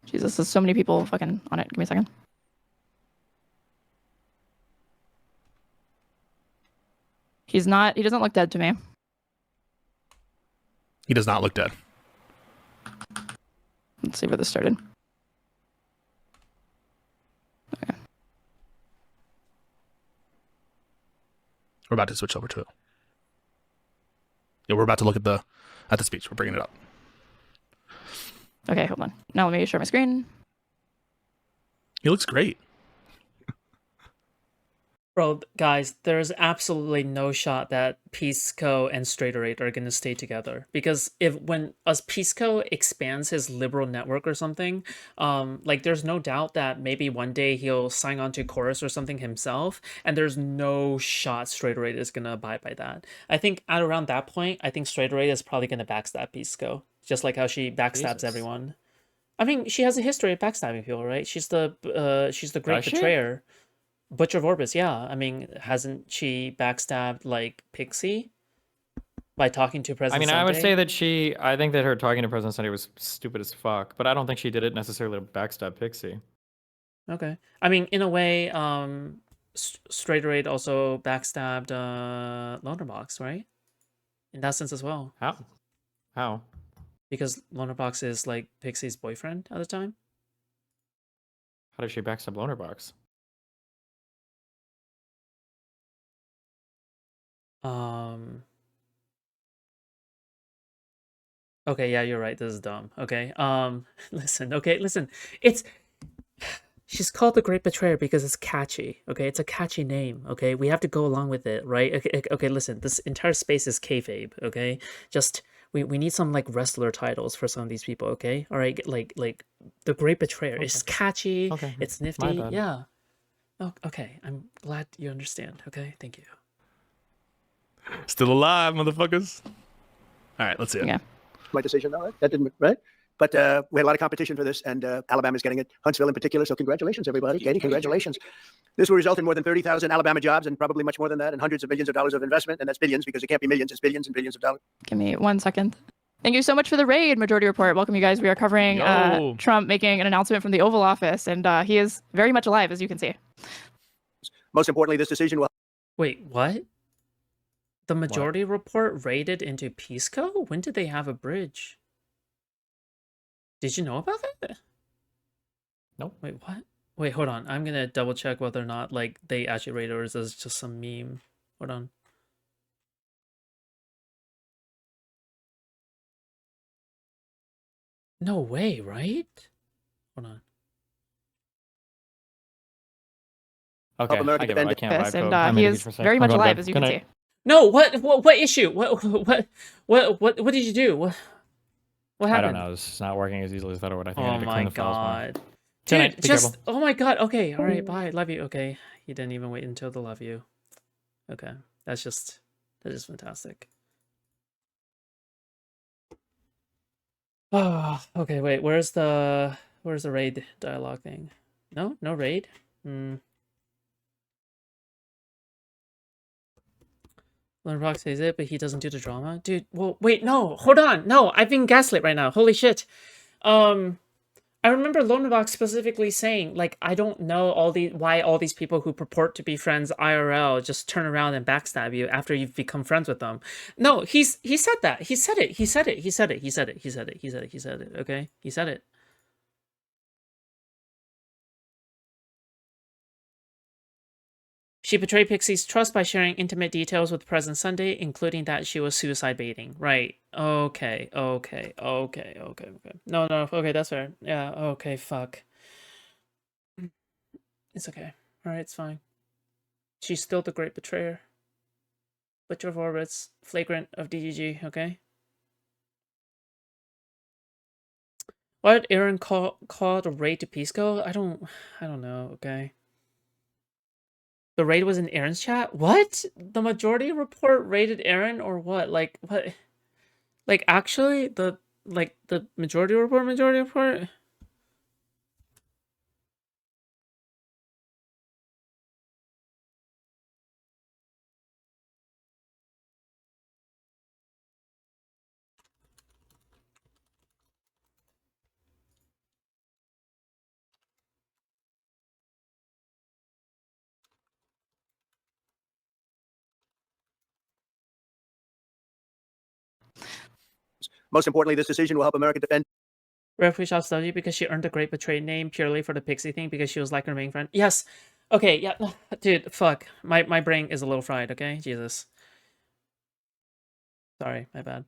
[SPEAKER 6] Jesus, there's so many people fucking on it. Give me a second. He doesn't look dead to me.
[SPEAKER 3] He does not look dead.
[SPEAKER 6] Let's see where this started. Okay.
[SPEAKER 3] We're about to switch over to it. Yeah, we're about to look at the speech. We're bringing it up.
[SPEAKER 6] Okay, hold on. Now let me share my screen.
[SPEAKER 3] He looks great.
[SPEAKER 1] Bro, guys, there's absolutely no shot that Pisco and Straighter Eight are gonna stay together. Because when Pisco expands his liberal network or something, like there's no doubt that maybe one day he'll sign on to Chorus or something himself, and there's no shot Straighter Eight is gonna abide by that. I think at around that point, I think Straighter Eight is probably gonna backstab Pisco, just like how she backstabs
[SPEAKER 4] Jesus.
[SPEAKER 1] everyone. I mean, she has a history of backstabbing people, right? She's the great
[SPEAKER 4] Does she?
[SPEAKER 1] betrayer. Butcher of Orbis, yeah. I mean, hasn't she backstabbed like Pixie by talking to
[SPEAKER 4] I
[SPEAKER 1] President
[SPEAKER 4] mean, I would
[SPEAKER 1] Sunday?
[SPEAKER 4] say that I think that her talking to President Sunday was stupid as fuck, but I don't think she did it necessarily to backstab Pixie.
[SPEAKER 1] Okay. I mean, in a way, Straighter Eight also backstabbed Lonerbox, right? In that sense as well,
[SPEAKER 4] How?
[SPEAKER 1] because Lonerbox is like Pixie's boyfriend at the time.
[SPEAKER 4] How did she backstab Lonerbox?
[SPEAKER 1] Okay, yeah, you're right. This is dumb. Okay. Listen. It's she's called the Great Betrayer because it's catchy. Okay, it's a catchy name. Okay, we have to go along with it, right? Okay. Listen, this entire space is kayfabe. Okay, just we need some like wrestler titles for some of these people. Okay, all right, like the Great Betrayer. It's catchy.
[SPEAKER 4] Okay,
[SPEAKER 1] It's
[SPEAKER 4] my
[SPEAKER 1] nifty.
[SPEAKER 4] bad.
[SPEAKER 1] Yeah. Oh, okay, I'm glad you understand. Okay, thank you.
[SPEAKER 3] Still alive, motherfuckers. All right, let's see it.
[SPEAKER 6] Yeah.
[SPEAKER 8] My decision, though. That didn't, right? But we had a lot of competition for this, and Alabama's getting it. Huntsville in particular. So congratulations, everybody. Katie, congratulations. This will result in more than 30,000 Alabama jobs, and probably much more than that, and hundreds of millions of dollars of investment. And that's billions, because it can't be millions. It's billions and billions of dollars.
[SPEAKER 6] Give me 1 second. Thank you so much for the raid, Majority Report. Welcome, you guys. We are covering
[SPEAKER 3] Yo.
[SPEAKER 6] Trump making an announcement from the Oval Office, and he is very much alive, as you can see.
[SPEAKER 8] Most importantly, this decision will
[SPEAKER 1] Wait, what? The Majority Report raided into Pisco? When did they have a bridge? Did you know about that?
[SPEAKER 4] Nope.
[SPEAKER 1] Wait, what? Wait, hold on. I'm gonna double check whether or not like they actually raided or is this just some meme. Hold on. No way, right? Hold on.
[SPEAKER 4] Okay,
[SPEAKER 8] America
[SPEAKER 4] I give up. I
[SPEAKER 8] defended
[SPEAKER 4] can't
[SPEAKER 6] This,
[SPEAKER 4] vibe
[SPEAKER 6] and
[SPEAKER 4] code. I'm
[SPEAKER 6] he
[SPEAKER 4] gonna
[SPEAKER 6] is
[SPEAKER 4] leave for a sec.
[SPEAKER 6] very
[SPEAKER 4] I'm
[SPEAKER 6] much
[SPEAKER 4] going to
[SPEAKER 6] alive,
[SPEAKER 4] bed.
[SPEAKER 6] as you
[SPEAKER 4] Good
[SPEAKER 6] can
[SPEAKER 4] night.
[SPEAKER 6] see.
[SPEAKER 1] No, what issue? What did you do? What
[SPEAKER 4] I
[SPEAKER 1] happened?
[SPEAKER 4] don't know. This is not working as easily as I thought it would. I think I
[SPEAKER 1] Oh
[SPEAKER 4] need to
[SPEAKER 1] my
[SPEAKER 4] clean the files more.
[SPEAKER 1] god.
[SPEAKER 4] Good night.
[SPEAKER 1] Dude,
[SPEAKER 4] Be
[SPEAKER 1] just
[SPEAKER 4] careful.
[SPEAKER 1] oh my god. Okay, all right, bye. Love you. Okay. You didn't even wait until the love you. Okay. That's just fantastic. Oh, okay, wait. Where's the raid dialogue thing? No raid? Rock says it, but he doesn't do the drama. Dude, well, wait, no, hold on. No, I've been gaslit right now. Holy shit. I remember Lonebox specifically saying, like, I don't know why all these people who purport to be friends IRL just turn around and backstab you after you've become friends with them. No, he said that. He said it. He said it. He said it. He said it. He said it. He said it. He said it. Okay? He said it. She betrayed Pixie's trust by sharing intimate details with Present Sunday, including that she was suicide baiting. Right. Okay. Okay. Okay. Okay. Okay. No, no. Okay, that's fair. Yeah. Okay. Fuck. It's okay. All right. It's fine. She's still the great betrayer. Butcher of orbits, flagrant of DGG. Okay. Why did Aaron call it a raid to Pisco? I don't know. Okay. The raid was in Aaron's chat? What? The majority report raided Aaron or what? Like, what? Like, actually, the majority report?
[SPEAKER 8] Most importantly, this decision will help America defend.
[SPEAKER 1] Foodshops loves you because she earned the Great Betrayed name purely for the Pixie thing because she was like her main friend. Yes. Okay, yeah. Dude, fuck. My brain is a little fried, okay? Jesus. Sorry, my bad.